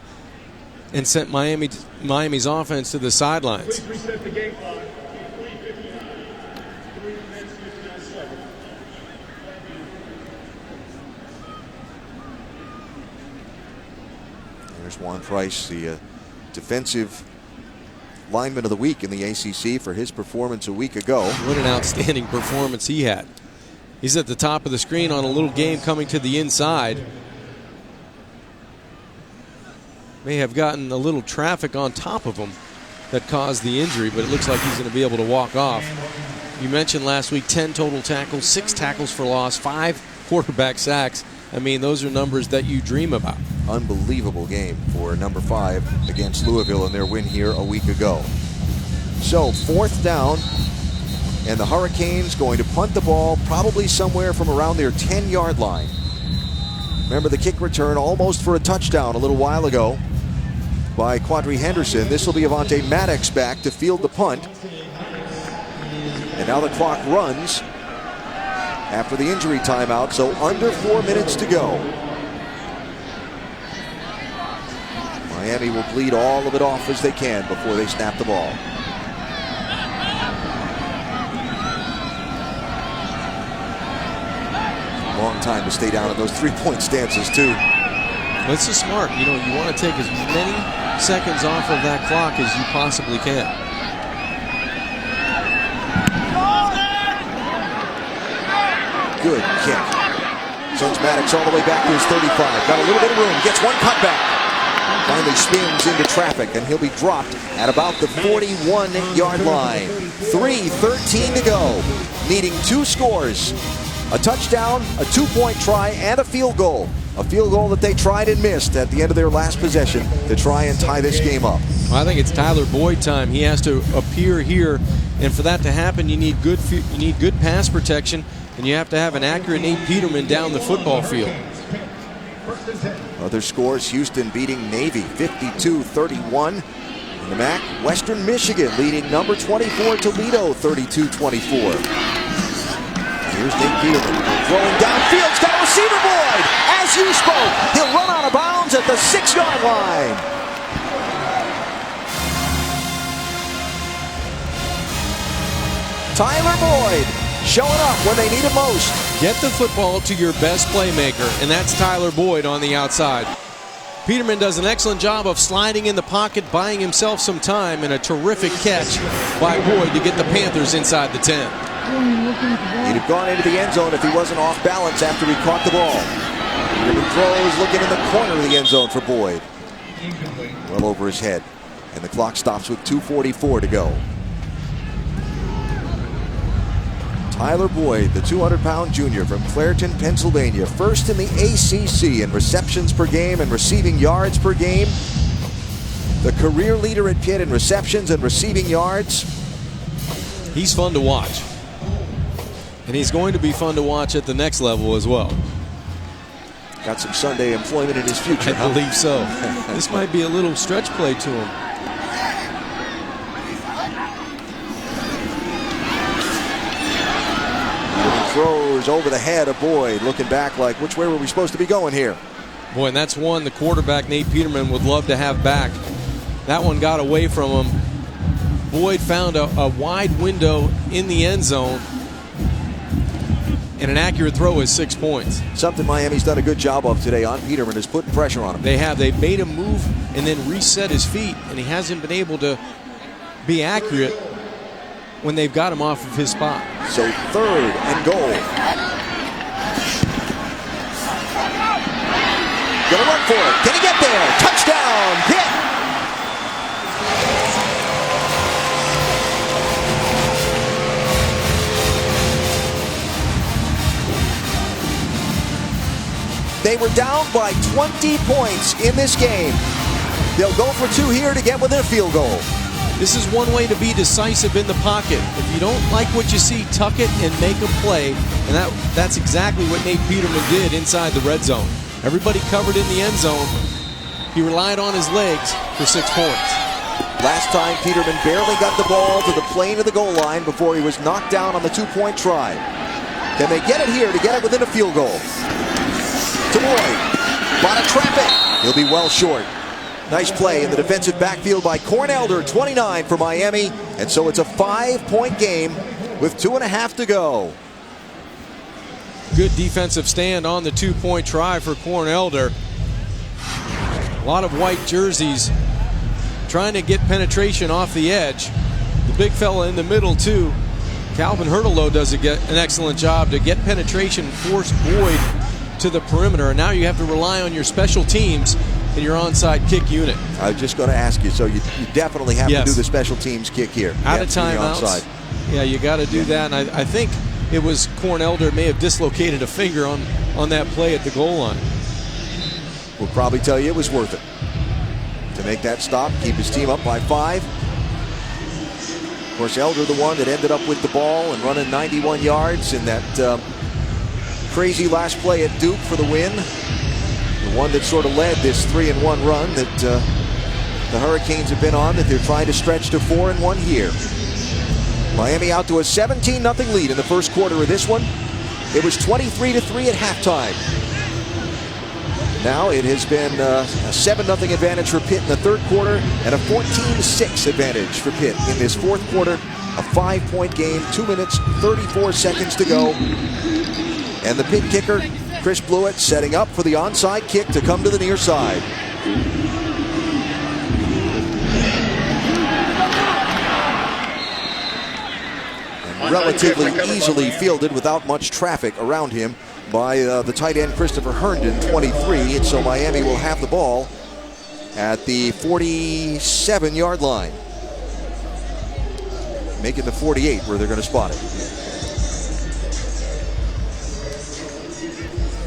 and sent Miami's offense to the sidelines. There's Juan Price, the defensive lineman of the week in the ACC for his performance a week ago. What an outstanding performance he had. He's at the top of the screen on a little game coming to the inside. May have gotten a little traffic on top of him that caused the injury, but it looks like he's going to be able to walk off. You mentioned last week 10 total tackles, 6 tackles for loss, 5 quarterback sacks. I mean, those are numbers that you dream about. Unbelievable game for number 5 against Louisville in their win here a week ago. So 4th down, and the Hurricanes going to punt the ball probably somewhere from around their 10-yard line. Remember the kick return almost for a touchdown a little while ago by Quadri Henderson. This will be Avante Maddox back to field the punt. And now the clock runs after the injury timeout, so under 4 minutes to go. Miami will bleed all of it off as they can before they snap the ball. Long time to stay down in those 3-point stances, too. This is smart. You want to take as many seconds off of that clock as you possibly can. Good kick. Sends Maddox all the way back to his 35. Got a little bit of room. Gets one cutback. Finally spins into traffic, and he'll be dropped at about the 41-yard line. 3:13 to go. Needing 2 scores. A touchdown, a 2-point try, and a field goal. A field goal that they tried and missed at the end of their last possession to try and tie this game up. Well, I think it's Tyler Boyd time. He has to appear here, and for that to happen, you need good pass protection, and you have to have an accurate Nate Peterman down the football field. Other scores: Houston beating Navy 52-31. In the MAC, Western Michigan leading number 24 Toledo 32-24. Here's Nate Peterman throwing downfield. He's got a receiver, Boyd. As you spoke, he'll run out of bounds at the 6-yard line. Tyler Boyd showing up when they need him most. Get the football to your best playmaker, and that's Tyler Boyd on the outside. Peterman does an excellent job of sliding in the pocket, buying himself some time, and a terrific catch by Boyd to get the Panthers inside the 10. He'd have gone into the end zone if he wasn't off balance after he caught the ball. Peterman throws, looking in the corner of the end zone for Boyd. Well over his head, and the clock stops with 2:44 to go. Tyler Boyd, the 200-pound junior from Clairton, Pennsylvania, first in the ACC in receptions per game and receiving yards per game. The career leader at Pitt in receptions and receiving yards. He's fun to watch. And he's going to be fun to watch at the next level as well. Got some Sunday employment in his future. I believe so. This might be a little stretch play to him. Throws over the head of Boyd, looking back like, which way were we supposed to be going here? Boy, and that's one the quarterback, Nate Peterman, would love to have back. That one got away from him. Boyd found a wide window in the end zone, and an accurate throw is 6 points. Something Miami's done a good job of today on Peterman is putting pressure on him. They have. They've made him move and then reset his feet, and he hasn't been able to be accurate when they've got him off of his spot. So 3rd and goal. Gonna run for it. Can he get there? Touchdown, Pitt! They were down by 20 points in this game. They'll go for 2 here to get within a field goal. This is one way to be decisive in the pocket. If you don't like what you see, tuck it and make a play. And that's exactly what Nate Peterman did inside the red zone. Everybody covered in the end zone. He relied on his legs for 6 points. Last time, Peterman barely got the ball to the plane of the goal line before he was knocked down on the 2-point try. Can they get it here to get it within a field goal? To Boyd. Bought a traffic. He'll be well short. Nice play in the defensive backfield by Cornelder, 29 for Miami. And so it's a 5-point game with 2.5 to go. Good defensive stand on the 2-point try for Cornelder. A lot of white jerseys trying to get penetration off the edge. The big fella in the middle, too. Calvin Hurtlow does an excellent job to get penetration, force Boyd to the perimeter. And now you have to rely on your special teams in your onside kick unit. I was just going to ask you, so you definitely have to do the special teams kick here. Out of timeouts. Yeah, you got to do that. And I think it was Cornelder may have dislocated a finger on that play at the goal line. We'll probably tell you it was worth it to make that stop, keep his team up by 5. Of course, Elder the one that ended up with the ball and running 91 yards in that crazy last play at Duke for the win. The one that sort of led this 3-1 run that the Hurricanes have been on, that they're trying to stretch to 4-1 here. Miami out to a 17-0 lead in the first quarter of this one. It was 23-3 at halftime. Now it has been a 7-0 advantage for Pitt in the third quarter and a 14-6 advantage for Pitt in this fourth quarter. A 5-point game, 2 minutes, 34 seconds to go. And the Pitt kicker, Chris Blewett, setting up for the onside kick to come to the near side. And relatively easily fielded without much traffic around him by the tight end Christopher Herndon, 23. And so Miami will have the ball at the 47-yard line. Make it the 48 where they're going to spot it.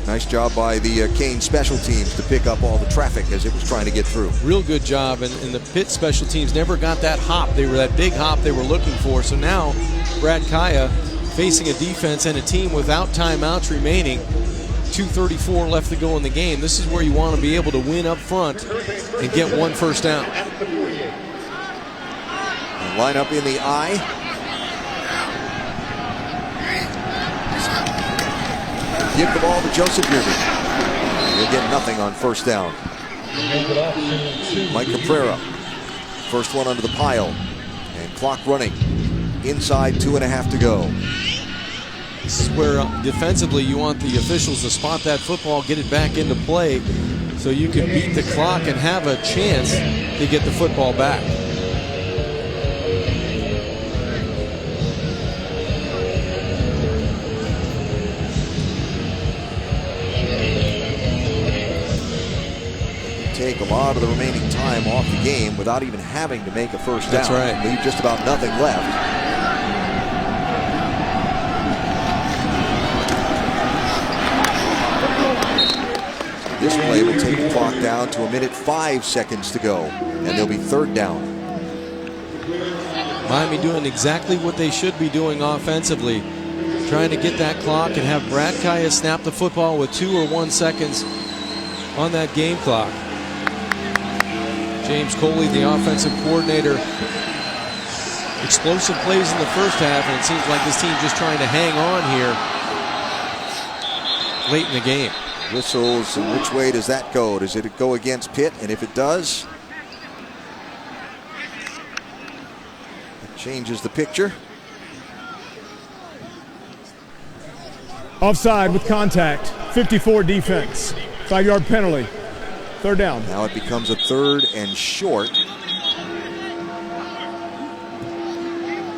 Nice job by the Cane special teams to pick up all the traffic as it was trying to get through. Real good job, and the Pitt special teams never got that hop. They were that big hop they were looking for. So now Brad Kaya facing a defense and a team without timeouts remaining. 2:34 left to go in the game. This is where you want to be able to win up front and get one first down. And line up in the I. Give the ball to Joseph Yerby. He'll get nothing on first down. Mike Caprera. First one under the pile. And clock running. Inside 2.5 to go. This is where defensively you want the officials to spot that football, get it back into play so you can beat the clock and have a chance to get the football back. Take a lot of the remaining time off the game without even having to make a first down. That's right. Leave just about nothing left. This play will take the clock down to 1:05 to go, and they'll be third down. Miami doing exactly what they should be doing offensively, trying to get that clock and have Brad Kaya snap the football with 2 or 1 seconds on that game clock. James Coley, the offensive coordinator, explosive plays in the first half, and it seems like this team just trying to hang on here late in the game. Whistles, and which way does that go? Does it go against Pitt? And if it does, it changes the picture. Offside with contact. 54 defense. 5-yard penalty. Third down. Now it becomes a 3rd and short.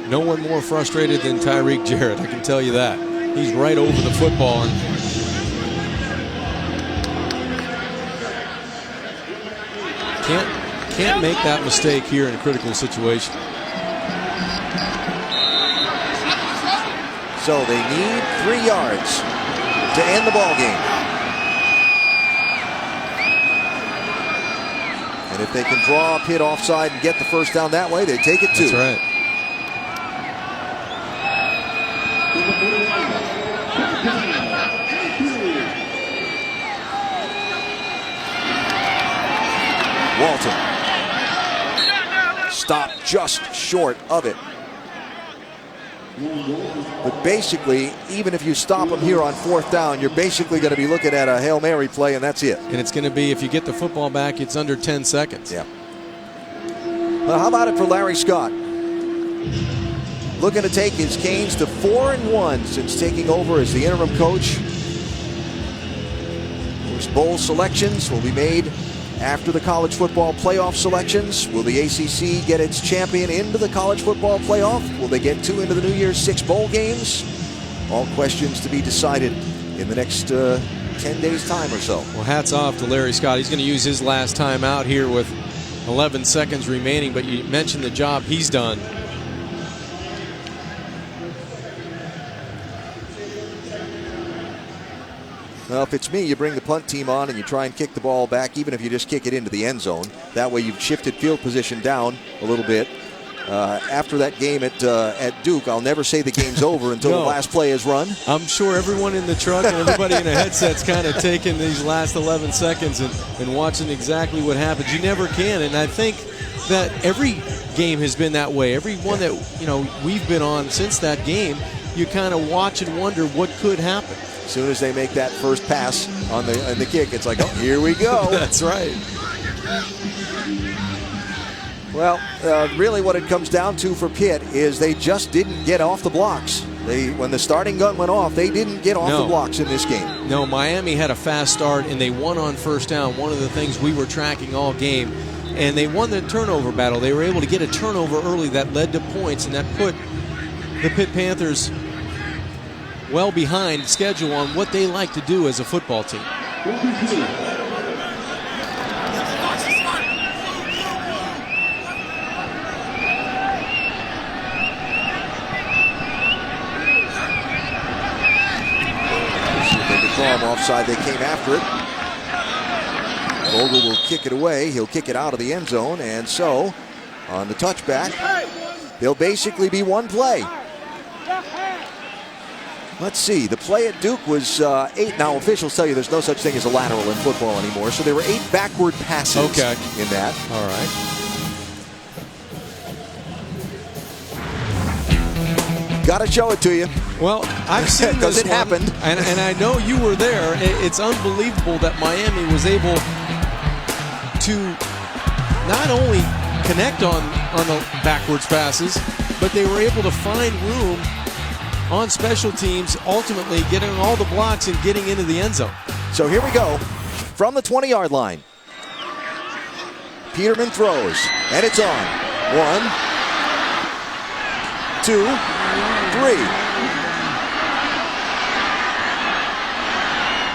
No one more frustrated than Tyreek Jarrett, I can tell you that. He's right over the football. And can't make that mistake here in a critical situation. So they need 3 yards to end the ball game. And if they can draw a Pitt offside and get the first down that way, they take it too. That's right. Walton. Stopped just short of it. But basically, even if you stop them here on 4th down, you're basically going to be looking at a Hail Mary play, and that's it. And it's going to be, if you get the football back, it's under 10 seconds. Yeah. Well, how about it for Larry Scott? Looking to take his Canes to 4-1 since taking over as the interim coach. First bowl selections will be made after the college football playoff selections. Will the ACC get its champion into the college football playoff? Will they get 2 into the New Year's 6 bowl games? All questions to be decided in the next 10 days' time or so. Well, hats off to Larry Scott. He's going to use his last time out here with 11 seconds remaining, but you mentioned the job he's done. Well, if it's me, you bring the punt team on and you try and kick the ball back, even if you just kick it into the end zone. That way you've shifted field position down a little bit. After that game at Duke, I'll never say the game's over until the last play is run. I'm sure everyone in the truck and everybody in a headset's kind of taking these last 11 seconds and watching exactly what happens. You never can, and I think that every game has been that way. Every one that we've been on since that game, you kind of watch and wonder what could happen. As soon as they make that first pass on the kick, it's like, oh, here we go. That's right. Well, really what it comes down to for Pitt is they just didn't get off the blocks. When the starting gun went off, they didn't get off the blocks in this game. No, Miami had a fast start, and they won on first down. One of the things we were tracking all game. And they won the turnover battle. They were able to get a turnover early that led to points, and that put the Pitt Panthers well behind schedule on what they like to do as a football team. side they came after it. Vogel will kick it away. He'll kick it out of the end zone. And so, on the touchback, there'll basically be one play. Let's see. The play at Duke was 8. Now, officials tell you there's no such thing as a lateral in football anymore. So there were 8 backward passes in that. All right. Got to show it to you. Well, I've seen because this it one, happened. and I know you were there. It's unbelievable that Miami was able to not only connect on the backwards passes, but they were able to find room on special teams, ultimately getting all the blocks and getting into the end zone. So here we go from the 20-yard line. Peterman throws, and it's on. 1, 2, 3,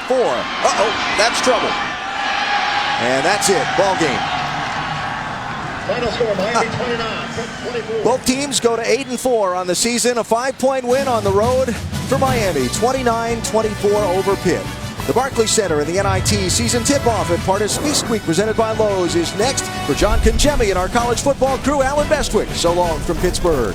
4. Uh-oh, that's trouble. And that's it, ball game. Final score, Miami 29, 24. Both teams go to 8-4 on the season. A 5-point win on the road for Miami, 29-24 over Pitt. The Barclays Center and the NIT season tip-off at Partispeace Week presented by Lowe's is next. For John Congemi and our college football crew, Alan Bestwick. So long from Pittsburgh.